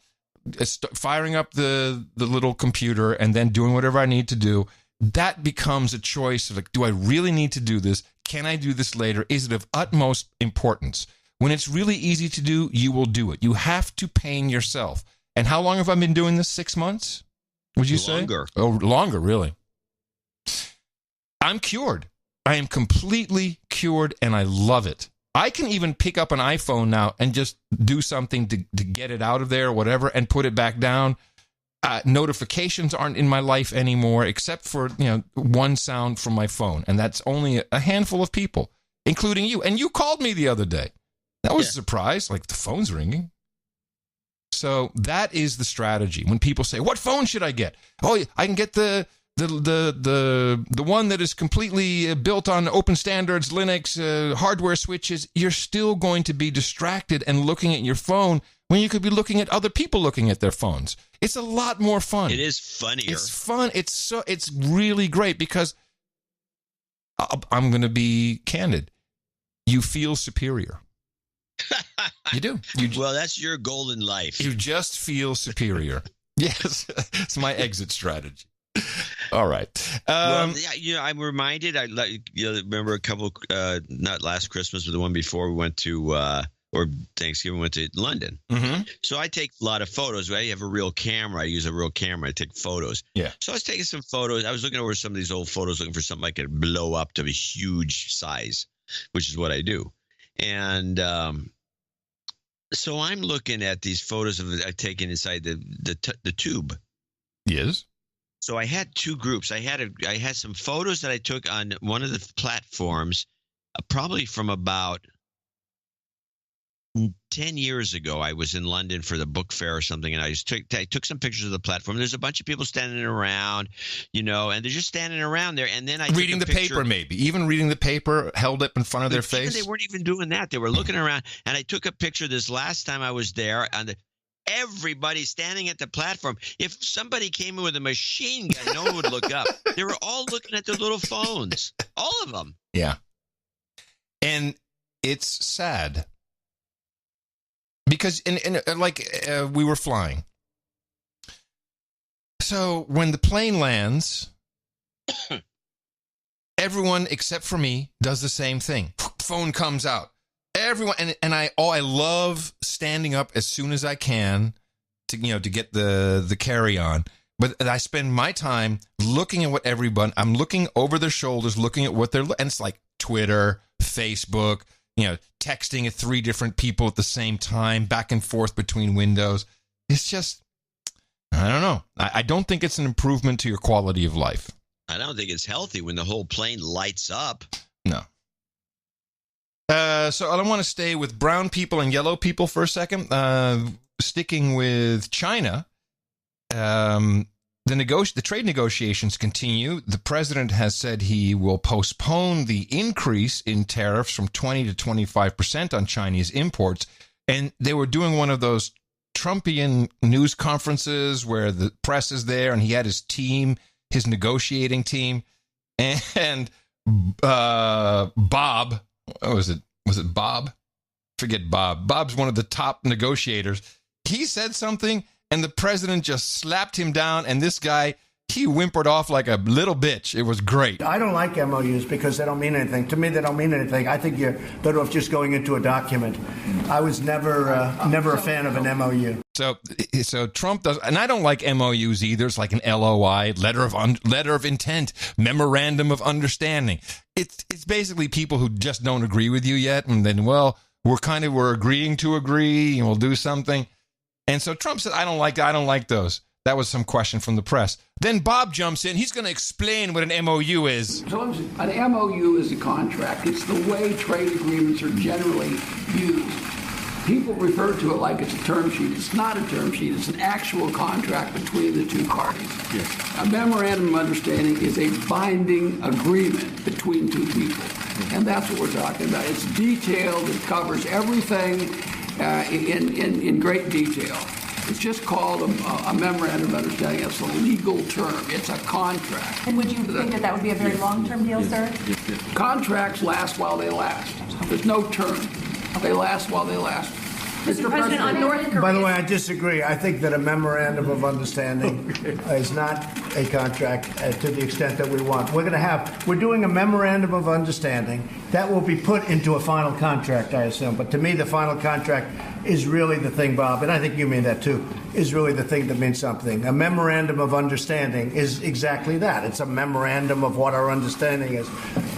firing up the little computer, and then doing whatever I need to do, that becomes a choice of do I really need to do this? Can I do this later? Is it of utmost importance? When it's really easy to do, you will do it. You have to pain yourself. And how long have I been doing this? 6 months? Would you say? Longer. Oh, longer, really. I'm cured. I am completely cured, and I love it. I can even pick up an iPhone now and just do something to get it out of there or whatever and put it back down. Notifications aren't in my life anymore, except for one sound from my phone, and that's only a handful of people, including you. And you called me the other day. That was a surprise. Like, the phone's ringing. So that is the strategy. When people say, "What phone should I get?" Oh, I can get the one that is completely built on open standards, Linux, hardware switches. You're still going to be distracted and looking at your phone when you could be looking at other people looking at their phones. It's a lot more fun. It is funnier. It's fun. It's really great because I'm going to be candid. You feel superior. You do. Well, that's your golden life. You just feel superior. Yes, it's my exit strategy. All right. I'm reminded. I remember a couple, not last Christmas, but the one before, we went to, or Thanksgiving, went to London. Mm-hmm. So I take a lot of photos. I have a real camera. I use a real camera. I take photos. Yeah. So I was taking some photos. I was looking over some of these old photos, looking for something I could blow up to a huge size, which is what I do. And so I'm looking at these photos I've taken inside the tube. Yes. So I had two groups. I had some photos that I took on one of the platforms, probably from about 10 years ago. I was in London for the book fair or something, and I took some pictures of the platform. There's a bunch of people standing around, and they're just standing around there. And then I reading the paper, maybe even reading the paper held up in front of their face. They weren't even doing that. They were looking around, and I took a picture this last time I was there, and everybody standing at the platform. If somebody came in with a machine gun, no one would look up. They were all looking at their little phones, all of them. Yeah, and it's sad. Because we were flying. So when the plane lands, everyone except for me does the same thing. Phone comes out. Everyone and I love standing up as soon as I can to get the carry on. But I spend my time looking at what everyone. I'm looking over their shoulders, looking at what they're, and it's like Twitter, Facebook. Texting at 3 different people at the same time, back and forth between windows. It's just, I don't know. I don't think it's an improvement to your quality of life. I don't think it's healthy when the whole plane lights up. No. So I want to stay with brown people and yellow people for a second. sticking with China, the trade negotiations continue. The president has said he will postpone the increase in tariffs from 20 to 25% on Chinese imports. And they were doing one of those Trumpian news conferences where the press is there and he had his team, his negotiating team. And Bob, was it Bob? Forget Bob. Bob's one of the top negotiators. He said something, and the president just slapped him down, and this guy, he whimpered off like a little bitch. It was great. I don't like MOUs because they don't mean anything. To me, they don't mean anything. I think you're better off just going into a document. I was never a fan of an MOU. So Trump does, and I don't like MOUs either. It's like an LOI, letter of intent, memorandum of understanding. It's basically people who just don't agree with you yet, and then, well, we're agreeing to agree, and we'll do something. And so Trump said, I don't like those. That was some question from the press. Then Bob jumps in. He's going to explain what an MOU is. So an MOU is a contract. It's the way trade agreements are generally used. People refer to it like it's a term sheet. It's not a term sheet. It's an actual contract between the two parties. Yes. A memorandum of understanding is a binding agreement between two people. And that's what we're talking about. It's detailed. It covers everything in great detail. It's just called a memorandum of understanding. It's a legal term. It's a contract. And would you think that would be a very long-term deal, sir? Contracts last while they last. There's no term. They last while they last. Mr. President, on North Korea. By the way, I disagree. I think that a memorandum of understanding is not a contract to the extent that we want. We're doing a memorandum of understanding that will be put into a final contract, I assume. But to me, the final contract is really the thing, Bob, and I think you mean that too, is really the thing that means something. A memorandum of understanding is exactly that. It's a memorandum of what our understanding is.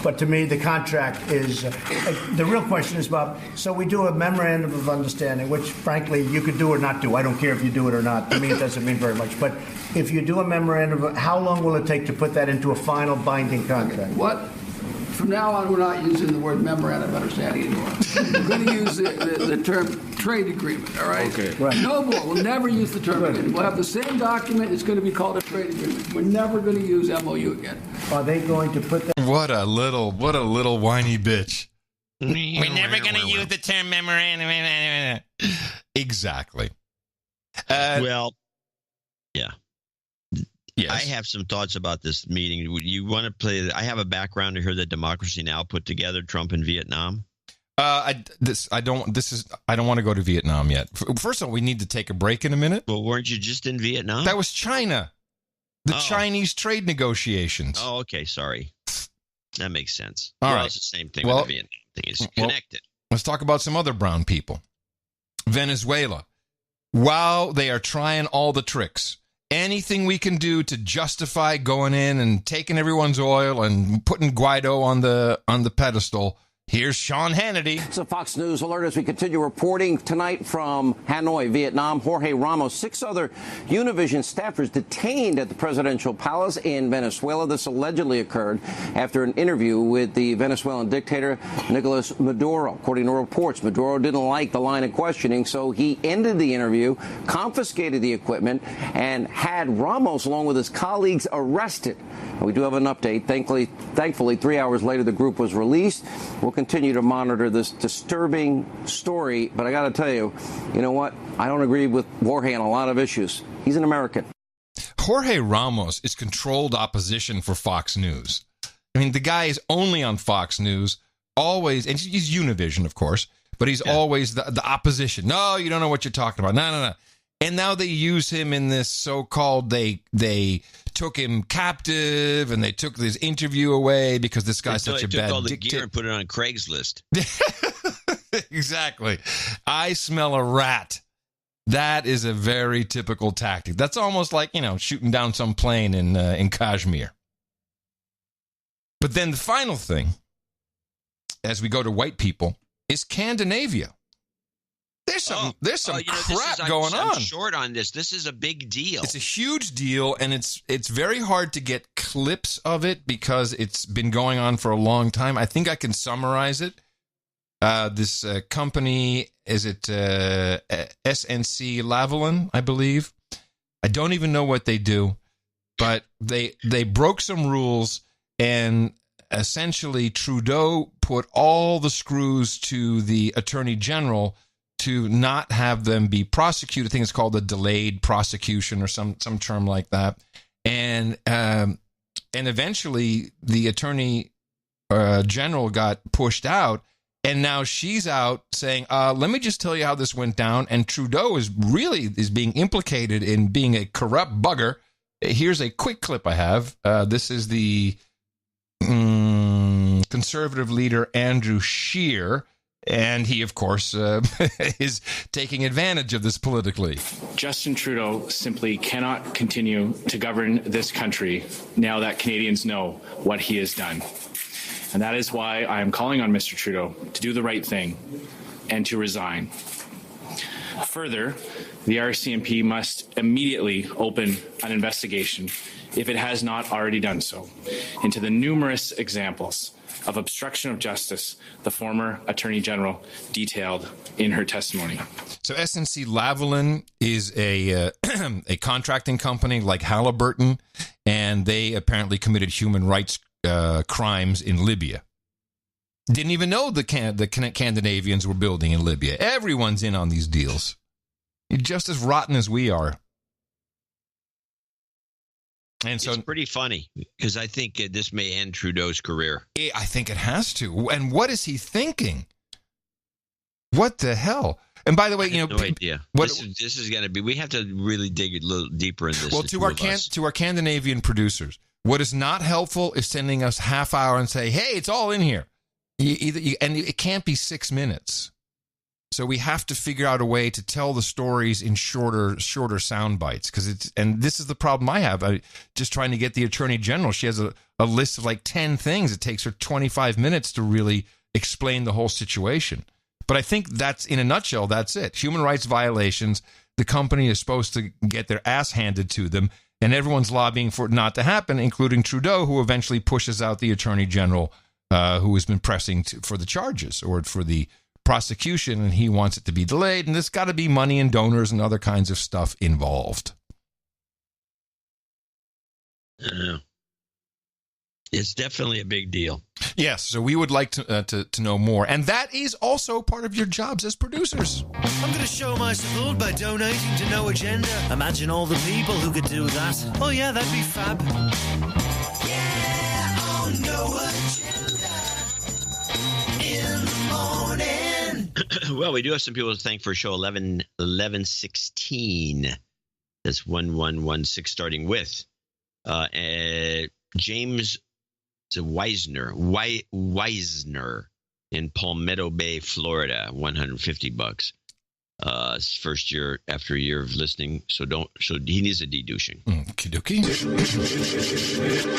But to me, the contract is, the real question is, Bob, so we do a memorandum of understanding, which frankly you could do or not do. I don't care if you do it or not. To me, it doesn't mean very much. But if you do a memorandum, how long will it take to put that into a final binding contract? What? From now on, we're not using the word memorandum of understanding anymore. We're going to use the term trade agreement, all right? Okay. Right. No more. We'll never use the term agreement. We'll have the same document. It's going to be called a trade agreement. We're never going to use MOU again. Are they going to put that? What a little whiny bitch. We're never going to use the term memorandum. Exactly. Well, yeah. Yes. I have some thoughts about this meeting. You want to play? I have a background to hear that Democracy Now! Put together Trump in Vietnam. I don't want to go to Vietnam yet. First of all, we need to take a break in a minute. Well, weren't you just in Vietnam? That was China. The Chinese trade negotiations. Oh, okay. Sorry. That makes sense. All right. It's the same thing with the Vietnam thing. It's connected. Let's talk about some other brown people. Venezuela. Wow, they are trying all the tricks. Anything we can do to justify going in and taking everyone's oil and putting Guaido on the pedestal. Here's Sean Hannity. It's a Fox News alert as we continue reporting tonight from Hanoi, Vietnam. Jorge Ramos, 6 other Univision staffers detained at the presidential palace in Venezuela. This allegedly occurred after an interview with the Venezuelan dictator, Nicolas Maduro. According to reports, Maduro didn't like the line of questioning, so he ended the interview, confiscated the equipment, and had Ramos, along with his colleagues, arrested. We do have an update. Thankfully, 3 hours later, the group was released. We'll continue to monitor this disturbing story, but I got to tell you, you know what? I don't agree with Jorge on a lot of issues. He's an American. Jorge Ramos is controlled opposition for Fox News. I mean, the guy is only on Fox News, always, and he's Univision, of course, but he's always the opposition. No, you don't know what you're talking about. No. And now they use him in this so-called, they took him captive and they took this interview away because this guy's such a bad dictator. They took all the dictator. gear and put it on Craigslist. Exactly. I smell a rat. That is a very typical tactic. That's almost like, shooting down some plane in Kashmir. But then the final thing, as we go to white people, is Scandinavia. There's some crap going on. I'm short on this. This is a big deal. It's a huge deal, and it's very hard to get clips of it because it's been going on for a long time. I think I can summarize it. This company, is it SNC Lavalin, I believe? I don't even know what they do, but they broke some rules, and essentially Trudeau put all the screws to the Attorney General to not have them be prosecuted. I think it's called a delayed prosecution or some term like that. And eventually the Attorney General got pushed out, and now she's out saying, let me just tell you how this went down. And Trudeau is being implicated in being a corrupt bugger. Here's a quick clip I have. This is the Conservative leader Andrew Scheer, and he, of course, is taking advantage of this politically. Justin Trudeau simply cannot continue to govern this country now that Canadians know what he has done. And that is why I am calling on Mr. Trudeau to do the right thing and to resign. Further, the RCMP must immediately open an investigation, if it has not already done so, into the numerous examples of obstruction of justice the former Attorney General detailed in her testimony. So SNC Lavalin is a contracting company like Halliburton, and they apparently committed human rights crimes in Libya. Didn't even know the Scandinavians were building in Libya. Everyone's in on these deals. You're just as rotten as we are. And so it's pretty funny because I think this may end Trudeau's career. I think it has to. And what is he thinking? What the hell? And by the way, no idea. This is going to be. We have to really dig a little deeper in this. Well, to our Scandinavian producers, what is not helpful is sending us half hour and say, "Hey, it's all in here," and it can't be 6 minutes. So we have to figure out a way to tell the stories in shorter sound bites, and this is the problem I have. Just trying to get the Attorney General. She has a list of like 10 things. It takes her 25 minutes to really explain the whole situation. But I think that's, in a nutshell, that's it. Human rights violations. The company is supposed to get their ass handed to them, and everyone's lobbying for it not to happen, including Trudeau, who eventually pushes out the Attorney General, who has been pressing for the charges or for the prosecution, and he wants it to be delayed, and there's got to be money and donors and other kinds of stuff involved. It's definitely a big deal. Yes, so we would like to know more, and that is also part of your jobs as producers. I'm going to show my support by donating to No Agenda. Imagine all the people who could do that. Oh yeah, that'd be fab. Yeah, on No Agenda in the morning. Well, we do have some people to thank for show 1116. That's 1116 starting with James Weisner in Palmetto Bay, Florida, $150. First year after a year of listening, so he needs a de-douching. Okie-dokie.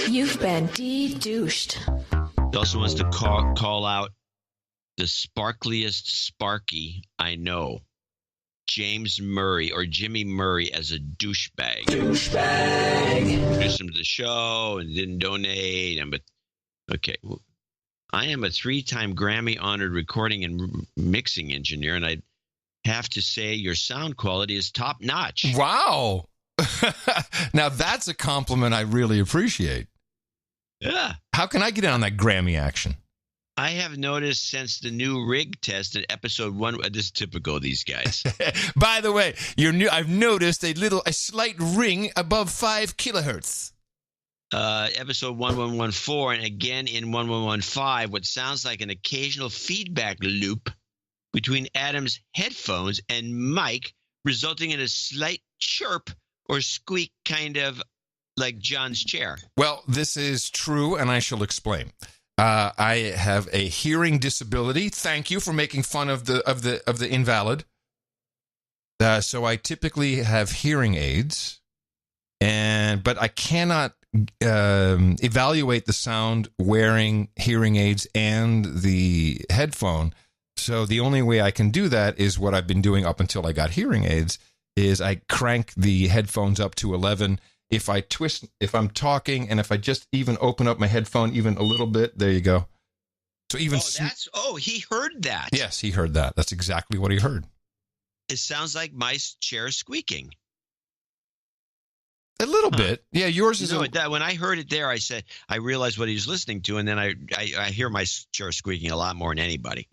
You've been de-douched. He also wants to call out the sparkliest Sparky I know, James Murray or Jimmy Murray, as a douchebag. Introduced him to the show and didn't donate. But okay, well, I am a 3-time Grammy-honored recording and mixing engineer, and I have to say your sound quality is top-notch. Wow. Now that's a compliment I really appreciate. Yeah. How can I get in on that Grammy action? I have noticed since the new rig test in episode 1. This is typical of these guys. By the way, I've noticed a slight ring above 5 kilohertz. Episode 1114, and again in 1115, what sounds like an occasional feedback loop between Adam's headphones and mic, resulting in a slight chirp or squeak, kind of like John's chair. Well, this is true, and I shall explain. I have a hearing disability. Thank you for making fun of the invalid. So I typically have hearing aids, but I cannot evaluate the sound wearing hearing aids and the headphone. So the only way I can do that is what I've been doing up until I got hearing aids, is I crank the headphones up to 11. If I'm talking, and if I just even open up my headphone even a little bit, there you go. So even he heard that. Yes, he heard that. That's exactly what he heard. It sounds like my chair squeaking. A little bit. Yeah, yours is when I heard it there, I realized what he was listening to, and then I hear my chair squeaking a lot more than anybody.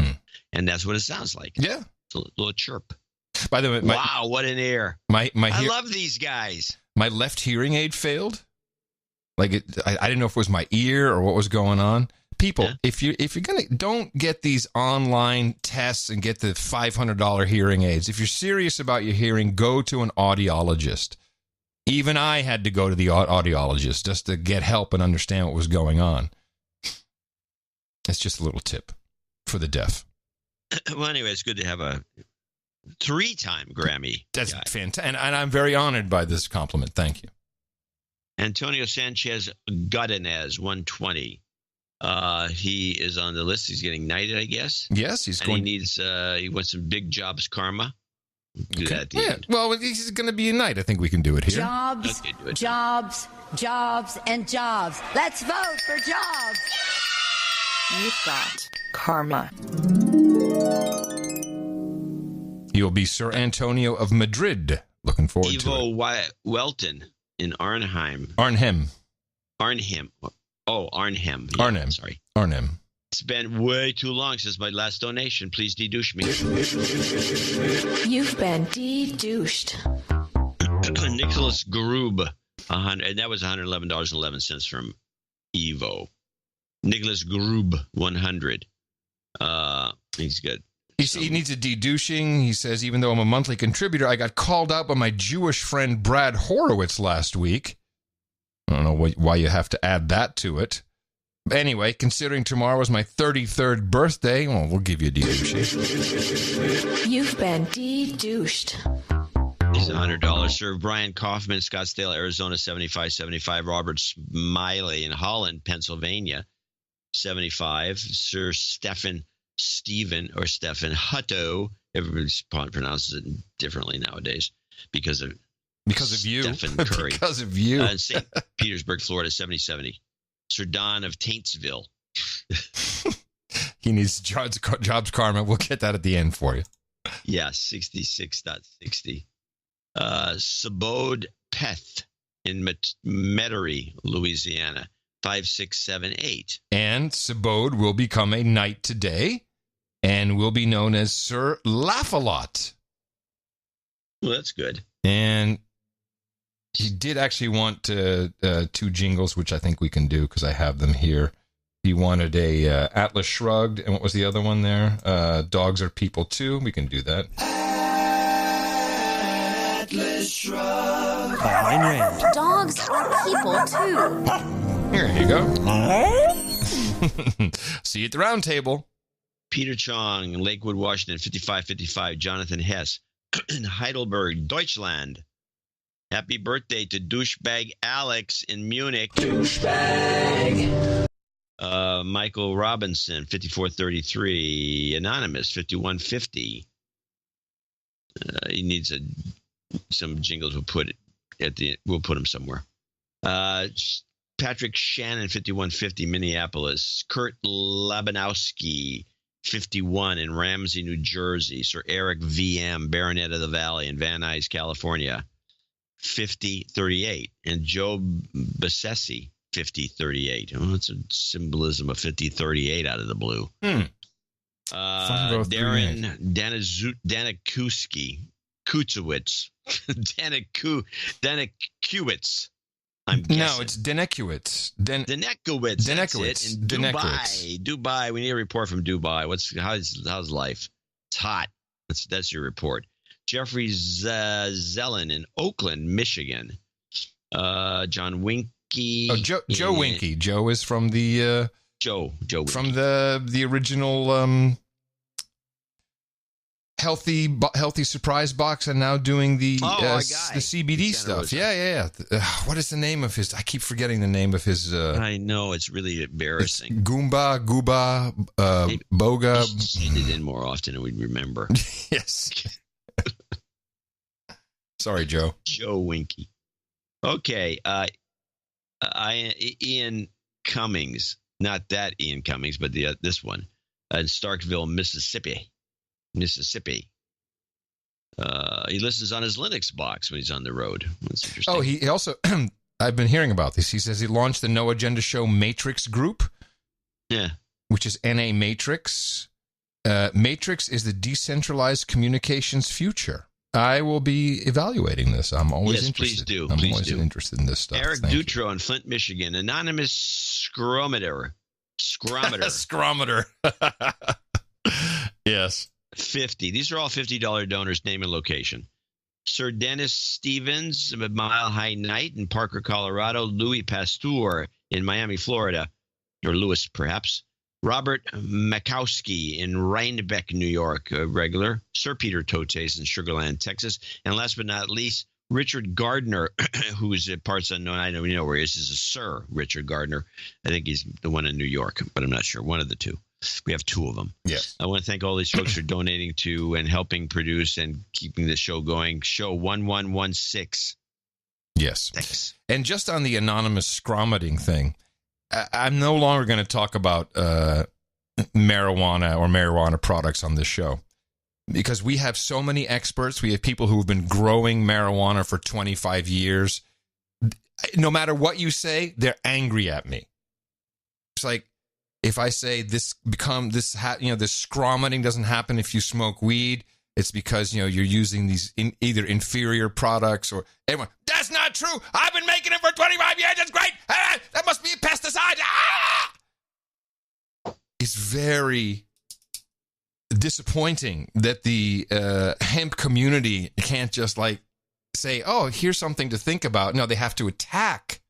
And that's what it sounds like. Yeah. It's a little chirp. By the way, wow, what an ear. I love these guys. My left hearing aid failed. Like I didn't know if it was my ear or what was going on. People, if you're don't get these online tests and get the $500 hearing aids. If you're serious about your hearing, go to an audiologist. Even I had to go to the audiologist just to get help and understand what was going on. It's just a little tip for the deaf. Well, anyway, it's good to have a 3-time Grammy. That's fantastic. And I'm very honored by this compliment. Thank you. Antonio Sanchez Godinez, 120. He is on the list. He's getting knighted, I guess. Yes, he wants some big jobs karma. Do that at the end. Well, he's going to be a knight. I think we can do it here. Jobs, jobs, jobs, and jobs. Let's vote for jobs. You've got karma. You'll be Sir Antonio of Madrid. Looking forward to it. Ivo Welton in Arnhem. Arnhem. Oh, Arnhem. Yeah, Arnhem. Sorry. Arnhem. It's been way too long since my last donation. Please de-douche me. You've been de-douched. Nicholas Grube, and that was $111.11 from Evo. Nicholas Grube, 100. He's good. He needs a de-douching. He says, even though I'm a monthly contributor, I got called out by my Jewish friend Brad Horowitz last week. I don't know why you have to add that to it. Anyway, considering tomorrow is my 33rd birthday, well, we'll give you a de-douche. You've been de-douched. He's $100. Sir Brian Kaufman, Scottsdale, Arizona, 75.75. Robert Smiley in Holland, Pennsylvania, 75. Sir Stephen Hutto. Everybody pronounces it differently nowadays because of you. Stephen Curry. Because of you. St. Petersburg, Florida, 7070. Sir Don of Taintsville. He needs jobs karma. We'll get that at the end for you. Yeah, 66.60. Sabode Peth in Metairie, Louisiana, 5678. And Sabode will become a knight today and will be known as Sir Laugh-A-Lot. Well, that's good. And he did actually want 2 jingles, which I think we can do because I have them here. He wanted a Atlas Shrugged, and what was the other one there? Dogs Are People Too. We can do that. Atlas Shrugged by Ayn Rand. Dogs are people too. Here you go. See you at the round table. Peter Chong, Lakewood, Washington, 5555. Jonathan Hess in Heidelberg, Deutschland. Happy birthday to douchebag Alex in Munich. Douchebag. Michael Robinson, 5433. Anonymous, 5150. He needs some jingles. We'll put them somewhere. Patrick Shannon, 5150, Minneapolis. Kurt Labanowski, 51 in Ramsey, New Jersey. Sir Eric VM, Baronet of the Valley in Van Nuys, California, 5038. And Joe Bassesi, 5038. Oh, it's a symbolism of 5038 out of the blue. Darren Danakuski, Kutzowitz. Danakiewicz. I'm guessing. No, it's Denekowitz. Denekowitz. Denekowitz. In Dubai. We need a report from Dubai. How's life? It's hot. That's your report. Jeffrey Zellen in Oakland, Michigan. John Winky. Oh, Joe Winky. Joe is from the Joe Winky. From the original healthy surprise box, and now doing the CBD stuff. Yeah. What is the name of his? I keep forgetting the name of his. I know, it's really embarrassing. Gooba, Boga. Send it in more often, and we'd remember. Yes. Sorry, Joe. Joe Winky. Okay. Ian Cummings, Not that Ian Cummings, but this one in Starkville, Mississippi. He listens on his Linux box when he's on the road. That's interesting. Oh, he also, I've been hearing about this. He says he launched the No Agenda Show Matrix group. Yeah. Which is NA Matrix. Matrix is the decentralized communications future. I will be evaluating this. I'm always interested. Please do. I'm always interested in this stuff. Eric Dutro in Flint, Michigan. Anonymous Scrometer. Scrometer. Yes. 50. These are all $50 donors, name and location. Sir Dennis Stevens of Mile High Night in Parker, Colorado. Louis Pasteur in Miami, Florida. Or Lewis, perhaps. Robert Makowski in Rhinebeck, New York, regular. Sir Peter Totes in Sugar Land, Texas. And last but not least, Richard Gardner, who is at parts unknown. I know where he is. This is Sir Richard Gardner. I think he's the one in New York, but I'm not sure. One of the two. We have two of them. Yes. I want to thank all these folks for donating to and helping produce and keeping the show going. Show 1116. Yes. Thanks. And just on the anonymous scrometing thing, I'm no longer going to talk about marijuana or marijuana products on this show because we have so many experts. We have people who have been growing marijuana for 25 years. No matter what you say, they're angry at me. It's like if I say this scrometing doesn't happen if you smoke weed. It's because, you're using these either inferior products or everyone. That's not true. I've been making it for 25 years. It's great. That must be a pesticide. It's very disappointing that the hemp community can't just say, oh, here's something to think about. No, they have to attack.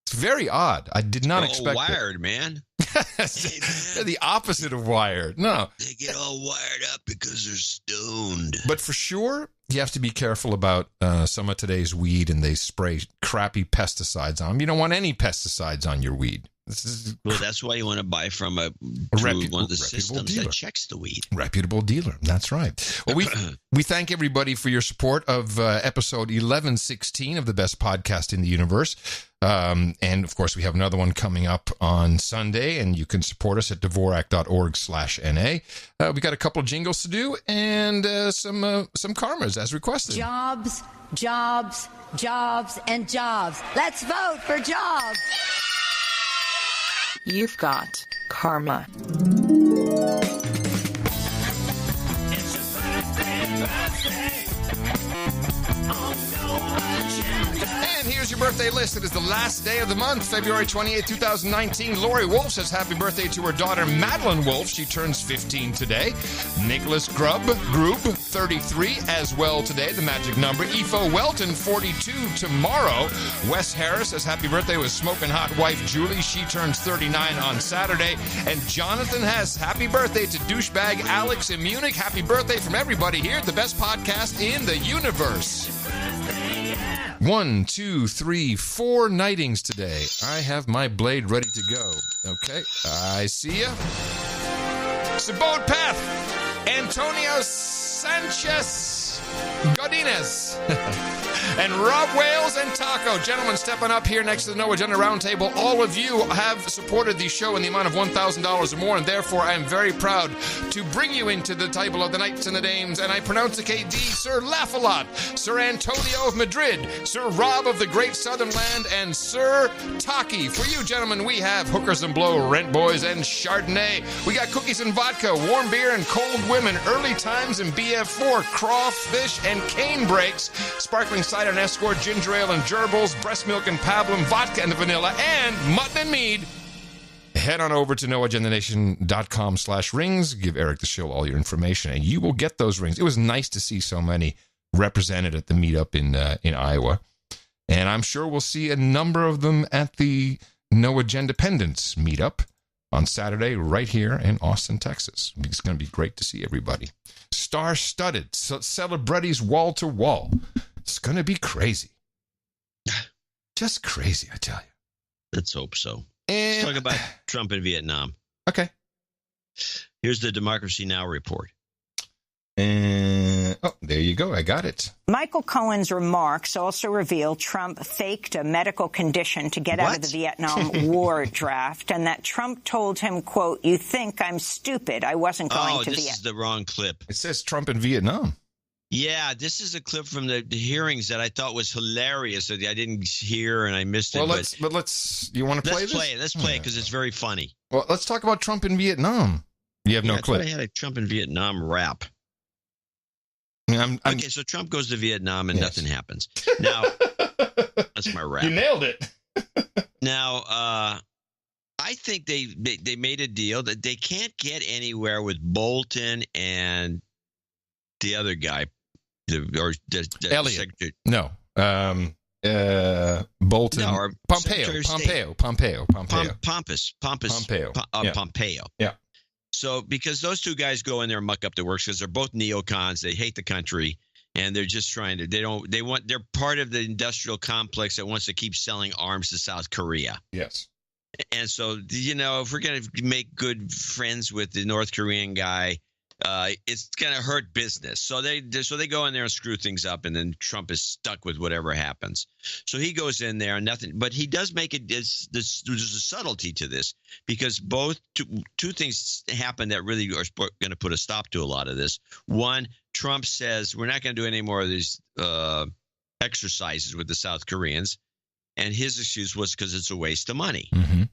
It's very odd. I did not expect Wired, man. They're the opposite of wired. No. They get all wired up because they're stoned. But for sure, you have to be careful about some of today's weed, and they spray crappy pesticides on them. You don't want any pesticides on your weed. Well, that's why you want to buy from one of the systems dealer that checks the weed. Reputable dealer. That's right. Well, we thank everybody for your support of episode 1116 of the best podcast in the universe. And of course, we have another one coming up on Sunday, and you can support us at Dvorak.org/NA. We got a couple of jingles to do and some karmas as requested. Jobs, jobs, jobs, and jobs. Let's vote for jobs. You've got karma. It's your birthday. And here's your birthday list. It is the last day of the month, February 28, 2019. Lori Wolf says happy birthday to her daughter, Madeline Wolf. She turns 15 today. Nicholas Group, 33 as well today, the magic number. Efo Welton, 42 tomorrow. Wes Harris says happy birthday with smoking hot wife, Julie. She turns 39 on Saturday. And Jonathan Hess, happy birthday to douchebag Alex in Munich. Happy birthday from everybody here at the best podcast in the universe. 1, 2, 3, 4 nightings today. I have my blade ready to go. Okay, I see ya. Sabode Path, Antonio Sanchez Godinez, and Rob Wales and Taco. Gentlemen, stepping up here next to the No Agenda Roundtable. All of you have supported the show in the amount of $1,000 or more, and therefore I am very proud to bring you into the table of the Knights and the Dames, and I pronounce the KD, Sir Laugh-A-Lot, Sir Antonio of Madrid, Sir Rob of the Great Southern Land, and Sir Taki. For you, gentlemen, we have Hookers and Blow, Rent Boys, and Chardonnay. We got cookies and vodka, warm beer and cold women, early times and BF4, crawfish and cane breaks, sparkling cider and escort, ginger ale and gerbils, breast milk and pablum, vodka and vanilla, and mutton and mead. Head on over to noagendanation.com/rings. Give Eric the Shill all your information, and you will get those rings. It was nice to see so many represented at the meetup in Iowa, and I'm sure we'll see a number of them at the No Agendapendence meetup on Saturday right here in Austin, Texas. It's going to be great to see everybody. Star-studded, celebrities wall to wall. It's going to be crazy. Just crazy, I tell you. Let's hope so. And let's talk about Trump in Vietnam. Okay. Here's the Democracy Now! Report. And Oh, there you go. I got it. Michael Cohen's remarks also reveal Trump faked a medical condition to get out of the Vietnam War draft, and that Trump told him, quote, "You think I'm stupid. I wasn't going to Vietnam." Oh, this is the wrong clip. It says Trump in Vietnam. Yeah, this is a clip from the hearings that I thought was hilarious that I didn't hear and I missed it. Well, let's. You want to play this? Let's play it because it's very funny. Well, let's talk about Trump in Vietnam. You have no clip. I had a Trump in Vietnam rap. Okay, so Trump goes to Vietnam and nothing happens. Now, that's my rap. You nailed it. Now, I think they made a deal that they can't get anywhere with Bolton and the other guy, Elliott. Secretary. No. Bolton. No, or Pompeo. Pompeo. Yeah. So because those two guys go in there and muck up the works because they're both neocons, they hate the country, and they're just trying to. They're part of the industrial complex that wants to keep selling arms to South Korea. Yes. And so, if we're going to make good friends with the North Korean guy, it's going to hurt business. So they go in there and screw things up, and then Trump is stuck with whatever happens. So he goes in there and nothing. But he does make it. There's a subtlety to this because both two things happen that really are going to put a stop to a lot of this. One, Trump says we're not going to do any more of these exercises with the South Koreans. And his excuse was because it's a waste of money. Mm-hmm.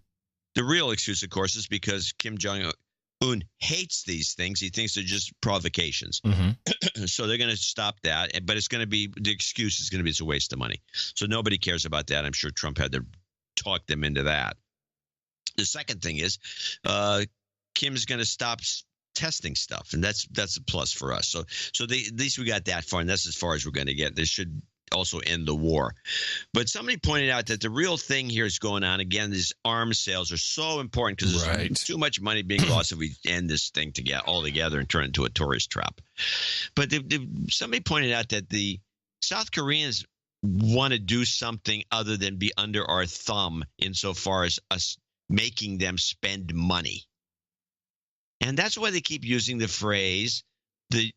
The real excuse, of course, is because Kim Jong-un hates these things. He thinks they're just provocations. Mm-hmm. So they're going to stop that. But it's going to be the excuse is going to be it's a waste of money. So nobody cares about that. I'm sure Trump had to talk them into that. The second thing is Kim's going to stop testing stuff. And that's a plus for us. So at least we got that far. And that's as far as we're going to get. This should also end the war. But somebody pointed out that the real thing here is going on. Again, these arms sales are so important because there's too much money being lost if we end this thing all together and turn it into a tourist trap. But somebody pointed out that the South Koreans want to do something other than be under our thumb insofar as us making them spend money. And that's why they keep using the phrase,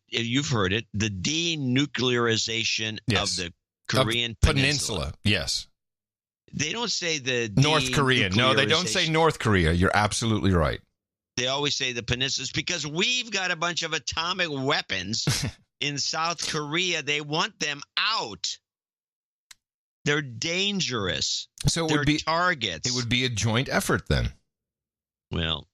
you've heard it, the denuclearization of the Korean Peninsula. Yes. They don't say the North Korean. No, they don't say North Korea. You're absolutely right. They always say the peninsula because we've got a bunch of atomic weapons in South Korea. They want them out. They're dangerous. So they're targets. It would be a joint effort then. Well,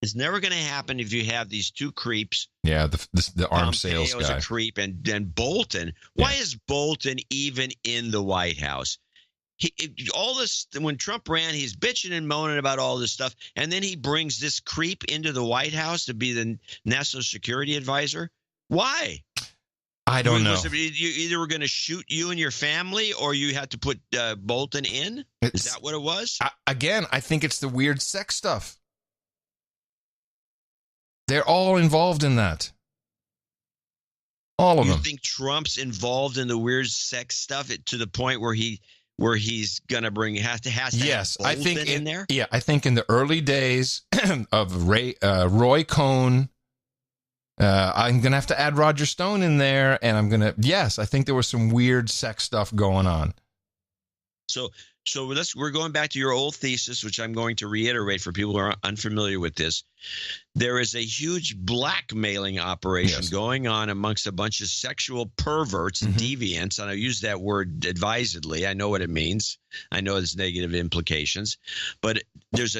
it's never going to happen if you have these two creeps. Yeah, the arms sales guy. A creep, and Bolton. Why is Bolton even in the White House? All this when Trump ran, he's bitching and moaning about all this stuff, and then he brings this creep into the White House to be the national security advisor. Why? I don't know. You either were going to shoot you and your family, or you had to put Bolton in. Is that what it was? Again, I think it's the weird sex stuff. They're all involved in that. All of them. You think Trump's involved in the weird sex stuff to the point where he's going to has to yes, have I think in there? Yeah, I think in the early days of Roy Cohn, I'm going to have to add Roger Stone in there, and I think there was some weird sex stuff going on. So we're going back to your old thesis, which I'm going to reiterate for people who are unfamiliar with this. There is a huge blackmailing operation going on amongst a bunch of sexual perverts and deviants, and I use that word advisedly. I know what it means. I know there's negative implications, but there's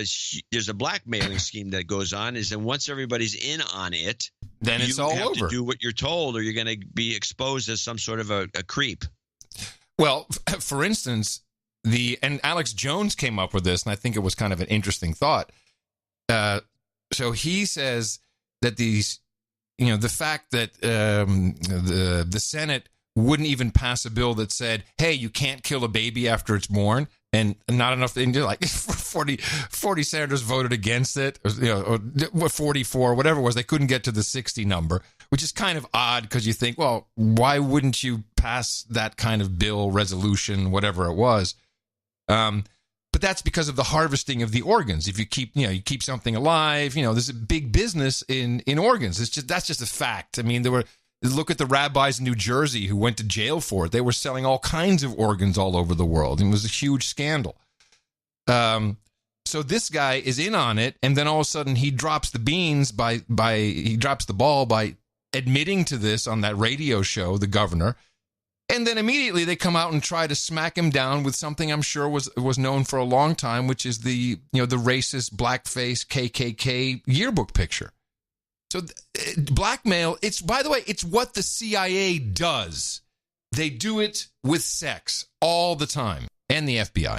a blackmailing scheme that goes on. Is that once everybody's in on it, then it's all over. You have to do what you're told, or you're going to be exposed as some sort of a creep. Well, for instance. And Alex Jones came up with this, and I think it was kind of an interesting thought. So he says that the fact that the Senate wouldn't even pass a bill that said, hey, you can't kill a baby after it's born, and not enough, like 40 senators voted against it, or 44, whatever it was, they couldn't get to the 60 number, which is kind of odd because you think, well, why wouldn't you pass that kind of bill, resolution, whatever it was? But that's because of the harvesting of the organs. If you keep something alive, there's a big business in organs. That's just a fact. I mean, there were Look at the rabbis in New Jersey who went to jail for it. They were selling all kinds of organs all over the world. It was a huge scandal. So this guy is in on it, and then all of a sudden he drops the beans he drops the ball by admitting to this on that radio show, the governor. And then immediately they come out and try to smack him down with something I'm sure was known for a long time, which is the racist blackface KKK yearbook picture. So blackmail, by the way, it's what the CIA does. They do it with sex all the time, and the FBI.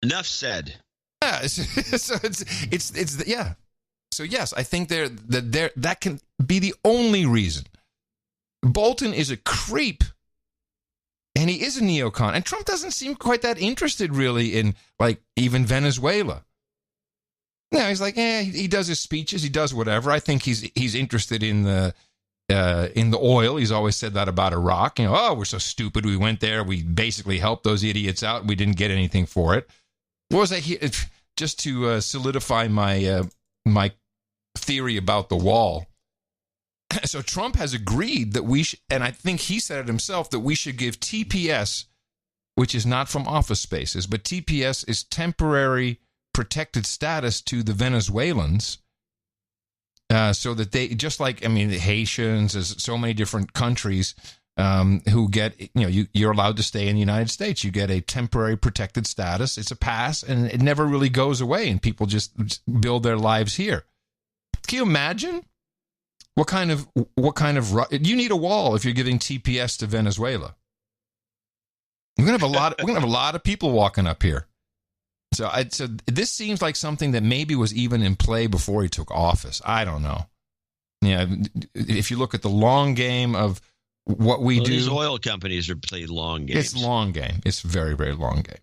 Enough said. Yeah, so it's yeah. So yes, I think that can be the only reason. Bolton is a creep, and he is a neocon, and Trump doesn't seem quite that interested really in like even Venezuela. No, he's like, he does his speeches, he does whatever. I think he's interested in the oil. He's always said that about Iraq. We're so stupid. We went there. We basically helped those idiots out. We didn't get anything for it. What was that? Just to solidify my theory about the wall. So Trump has agreed that we should, and I think he said it himself, that we should give TPS, which is not from Office Spaces, but TPS is temporary protected status to the Venezuelans, so that they, just like, the Haitians, there's so many different countries who get, you're allowed to stay in the United States. You get a temporary protected status. It's a pass, and it never really goes away, and people just build their lives here. Can you imagine what kind of you need a wall if you're giving TPS to Venezuela? We're gonna have a lot of people walking up here. So this seems like something that maybe was even in play before he took office. I don't know. Yeah, if you look at the long game of what we do, these oil companies are playing long games. It's long game. It's very, very long game.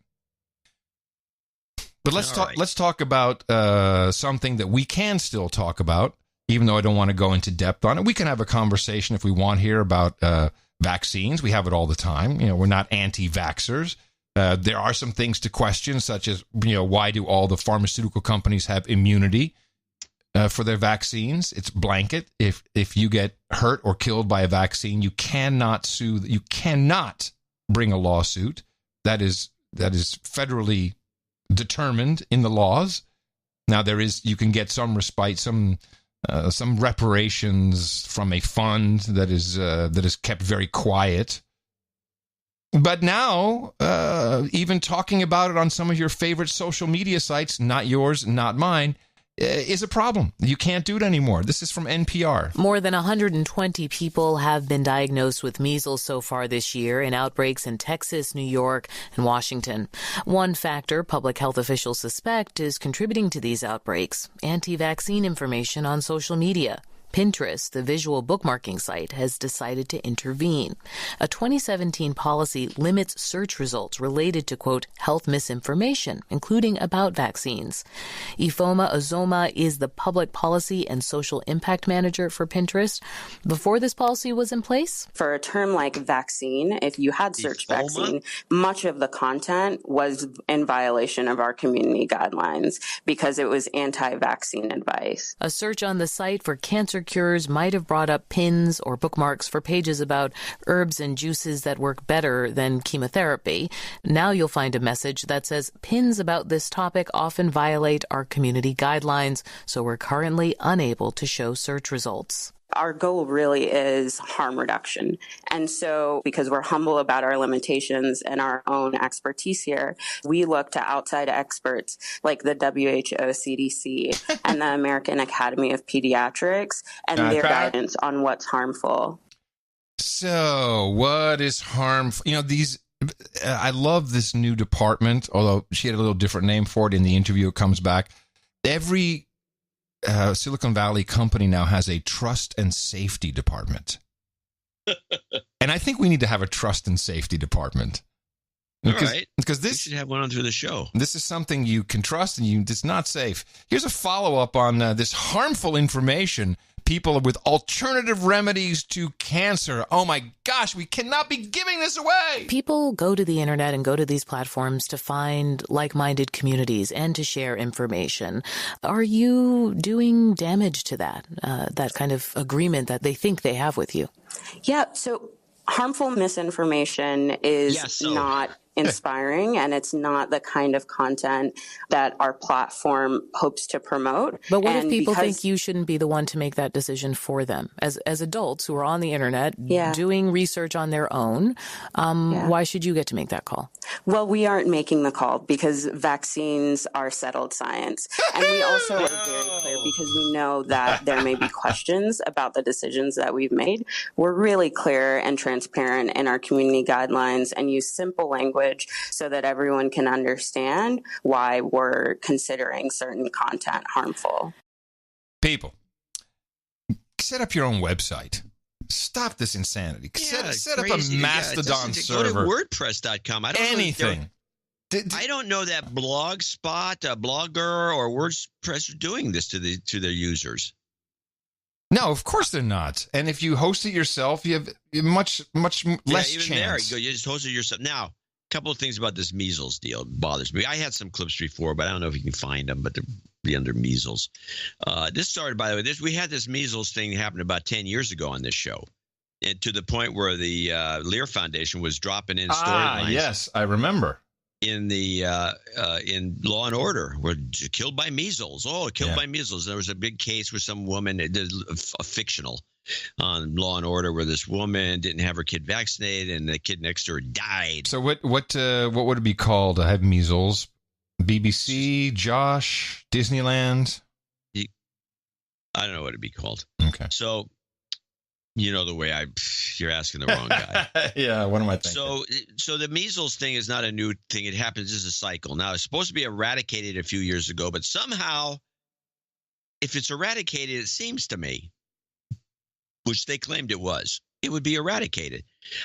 But let's talk about something that we can still talk about, even though I don't want to go into depth on it. We can have a conversation if we want here about vaccines. We have it all the time. We're not anti-vaxxers. There are some things to question, such as, why do all the pharmaceutical companies have immunity for their vaccines? It's blanket. If you get hurt or killed by a vaccine, you cannot sue. You cannot bring a lawsuit. That is federally determined in the laws. Now you can get some respite, some reparations from a fund that is kept very quiet. But now, even talking about it on some of your favorite social media sites, not yours, not mine, is a problem. You can't do it anymore. This is from NPR. More than 120 people have been diagnosed with measles so far this year in outbreaks in Texas, New York, and Washington. One factor public health officials suspect is contributing to these outbreaks: anti-vaccine information on social media. Pinterest, the visual bookmarking site, has decided to intervene. A 2017 policy limits search results related to, quote, health misinformation, including about vaccines. Ifeoma Ozoma is the public policy and social impact manager for Pinterest. Before this policy was in place, for a term like vaccine, if you had searched vaccine, much of the content was in violation of our community guidelines because it was anti-vaccine advice. A search on the site for cancer cures might have brought up pins or bookmarks for pages about herbs and juices that work better than chemotherapy. Now you'll find a message that says pins about this topic often violate our community guidelines, so we're currently unable to show search results. Our goal really is harm reduction. And so because we're humble about our limitations and our own expertise here, we look to outside experts like the WHO, CDC, and the American Academy of Pediatrics and their guidance on what's harmful. So what is harmful? I love this new department, although she had a little different name for it in the interview. It comes back. Every Silicon Valley company now has a trust and safety department. And I think we need to have a trust and safety department. Because we should have one on through the show. This is something you can trust and it's not safe. Here's a follow-up on this harmful information people with alternative remedies to cancer. Oh my gosh, we cannot be giving this away. People go to the internet and go to these platforms to find like-minded communities and to share information. Are you doing damage to that kind of agreement that they think they have with you? Yeah, so harmful misinformation is not inspiring, and it's not the kind of content that our platform hopes to promote. But what if people think you shouldn't be the one to make that decision for them? As adults who are on the internet doing research on their own, why should you get to make that call? Well, we aren't making the call because vaccines are settled science. And we also are very clear because we know that there may be questions about the decisions that we've made. We're really clear and transparent in our community guidelines and use simple language so that everyone can understand why we're considering certain content harmful. People, set up your own website. Stop this insanity. Set up a Mastodon server. Go to WordPress.com. I don't anything. I don't know that Blogspot, Blogger, or WordPress are doing this to their users. No, of course they're not. And if you host it yourself, you have much less even chance. There you go. You just host it yourself. Now, a couple of things about this measles deal bothers me. I had some clips before, but I don't know if you can find them, but they're be under measles. This started, by the way, we had this measles thing happen about 10 years ago on this show. And to the point where the Lear Foundation was dropping in storylines. Yes, I remember. In the in Law and Order, were killed by measles. Killed by measles. There was a big case with some woman, a fictional, on Law and Order, where this woman didn't have her kid vaccinated, and the kid next to her died. So what would it be called? I have measles. BBC, Josh, Disneyland. I don't know what it'd be called. Okay. So, you know the way you're asking the wrong guy. Yeah, what am I thinking? So the measles thing is not a new thing. It happens as a cycle. Now, it's supposed to be eradicated a few years ago, but somehow, if it's eradicated, it seems to me, which they claimed it would be eradicated.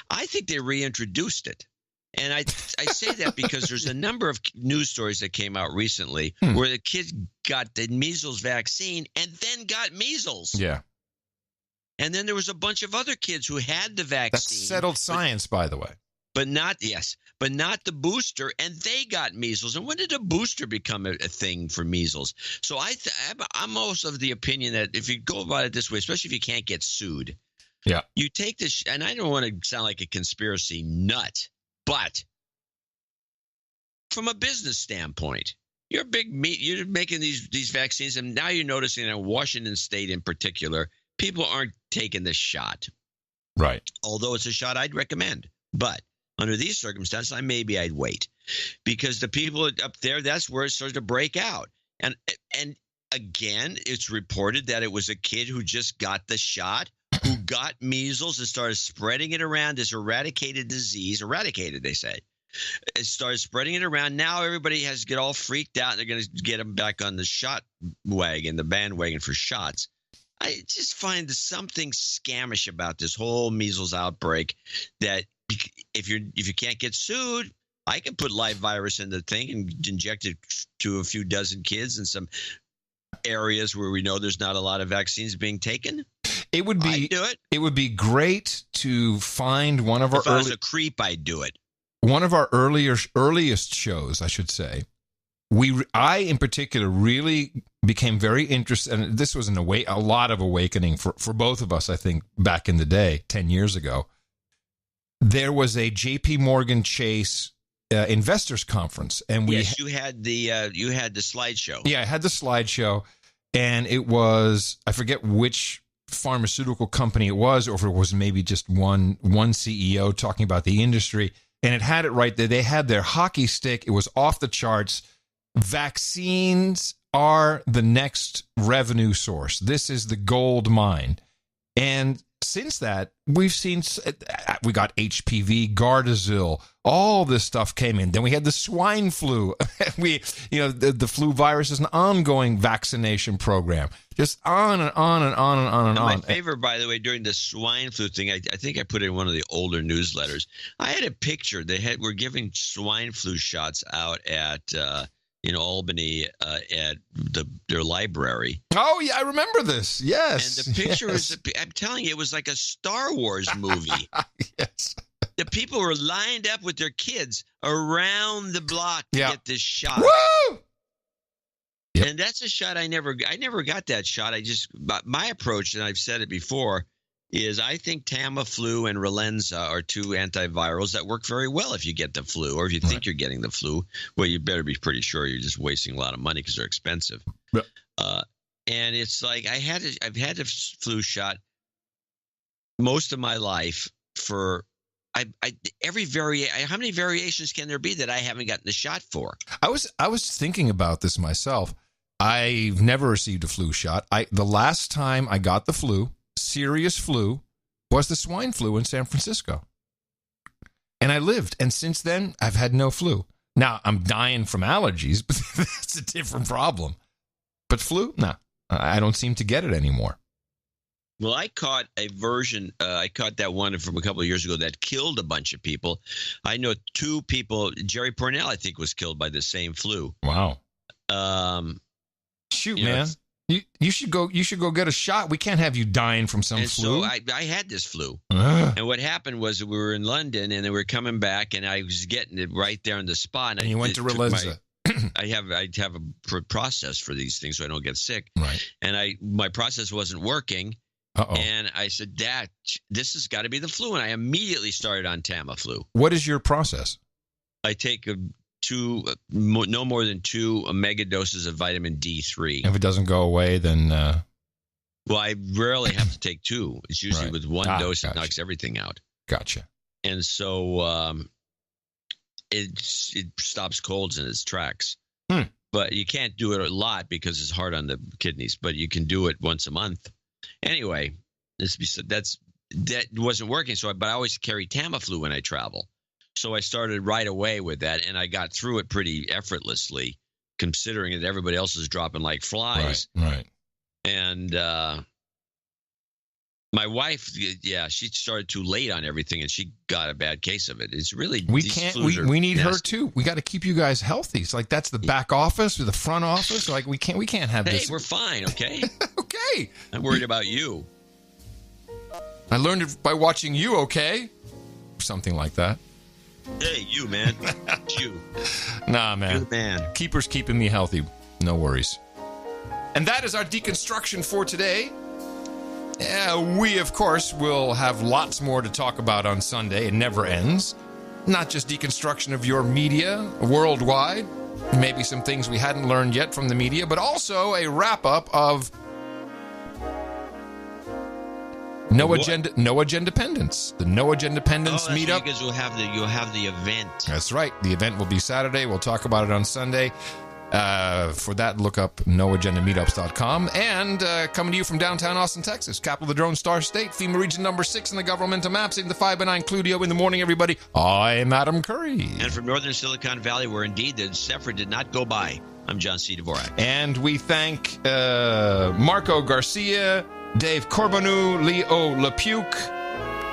I think they reintroduced it. And I say that because there's a number of news stories that came out recently where the kid got the measles vaccine and then got measles. Yeah. And then there was a bunch of other kids who had the vaccine. That's settled science, by the way. But not the booster, and they got measles. And when did a booster become a thing for measles? So I'm also of the opinion that if you go about it this way, especially if you can't get sued, you take this, and I don't want to sound like a conspiracy nut, but from a business standpoint, you're making these vaccines, and now you're noticing in Washington State in particular, people aren't taking this shot. Right. Although it's a shot I'd recommend. But under these circumstances, I'd wait. Because the people up there, that's where it started to break out. And again, it's reported that it was a kid who just got the shot, who got measles and started spreading it around, this eradicated disease. Eradicated, they say. It started spreading it around. Now everybody has to get all freaked out. They're going to get them back on the shot wagon, the bandwagon for shots. I just find something scamish about this whole measles outbreak, that if you can't get sued, I can put live virus in the thing and inject it to a few dozen kids in some areas where we know there's not a lot of vaccines being taken. It would be I'd do it. It would be great to find one of our if I was a creep, I'd do it. One of our earliest shows, I should say. I in particular really became very interested, and this was a lot of awakening for both of us, I think, back in the day, 10 years ago. There was a J.P. Morgan Chase investors conference, and you had the slideshow. Yeah, I had the slideshow, and it was, I forget which pharmaceutical company it was, or if it was maybe just one CEO talking about the industry, and it had it right there. They had their hockey stick. It was off the charts. Vaccines are the next revenue source. This is the gold mine. And since that, we got HPV, Gardasil, all this stuff came in. Then we had the swine flu. The flu virus is an ongoing vaccination program. Just on and on and on and on and on. My favorite, by the way, during the swine flu thing, I think I put it in one of the older newsletters. I had a picture. We're giving swine flu shots out at in Albany at their library. Oh, yeah, I remember this. Yes. And the picture was, I'm telling you, it was like a Star Wars movie. Yes. The people were lined up with their kids around the block to get this shot. Woo! Yep. And that's a shot I never got that shot. My approach, and I've said it before, is I think Tamiflu and Relenza are two antivirals that work very well if you get the flu, or if you think you're getting the flu. Well, you better be pretty sure you're just wasting a lot of money because they're expensive. Yep. And it's like I've had a flu shot most of my life for how many variations can there be that I haven't gotten the shot for? I was thinking about this myself. I've never received a flu shot. The last time I got the flu, serious flu, was the swine flu in San Francisco. And I lived. And since then, I've had no flu. Now, I'm dying from allergies, but that's a different problem. But flu? No. I don't seem to get it anymore. Well, I caught a version. I caught that one from a couple of years ago that killed a bunch of people. I know two people. Jerry Pournelle, I think, was killed by the same flu. Wow. Shoot, man. You should go get a shot. We can't have you dying from some flu. So I had this flu. And what happened was we were in London and they were coming back and I was getting it right there on the spot. And you went to Relenza. I have a process for these things so I don't get sick. Right. And my process wasn't working. Uh-oh. And I said, Dad, this has got to be the flu. And I immediately started on Tamiflu. What is your process? I take no more than 2 mega doses of vitamin D3. If it doesn't go away, then... Well, I rarely have to take 2. It's usually with one dose that knocks everything out. Gotcha. And so it stops colds in its tracks. But you can't do it a lot because it's hard on the kidneys. But you can do it once a month. Anyway, that wasn't working. But I always carry Tamiflu when I travel. So I started right away with that, and I got through it pretty effortlessly, considering that everybody else is dropping like flies. Right. And my wife, she started too late on everything, and she got a bad case of it. It's really we need her too. We got to keep you guys healthy. It's like that's the back office or the front office. Like we can't have this. Hey, we're fine, okay? Okay. I'm worried about you. I learned it by watching you. Okay, something like that. Hey, you, man. It's you. Nah, man. Good man. Keeper's keeping me healthy. No worries. And that is our deconstruction for today. We, of course, will have lots more to talk about on Sunday. It never ends. Not just deconstruction of your media worldwide, maybe some things we hadn't learned yet from the media, but also a wrap-up of No Agenda Pendants. The No Agenda Pendants meetup. Because you'll have the event. That's right. The event will be Saturday. We'll talk about it on Sunday. For that, look up noagendameetups.com. And coming to you from downtown Austin, Texas, capital of the Drone Star State, FEMA Region number 6 in the governmental maps, in the 5x9 Cludio in the morning, everybody. I'm Adam Curry. And from northern Silicon Valley, where indeed the Zephyr did not go by, I'm John C. Dvorak. And we thank Marco Garcia, Dave Corbanu, Leo Lepuc,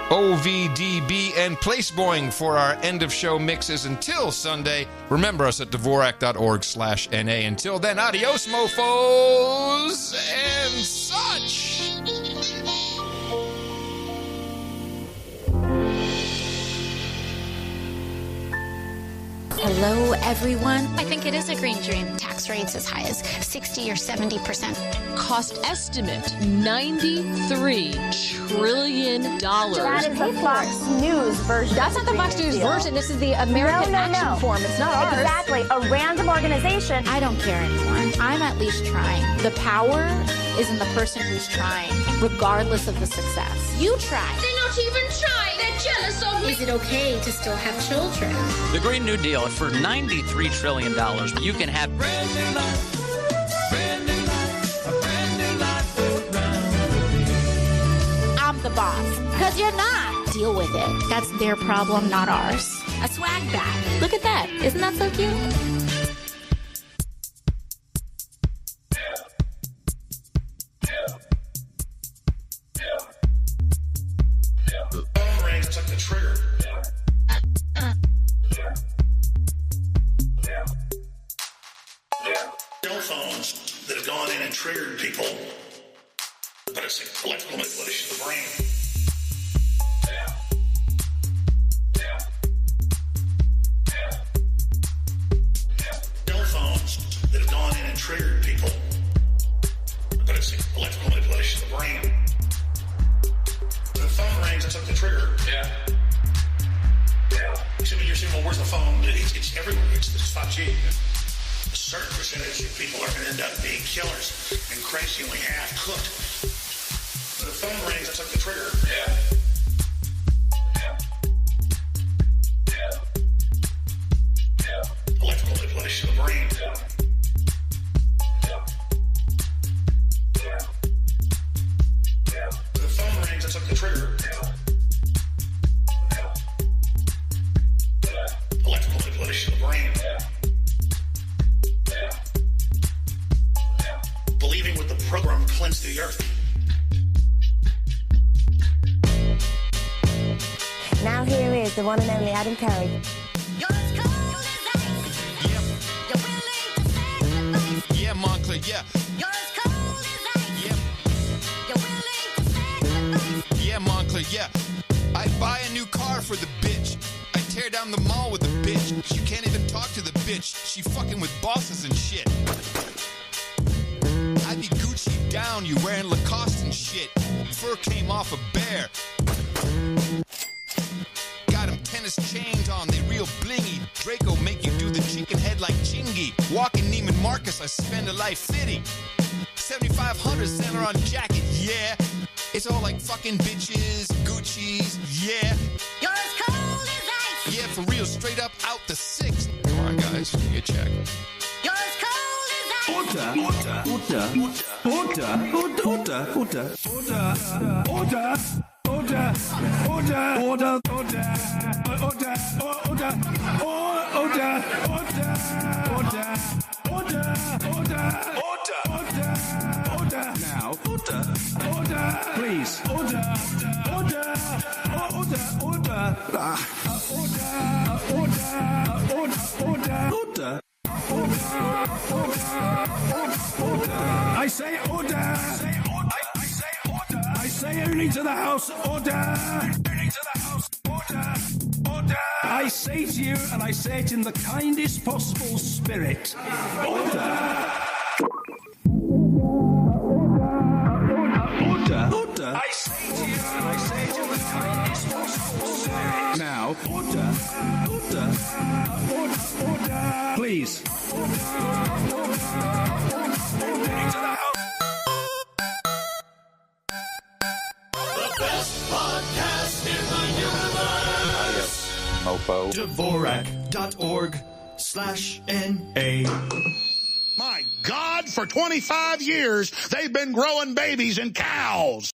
OVDB, and Placeboing for our end-of-show mixes. Until Sunday, remember us at Dvorak.org/NA. Until then, adios, mofos, and such. Hello, everyone. I think it is a green dream. Tax rates as high as 60 or 70%. Cost estimate, $93 trillion. That is the Fox News version. That's not the Fox News version. This is the American Action Form. It's not ours. Exactly. A random organization. I don't care anymore. I'm at least trying. The power is in the person who's trying, regardless of the success. You try. They're not even trying. They're jealous of me. Is it okay to still have children? The Green New Deal, for $93 trillion, you can have brand new life, brand new life, a brand new life around the I'm the boss. Because you're not. Deal with it. That's their problem, not ours. A swag bag. Look at that. Isn't that so cute? Took the trigger. telephones that have gone in and triggered people, but it's electrical manipulation of the brain. Telephones that have gone in and triggered people, but it's electrical manipulation of the brain. The phone rings, I took the trigger. Yeah. You're saying, well, where's the phone? It's everywhere. It's 5G. A certain percentage of people are going to end up being killers and crazily half-cooked. But the phone rings, I took the trigger. Electrical manipulation of the brain. The phone rings, I took the trigger. Electrical manipulation of the brain. Believing with the program cleanse the earth. Now here is the one and only Adam Curry. Yeah, Montclair, yeah. Yeah, Montclair, yeah. I buy a new car for the bitch. I tear down the mall with the bitch. She can't even talk to the bitch. She fucking with bosses and shit. I be Gucci down, you wearing Lacoste and shit. Fur came off a bear. Got him tennis chains on, they real blingy. Draco make you do the chicken head like Chingy. Walking Neiman Marcus, I spend a life fitty. 7,500 center on jacket, yeah. It's all like fucking bitches, Gucci's, yeah. You're as cold as ice. Yeah, for real, straight up out the 6. Come on, guys, give me a check. You're as cold as ice. Now, please, order. I say order. I say only to the house, order. I say to you, and I say it in the kindest possible spirit, order. Order. I say to you, and I say it in the kindest possible spirit. Now, order. Please. The best podcast in the universe. Mofo. Dvorak.org/NA. My God, for 25 years, they've been growing babies in cows.